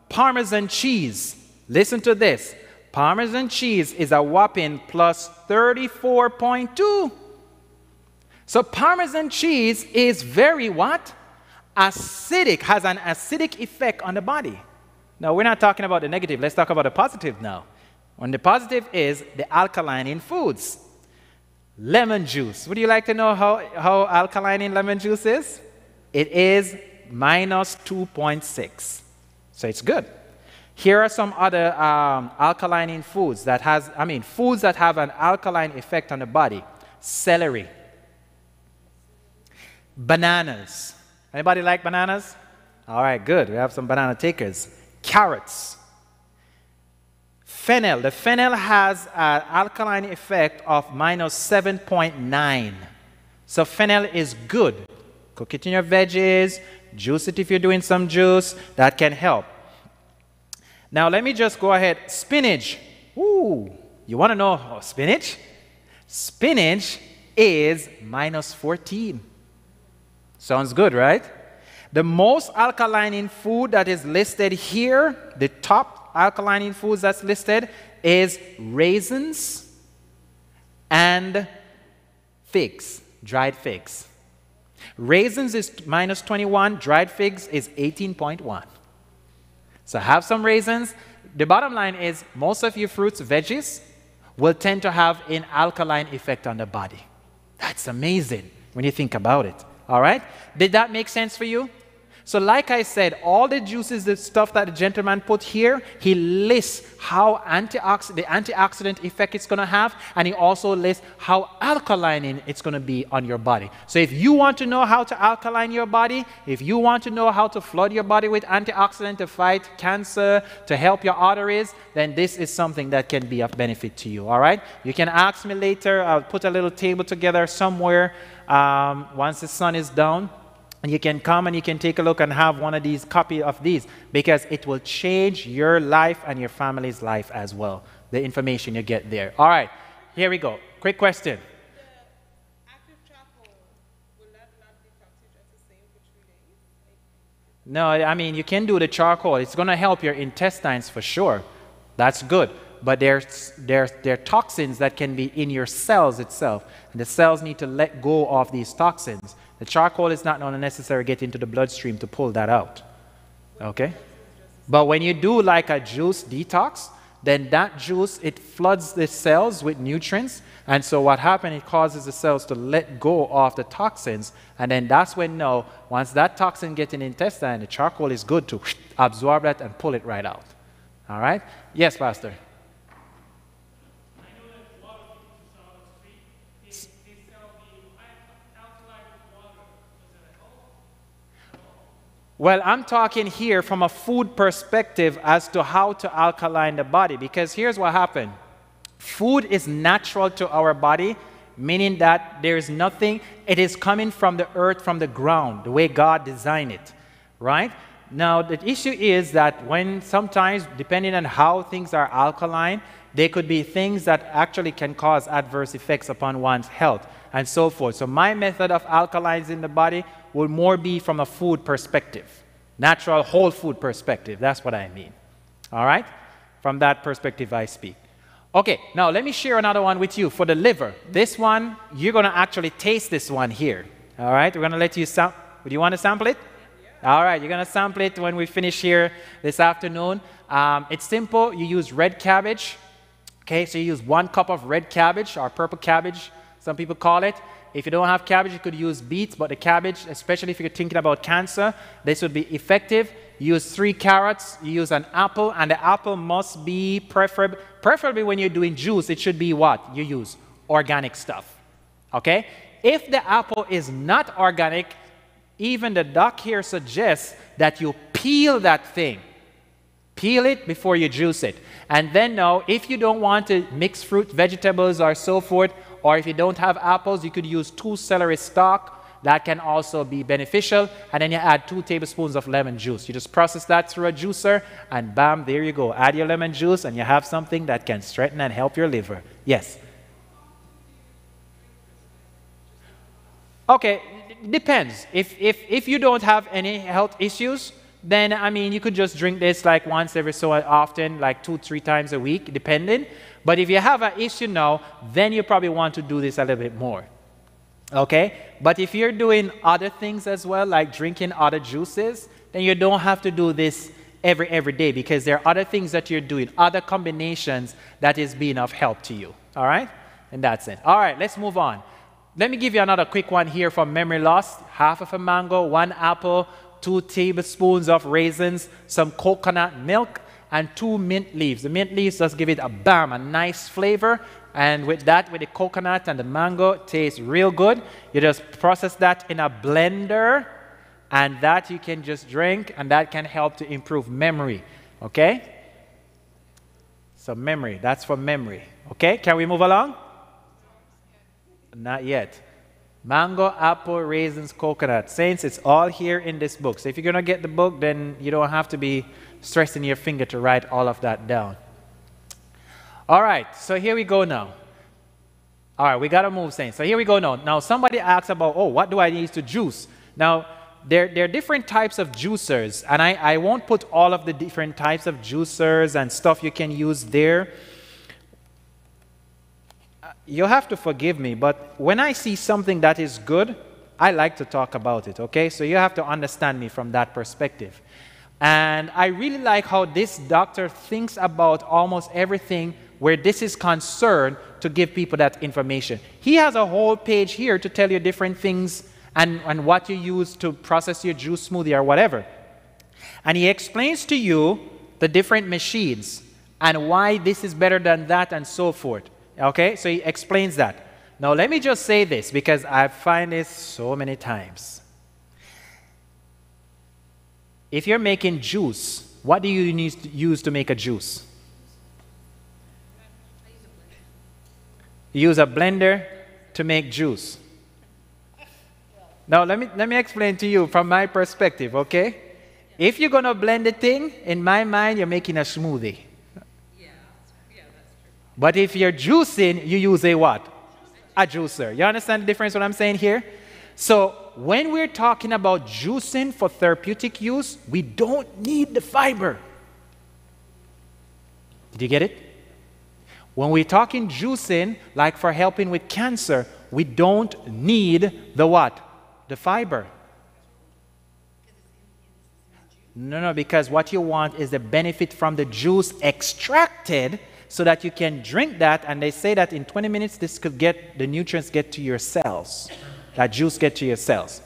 Parmesan cheese. Listen to this. Parmesan cheese is a whopping plus 34.2. So Parmesan cheese is very what? Acidic, has an acidic effect on the body. Now, we're not talking about the negative. Let's talk about the positive now. When the positive is the alkaline in foods. Lemon juice. Would you like to know how alkaline in lemon juice is? It is minus 2.6. So it's good. Here are some other alkaline in foods that foods that have an alkaline effect on the body. Celery. Bananas. Anybody like bananas? All right, good. We have some banana takers. Carrots. Fennel. The fennel has an alkaline effect of minus 7.9. So fennel is good. Cook it in your veggies. Juice it if you're doing some juice. That can help. Now let me just go ahead. Spinach. Ooh, you want to know spinach? Spinach is minus 14. Sounds good, right? The most alkaline in food that is listed here, the top alkaline in foods that's listed is raisins and figs, dried figs. Raisins is minus 21, dried figs is 18.1. So have some raisins. The bottom line is most of your fruits, veggies, will tend to have an alkaline effect on the body. That's amazing when you think about it. All right? Did that make sense for you? So like I said, all the juices, the stuff that the gentleman put here, he lists how the antioxidant effect it's going to have, and he also lists how alkaline it's going to be on your body. So if you want to know how to alkaline your body, if you want to know how to flood your body with antioxidant to fight cancer, to help your arteries, then this is something that can be of benefit to you, all right? You can ask me later. I'll put a little table together somewhere once the sun is down. And you can come and you can take a look and have one of these, copy of these, because it will change your life and your family's life as well, the information you get there. All right, here we go. Quick question. The active charcoal, will that not be toxic just the same for 3 days? No, I mean, you can do the charcoal. It's going to help your intestines for sure. That's good. But there are toxins that can be in your cells itself. And the cells need to let go of these toxins. The charcoal is not going to necessarily get into the bloodstream to pull that out. Okay? But when you do like a juice detox, then that juice, it floods the cells with nutrients. And so what happens, it causes the cells to let go of the toxins. And then that's when, once that toxin gets in the intestine, the charcoal is good to absorb that and pull it right out. All right? Yes, Pastor. Well, I'm talking here from a food perspective as to how to alkaline the body, because here's what happened. Food is natural to our body, meaning that there is nothing, it is coming from the earth, from the ground, the way God designed it, right? Now, the issue is that when sometimes, depending on how things are alkaline, there could be things that actually can cause adverse effects upon one's health and so forth. So my method of alkalizing the body will more be from a food perspective, natural whole food perspective. That's what I mean. All right? From that perspective I speak. Okay, now let me share another one with you for the liver. This one, you're going to actually taste this one here. All right? We're going to let you sample. Would you want to sample it? All right, you're going to sample it when we finish here this afternoon. It's simple. You use red cabbage. Okay, so you use 1 cup of red cabbage or purple cabbage, some people call it. If you don't have cabbage, you could use beets, but the cabbage, especially if you're thinking about cancer, this would be effective. You use 3 carrots, you use an apple, and the apple must be preferably when you're doing juice, it should be what? You use organic stuff. Okay? If the apple is not organic, even the doc here suggests that you peel that thing. Peel it before you juice it. And then now, if you don't want to mix fruit, vegetables, or so forth, or if you don't have apples, you could use 2 celery stalk. That can also be beneficial. And then you add 2 tablespoons of lemon juice. You just process that through a juicer, and bam, there you go. Add your lemon juice, and you have something that can strengthen and help your liver. Yes? Okay, it depends. If you don't have any health issues, then, I mean, you could just drink this like once every so often, like 2-3 times a week, depending. But if you have an issue now, then you probably want to do this a little bit more. Okay? But if you're doing other things as well, like drinking other juices, then you don't have to do this every day, because there are other things that you're doing, other combinations that is being of help to you. All right? And that's it. All right, let's move on. Let me give you another quick one here from memory loss. Half of a mango, 1 apple, 2 tablespoons of raisins, some coconut milk, and 2 mint leaves. The mint leaves just give it a bam, a nice flavor. And with that, with the coconut and the mango, it tastes real good. You just process that in a blender, and that you can just drink, and that can help to improve memory. Okay? So memory, that's for memory. Okay, can we move along? Not yet. Mango, apple, raisins, coconut. Saints, it's all here in this book. So if you're going to get the book, then you don't have to be stressing your finger to write all of that down. All right, so here we go now. All right, we got to move, Saints. So here we go now. Now, somebody asks about, oh, what do I need to juice? Now, there are different types of juicers, and I won't put all of the different types of juicers and stuff you can use there. You'll have to forgive me, but when I see something that is good, I like to talk about it, okay? So you have to understand me from that perspective. And I really like how this doctor thinks about almost everything where this is concerned to give people that information. He has a whole page here to tell you different things and what you use to process your juice smoothie or whatever. And he explains to you the different machines and why this is better than that and so forth. Okay, so he explains that. Now, let me just say this, because I find this so many times. If you're making juice, what do you need to use to make a juice? You use a blender to make juice. Now, let me explain to you from my perspective, okay? If you're going to blend the thing, in my mind, you're making a smoothie. But if you're juicing, you use a what? A juicer. You understand the difference what I'm saying here? So when we're talking about juicing for therapeutic use, we don't need the fiber. Did you get it? When we're talking juicing, like for helping with cancer, we don't need the what? The fiber. No, because what you want is the benefit from the juice extracted, so that you can drink that, and they say that in 20 minutes, this could get, the nutrients get to your cells. That juice get to your cells.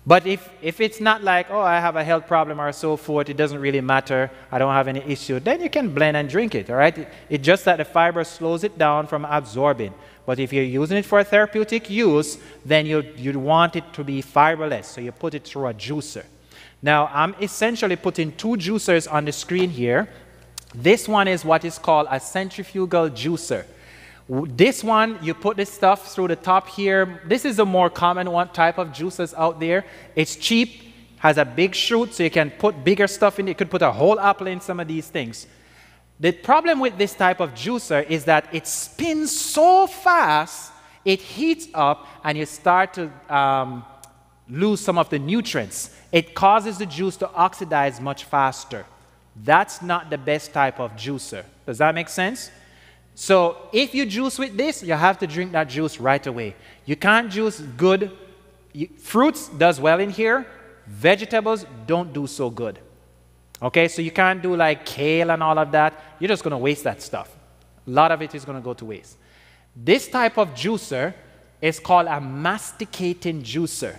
But if it's not like, oh, I have a health problem or so forth, it doesn't really matter, I don't have any issue, then you can blend and drink it, all right? It's just that the fiber slows it down from absorbing. But if you're using it for a therapeutic use, then you want it to be fiberless, so you put it through a juicer. Now, I'm essentially putting two juicers on the screen here. This one is what is called a centrifugal juicer. This one, you put this stuff through the top here. This is a more common one type of juicers out there. It's cheap, has a big chute, so you can put bigger stuff in it. You could put a whole apple in some of these things. The problem with this type of juicer is that it spins so fast, it heats up, and you start to lose some of the nutrients. It causes the juice to oxidize much faster. That's not the best type of juicer. Does that make sense? So if you juice with this, you have to drink that juice right away. You can't juice good. Fruits does well in here. Vegetables don't do so good. Okay, so you can't do like kale and all of that. You're just going to waste that stuff. A lot of it is going to go to waste. This type of juicer is called a masticating juicer.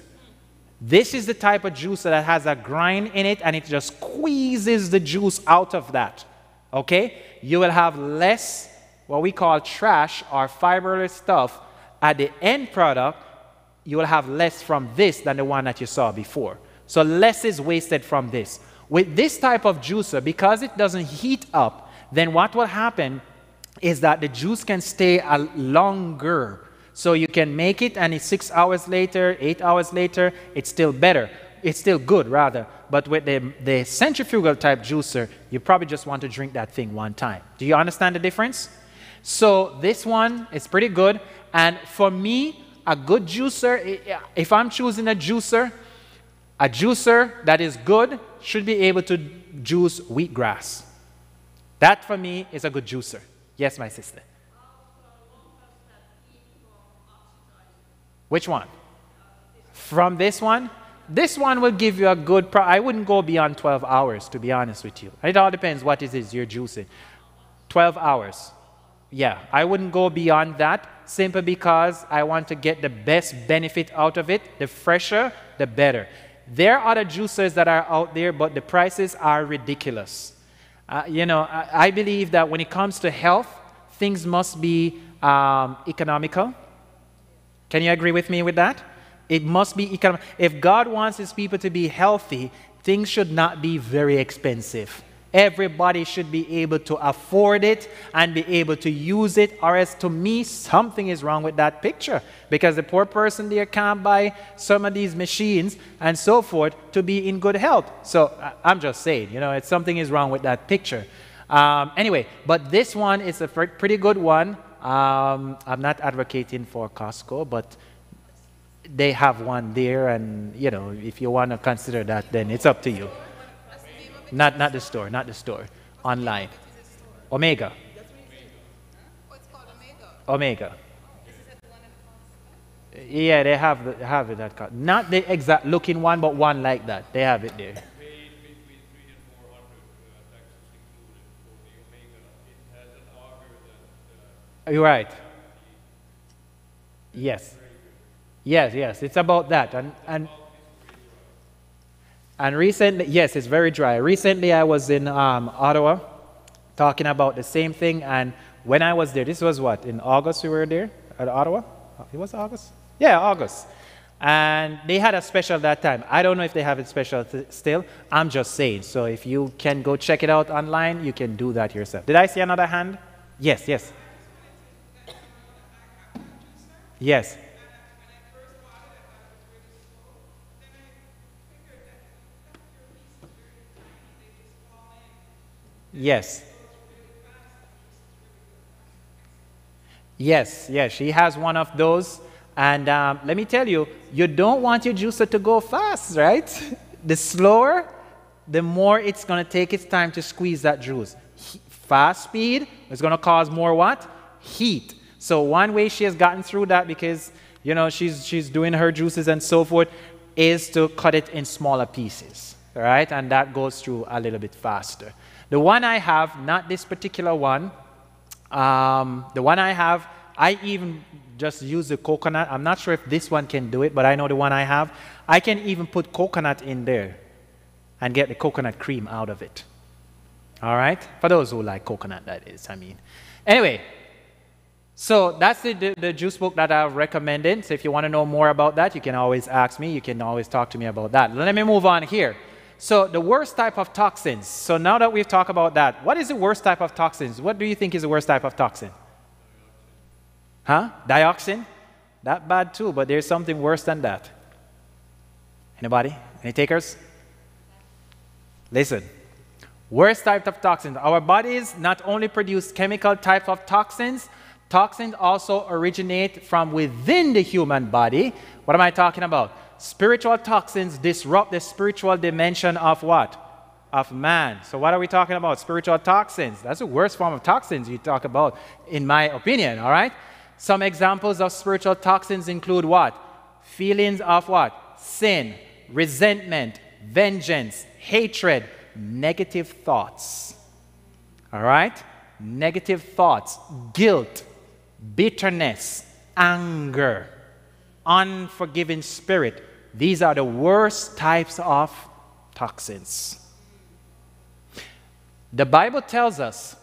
This is the type of juicer that has a grind in it, and it just squeezes the juice out of that. Okay? You will have less what we call trash or fiberless stuff at the end product. You will have less from this than the one that you saw before. So less is wasted from this. With this type of juicer, because it doesn't heat up, then what will happen is that the juice can stay longer. So you can make it, and it's 6 hours later, 8 hours later, it's still better. It's still good, rather. But with the centrifugal type juicer, you probably just want to drink that thing one time. Do you understand the difference? So this one is pretty good. And for me, a good juicer, if I'm choosing a juicer that is good should be able to juice wheatgrass. That, for me, is a good juicer. Yes, my sister. Which one? From this one? This one will give you a good... I wouldn't go beyond 12 hours, to be honest with you. It all depends what it is you're juicing. 12 hours. Yeah, I wouldn't go beyond that, simply because I want to get the best benefit out of it. The fresher, the better. There are other juicers that are out there, but the prices are ridiculous. I believe that when it comes to health, things must be economical. Can you agree with me with that? It must be economical. If God wants his people to be healthy, things should not be very expensive. Everybody should be able to afford it and be able to use it, or else, to me, something is wrong with that picture. Because the poor person there can't buy some of these machines and so forth to be in good health. So I'm just saying, something is wrong with that picture. Anyway, but this one is a pretty good one. I'm not advocating for Costco, but they have one there, and if you want to consider that, then it's up to you. Not the store, online. Omega. Omega. Yeah, they have it at Costco. Not the exact looking one, but one like that. They have it there. You're right. Yes. Yes, it's about that. And recently, yes, it's very dry. Recently, I was in Ottawa talking about the same thing. And when I was there, this was what? In August we were there at Ottawa? It was August? Yeah, August. And they had a special that time. I don't know if they have it special still. I'm just saying. So if you can go check it out online, you can do that yourself. Did I see another hand? Yes. Yes. Yes, she has one of those. And let me tell you, you don't want your juicer to go fast, right? The slower, the more it's going to take its time to squeeze that juice. Fast speed is going to cause more what? Heat. So one way she has gotten through that, because, she's doing her juices and so forth, is to cut it in smaller pieces, right? And that goes through a little bit faster. The one I have, not this particular one, the one I have, I even just use the coconut. I'm not sure if this one can do it, but I know the one I have. I can even put coconut in there and get the coconut cream out of it. All right? For those who like coconut, that is, Anyway, so that's the juice book that I've recommended. So if you want to know more about that, you can always ask me. You can always talk to me about that. Let me move on here. So the worst type of toxins. So now that we've talked about that, what is the worst type of toxins? What do you think is the worst type of toxin? Huh? Dioxin? That bad too, but there's something worse than that. Anybody? Any takers? Listen. Worst type of toxins. Our bodies not only produce chemical type of toxins, toxins also originate from within the human body. What am I talking about? Spiritual toxins disrupt the spiritual dimension of what? Of man. So what are we talking about? Spiritual toxins. That's the worst form of toxins you talk about, in my opinion, all right? Some examples of spiritual toxins include what? Feelings of what? Sin, resentment, vengeance, hatred, negative thoughts. All right? Negative thoughts, guilt, bitterness, anger, unforgiving spirit. These are the worst types of toxins. The Bible tells us,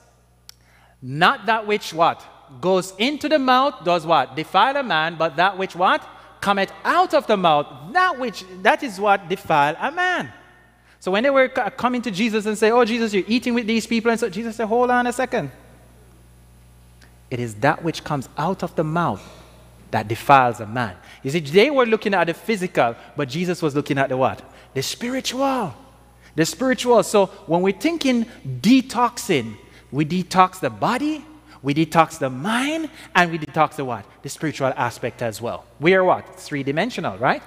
not that which what? Goes into the mouth does what? Defile a man, but that which what? Cometh out of the mouth, that is what defile a man. So when they were coming to Jesus and say, oh, Jesus, you're eating with these people, and so Jesus said, hold on a second. It is that which comes out of the mouth that defiles a man. You see, they were looking at the physical, but Jesus was looking at the what? The spiritual. The spiritual. So when we're thinking detoxing, we detox the body, we detox the mind, and we detox the what? The spiritual aspect as well. We are what? Three-dimensional, right?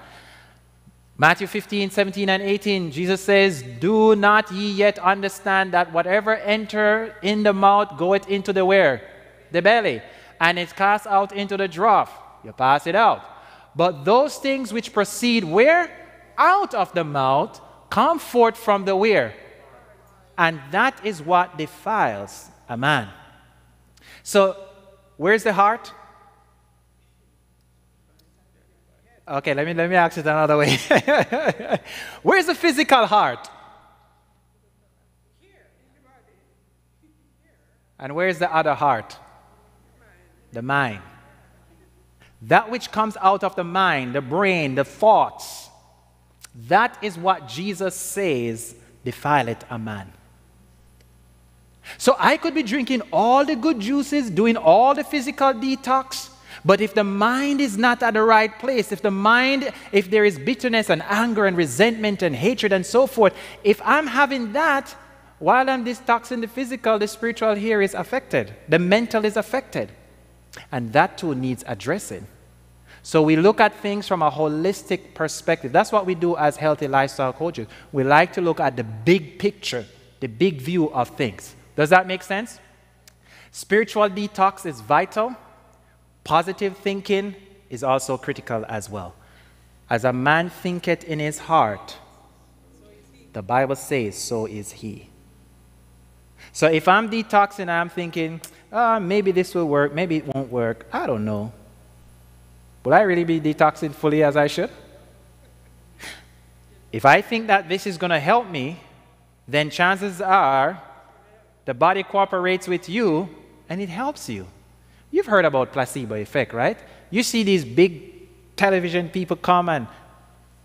Matthew 15, 17, and 18, Jesus says, do not ye yet understand that whatever enter in the mouth goeth into the where? The belly, and is cast out into the trough. You pass it out. But those things which proceed where? Out of the mouth come forth from the where? And that is what defiles a man. So, where's the heart? Okay, let me ask it another way. Where's the physical heart? And where's the other heart? The mind. That which comes out of the mind, the brain, the thoughts, that is what Jesus says defileth a man. So I could be drinking all the good juices, doing all the physical detox, but if the mind is not at the right place, if there is bitterness and anger and resentment and hatred and so forth, if I'm having that, while I'm detoxing the physical, the spiritual here is affected. The mental is affected. And that too needs addressing. So we look at things from a holistic perspective. That's what we do as healthy lifestyle coaches. We like to look at the big picture, the big view of things. Does that make sense? Spiritual detox is vital. Positive thinking is also critical as well. As a man thinketh in his heart, the Bible says, so is he. So if I'm detoxing and I'm thinking, maybe this will work, maybe it won't work, I don't know. Will I really be detoxing fully as I should? If I think that this is going to help me, then chances are the body cooperates with you and it helps you. You've heard about placebo effect, right? You see these big television people come and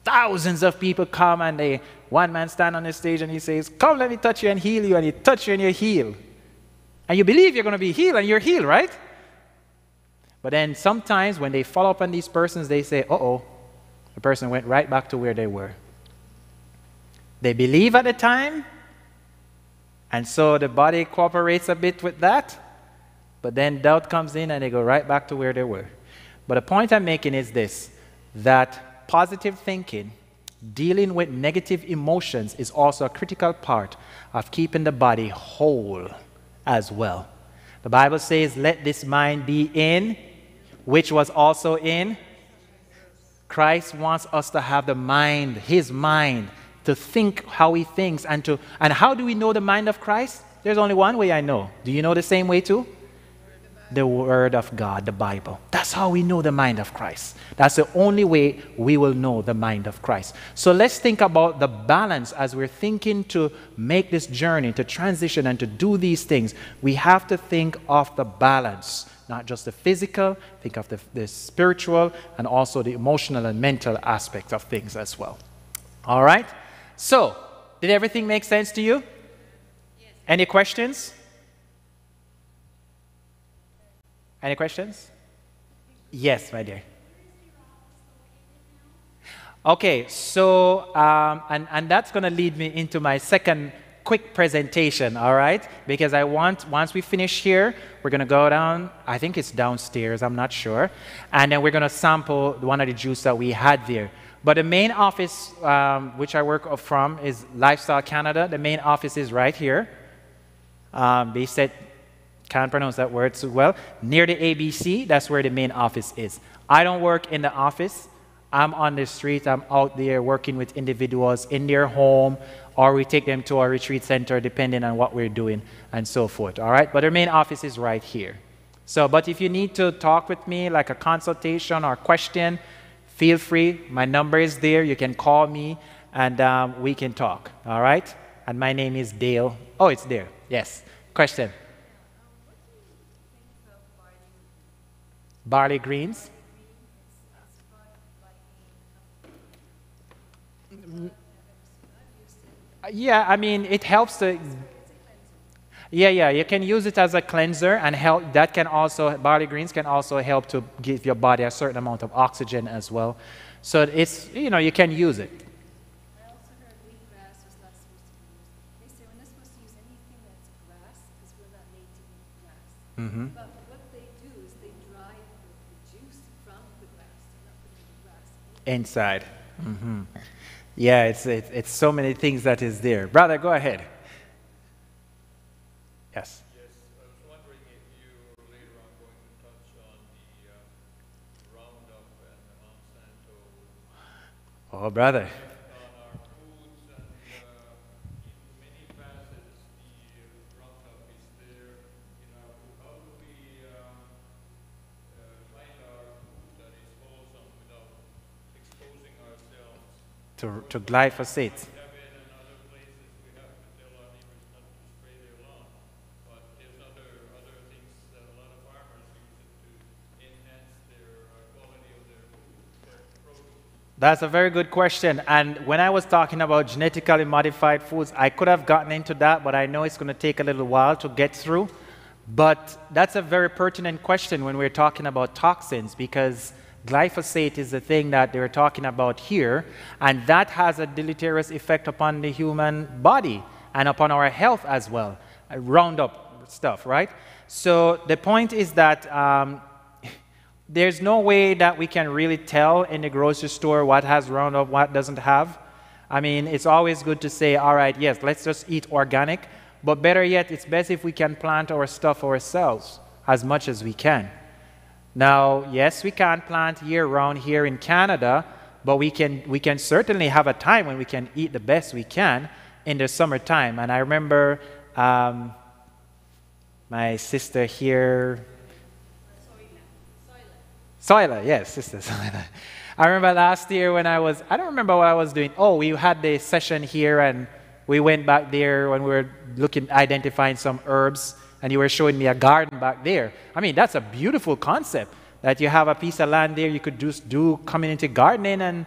thousands of people come and one man stand on the stage and he says, come, let me touch you and heal you, and he touch you and you're healed. And you believe you're going to be healed and you're healed, right? But then sometimes when they follow up on these persons, they say, uh-oh, the person went right back to where they were. They believe at the time, and so the body cooperates a bit with that, but then doubt comes in and they go right back to where they were. But the point I'm making is this, that positive thinking, dealing with negative emotions is also a critical part of keeping the body whole as well. The Bible says, let this mind be in, which was also in. Christ wants us to have the mind, his mind, to think how he thinks. And how do we know the mind of Christ? There's only one way I know. Do you know the same way too? The Word of God, the Bible. That's how we know the mind of Christ. That's the only way we will know the mind of Christ. So let's think about the balance as we're thinking to make this journey, to transition and to do these things. We have to think of the balance, not just the physical, think of the spiritual and also the emotional and mental aspects of things as well. All right? So Did everything make sense to you? Yes. Any questions? Any questions? Yes, my dear. Okay, so, and that's going to lead me into my second quick presentation, all right? Because I want, once we finish here, we're going to go down, I think it's downstairs, I'm not sure, and then we're going to sample one of the juice that we had there. But the main office, which I work from, is Lifestyle Canada. The main office is right here. They said, can't pronounce that word so well. Near the ABC, that's where the main office is. I don't work in the office. I'm on the street. I'm out there working with individuals in their home, or we take them to our retreat center depending on what we're doing and so forth, all right? But our main office is right here. So, but if you need to talk with me, like a consultation or question, feel free. My number is there. You can call me, and we can talk, all right? And my name is Dale. Oh, it's there. Yes. Question? Barley greens? Yeah, I mean, it helps to... Yeah, you can use it as a cleanser, and help. That can also, barley greens can also help to give your body a certain amount of oxygen as well. So it's, you know, you can use it. I also heard wheatgrass was not supposed to be used. They say we're not supposed to use anything that's grass because we're not made to eat grass. Mm-hmm. But what they do is they dry the juice from the grass. They're not putting the grass Inside. Mm-hmm. Yeah, it's so many things that is there. Brother, go ahead. Yes. Yes, I was wondering if you later on going to touch on the Roundup and the Monsanto Oh, brother. on our foods, and in many facets the Roundup is there. You know, how do we find our food that is wholesome without exposing ourselves? To glyphosate. We have it in other places. We have to tell our neighbors not to spray their lawn, but there's other things that a lot of farmers use it to enhance their quality of their food, their produce. That's a very good question. And when I was talking about genetically modified foods, I could have gotten into that, but I know it's going to take a little while to get through. But that's a very pertinent question when we're talking about toxins, because glyphosate is the thing that they're talking about here, and that has a deleterious effect upon the human body and upon our health as well. Roundup stuff, right? So the point is that there's no way that we can really tell in the grocery store what has Roundup, what doesn't have. I mean, it's always good to say, all right, yes, let's just eat organic, but better yet, it's best if we can plant our stuff ourselves as much as we can. Now, yes, we can't plant year-round here in Canada, but we can certainly have a time when we can eat the best we can in the summertime. And I remember my sister here, Soila, yes, Sister Soila. I remember last year when I don't remember what I was doing. Oh, we had the session here, and we went back there when we were identifying some herbs, and you were showing me a garden back there. I mean, that's a beautiful concept, that you have a piece of land there, you could just do community gardening, and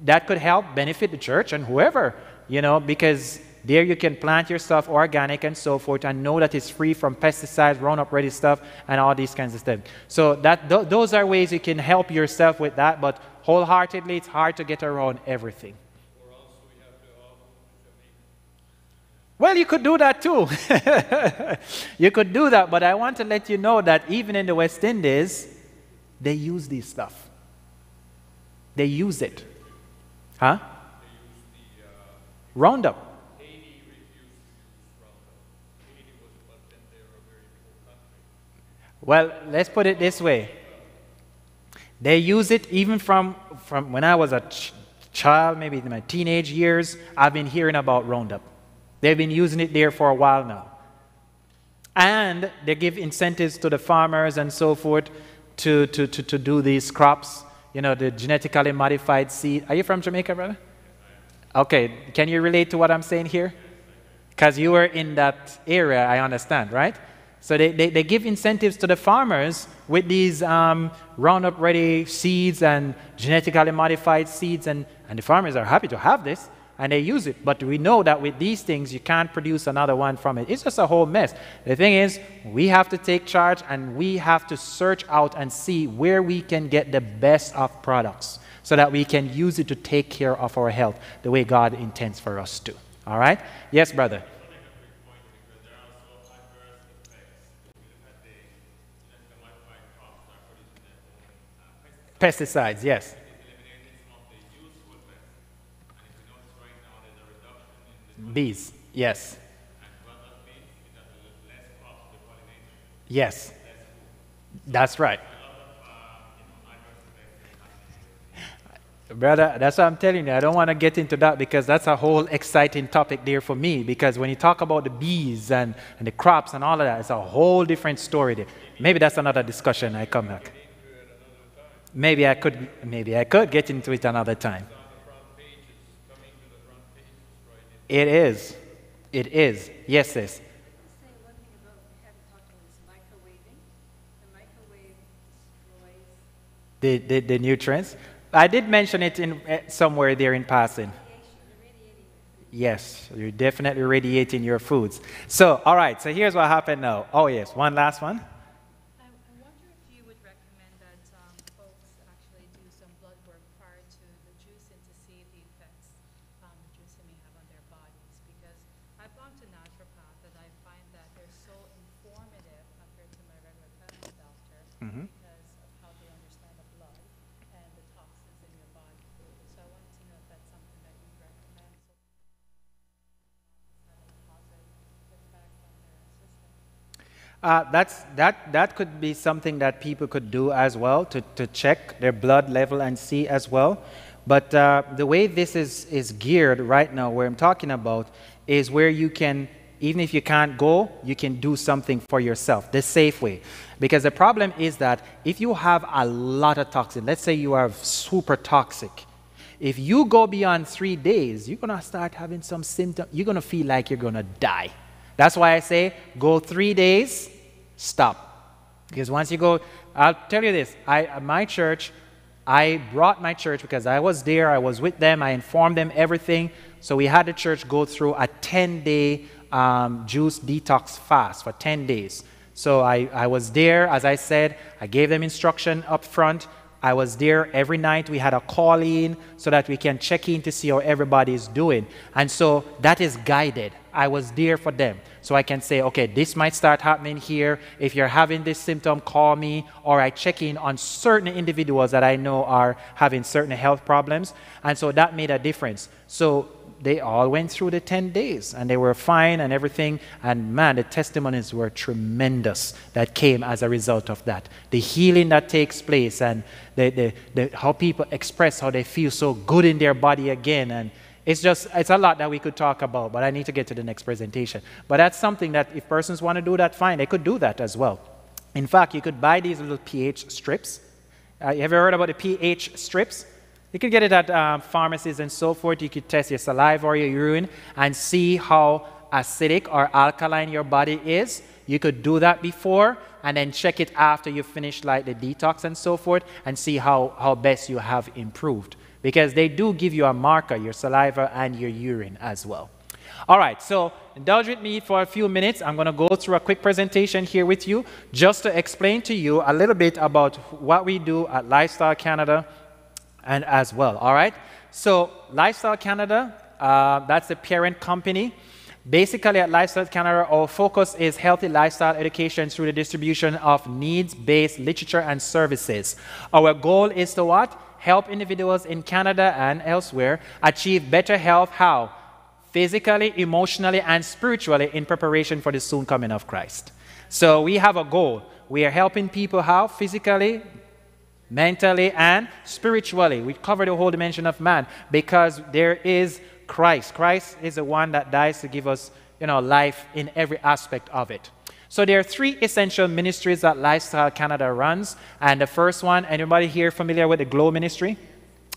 that could help benefit the church and whoever, you know, because there you can plant your stuff organic and so forth, and know that it's free from pesticides, Roundup ready stuff, and all these kinds of stuff. So those are ways you can help yourself with that, but wholeheartedly, it's hard to get around everything. Well, you could do that too. You could do that, but I want to let you know that even in the West Indies, they use this stuff. They use it. Huh? They use the Roundup. Haiti refused to use Roundup. Haiti was, but then they were a very poor country. Well, let's put it this way. They use it even from when I was a child, maybe in my teenage years, I've been hearing about Roundup. They've been using it there for a while now. And they give incentives to the farmers and so forth to do these crops, you know, the genetically modified seed. Are you from Jamaica, brother? Okay, can you relate to what I'm saying here? Because you were in that area, I understand, right? So they give incentives to the farmers with these Roundup ready seeds and genetically modified seeds, and the farmers are happy to have this. and they use it. But we know that with these things, you can't produce another one from it. It's just a whole mess. The thing is, we have to take charge, and we have to search out and see where we can get the best of products so that we can use it to take care of our health the way God intends for us to. All right? Yes, brother. Pesticides, yes. Bees, yes. Yes. That's right. Brother, that's what I'm telling you. I don't want to get into that because that's a whole exciting topic there for me. Because when you talk about the bees and the crops and all of that, it's a whole different story there. Maybe that's another discussion. I come back. Maybe I could get into it another time. It is. It is. Yes, sis. Say one thing about we haven't talked about is microwaving. The microwave destroys The nutrients. I did mention it in somewhere there in passing. Yes, you're definitely radiating your foods. So, all right. So here's what happened now. Oh yes, one last one. I wonder if you would recommend that folks actually do some blood work prior to the juicing to see the effects the juicing may have on their bodies. Because I've gone to naturopath and I find that they're so informative compared to my regular family doctor because of how they understand the blood and the toxins in your body. So I wanted to know if that's something that you recommend. So having a positive effect on their system. That could be something that people could do as well to check their blood level and see as well. But the way this is geared right now, where I'm talking about, is where you can, even if you can't go, you can do something for yourself, the safe way. Because the problem is that if you have a lot of toxin, let's say you are super toxic, if you go beyond 3 days, you're going to start having some symptoms. You're going to feel like you're going to die. That's why I say go 3 days, stop. Because once you go, I'll tell you this, my church, I brought my church because I was there, I was with them, I informed them everything. So we had the church go through a 10-day juice detox fast for 10 days. So I was there, as I said, I gave them instruction up front. I was there every night. We had a call in so that we can check in to see how everybody is doing. And so that is guided. I was there for them. So I can say, okay, this might start happening here. If you're having this symptom, call me. Or I check in on certain individuals that I know are having certain health problems. And so that made a difference. So they all went through the 10 days and they were fine and everything. And man, the testimonies were tremendous that came as a result of that. The healing that takes place and how people express how they feel so good in their body again. And it's a lot that we could talk about, but I need to get to the next presentation. But that's something that if persons want to do that, fine, they could do that as well. In fact, you could buy these little pH strips. You ever heard about the pH strips? You can get it at pharmacies and so forth. You could test your saliva or your urine and see how acidic or alkaline your body is. You could do that before and then check it after you finish like the detox and so forth and see how best you have improved. Because they do give you a marker, your saliva and your urine as well. All right, so indulge with me for a few minutes. I'm going to go through a quick presentation here with you just to explain to you a little bit about what we do at Lifestyle Canada and as well. All right, so Lifestyle Canada, that's the parent company. Basically at Lifestyle Canada, our focus is healthy lifestyle education through the distribution of needs-based literature and services. Our goal is to what? Help individuals in Canada and elsewhere achieve better health. How? Physically, emotionally, and spiritually in preparation for the soon coming of Christ. So we have a goal. We are helping people how? Physically, mentally, and spiritually. We cover the whole dimension of man because there is Christ. Christ is the one that dies to give us, life in every aspect of it. So there are 3 essential ministries that Lifestyle Canada runs. And the first one, anybody here familiar with the Glow ministry?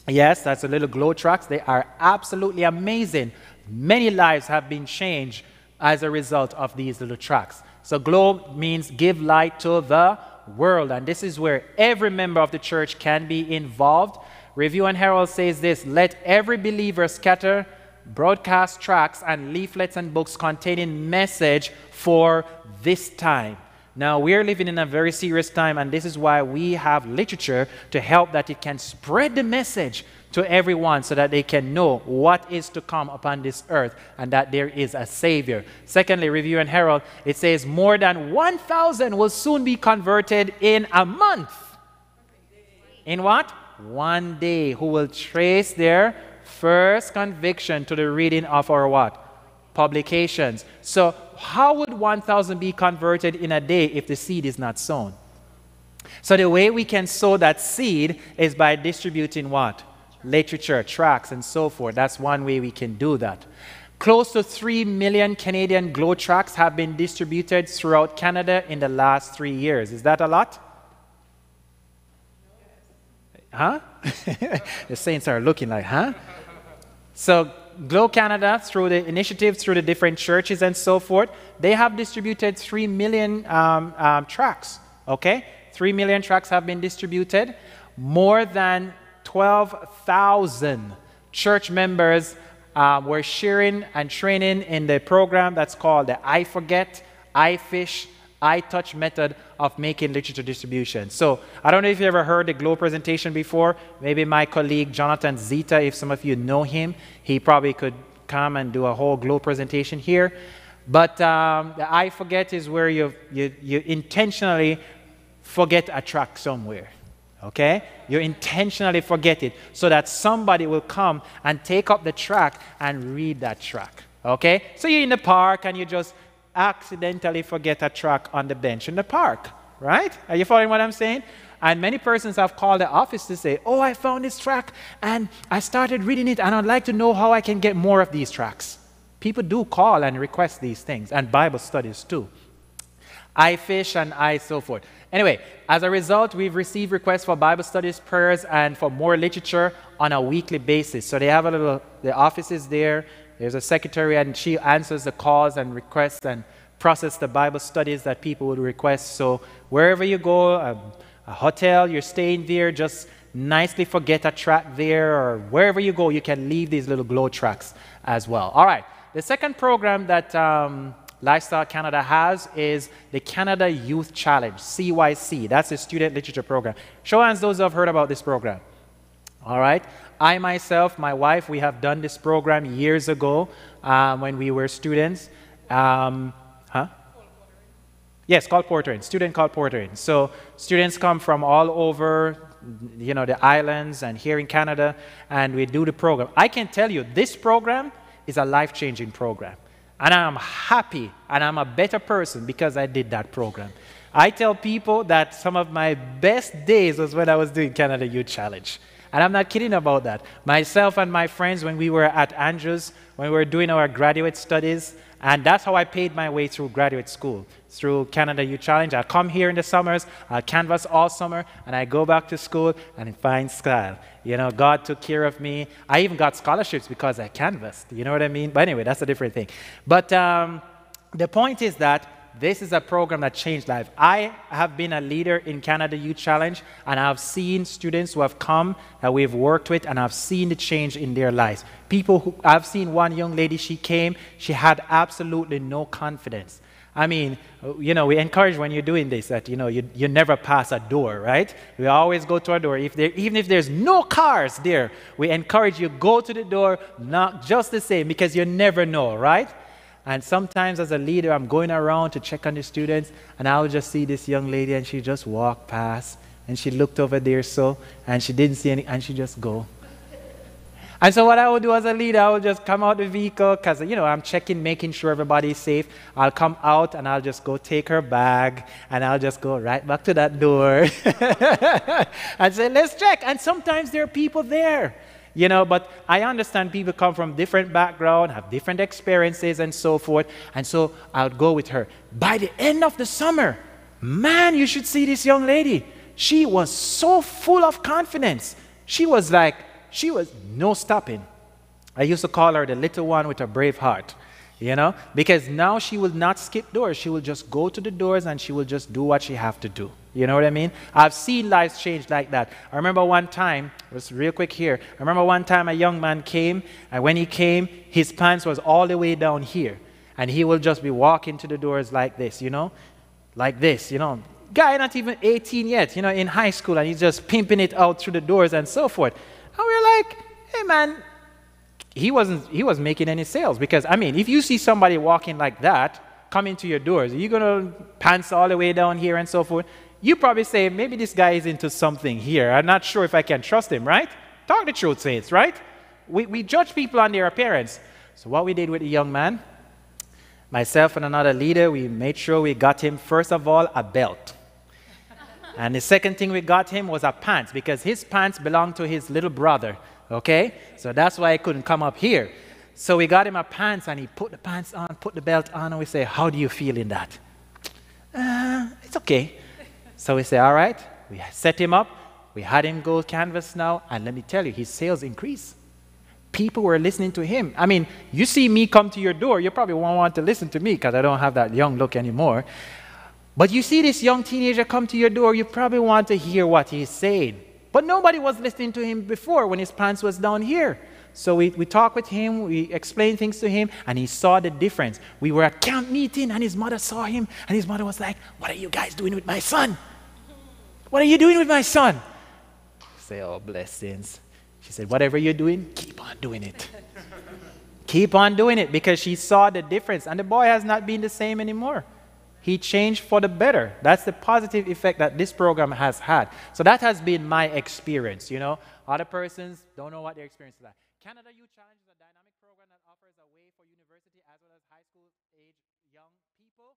Yes, that's the little Glow tracks. They are absolutely amazing. Many lives have been changed as a result of these little tracks. So Glow means give light to the world. And this is where every member of the church can be involved. Review and Herald says this: let every believer scatter broadcast tracts and leaflets and books containing message for this time. Now, we're living in a very serious time, and this is why we have literature to help that it can spread the message to everyone so that they can know what is to come upon this earth and that there is a Savior. Secondly, Review and Herald, it says more than 1,000 will soon be converted in a month. In what? One day. Who will trace their first conviction to the reading of our what? Publications. So how would 1,000 be converted in a day if the seed is not sown? So the way we can sow that seed is by distributing what? Literature, tracts, and so forth. That's one way we can do that. Close to 3 million Canadian Glow tracts have been distributed throughout Canada in the last 3 years. Is that a lot? Huh? The saints are looking like, huh? So Glow Canada, through the initiatives, through the different churches and so forth, they have distributed 3 million tracts, okay? 3 million tracts have been distributed. More than 12,000 church members were sharing and training in the program that's called the I Forget, I Fish, I Touch method of making literature distribution. So I don't know if you ever heard the Glow presentation before. Maybe my colleague Jonathan Zita, if some of you know him, he probably could come and do a whole Glow presentation here. But the I Forget is where you intentionally forget a tract somewhere. Okay? You intentionally forget it so that somebody will come and take up the tract and read that tract. Okay? So you're in the park and you just accidentally forget a tract on the bench in the park. Right? Are you following what I'm saying? And many persons have called the office to say, oh, I found this tract and I started reading it and I'd like to know how I can get more of these tracts. People do call and request these things, and Bible studies too. I fish and I so forth. Anyway, as a result, we've received requests for Bible studies, prayers, and for more literature on a weekly basis. So they have the office is there. There's a secretary, and she answers the calls and requests and process the Bible studies that people would request. So wherever you go, a hotel, you're staying there, just nicely forget a tract there, or wherever you go, you can leave these little Glow tracts as well. All right. The second program that Lifestyle Canada has is the Canada Youth Challenge, CYC. That's the student literature program. Show hands those who have heard about this program. All right. I myself, my wife, we have done this program years ago when we were students. Yes, colporteuring, student colporteuring. So students come from all over, you know, the islands and here in Canada, and we do the program. I can tell you, this program is a life-changing program. And I'm happy and I'm a better person because I did that program. I tell people that some of my best days was when I was doing Canada Youth Challenge. And I'm not kidding about that. Myself and my friends, when we were at Andrews, when we were doing our graduate studies, and that's how I paid my way through graduate school, through Canada Youth Challenge. I come here in the summers, I canvas all summer, and I go back to school and find style. You know, God took care of me. I even got scholarships because I canvassed. You know what I mean? But anyway, that's a different thing. But the point is that this is a program that changed life. I have been a leader in Canada Youth Challenge, and I've seen students who have come that we've worked with, and I've seen the change in their lives. People who, I've seen one young lady, she came, she had absolutely no confidence. I mean, you know, we encourage when you're doing this that, you know, you never pass a door, right? We always go to a door. Even if there's no cars there, we encourage you, go to the door, knock just the same, because you never know, right? And sometimes as a leader, I'm going around to check on the students, and I'll just see this young lady, and she just walked past, and she looked over there, and she didn't see any, and she just go. And so what I would do as a leader, I would just come out the vehicle, because, you know, I'm checking, making sure everybody's safe. I'll come out, and I'll just go take her bag, and I'll just go right back to that door and say, let's check. And sometimes there are people there. You know, but I understand people come from different backgrounds, have different experiences and so forth. And so I'll go with her. By the end of the summer, man, you should see this young lady. She was so full of confidence. She was no stopping. I used to call her the little one with a brave heart. You know, because now she will not skip doors. She will just go to the doors and she will just do what she have to do. You know what I mean? I've seen lives change like that. I remember one time, just real quick here. I remember one time a young man came, and when he came, his pants was all the way down here. And he will just be walking to the doors like this, you know? Like this, you know? Guy not even 18 yet, you know, in high school, and he's just pimping it out through the doors and so forth. And we're like, hey man, he wasn't making any sales, because I mean, if you see somebody walking like that coming to your doors, you're gonna pants all the way down here and so forth. You probably say, maybe this guy is into something here. I'm not sure if I can trust him, right? Talk the truth, saints, right? We judge people on their appearance. So what we did with the young man, myself and another leader, we made sure we got him, first of all, a belt. And the second thing we got him was a pants, because his pants belonged to his little brother. Okay? So that's why he couldn't come up here. So we got him a pants, and he put the pants on, put the belt on, and we say, how do you feel in that? It's okay. So we say, all right. We set him up. We had him go canvas now, and let me tell you, his sales increased. People were listening to him. I mean, you see me come to your door, you probably won't want to listen to me because I don't have that young look anymore. But you see this young teenager come to your door, you probably want to hear what he's saying. But nobody was listening to him before when his pants was down here. So we talked with him, we explained things to him, and he saw the difference. We were at camp meeting, and his mother saw him, and his mother was like, what are you guys doing with my son? What are you doing with my son? I say, oh, blessings. She said, whatever you're doing, keep on doing it. Keep on doing it, because she saw the difference. And the boy has not been the same anymore. He changed for the better. That's the positive effect that this program has had. So that has been my experience, you know. Other persons don't know what their experience is like. Canada Youth Challenge is a dynamic program that offers a way for university as well as high school age young people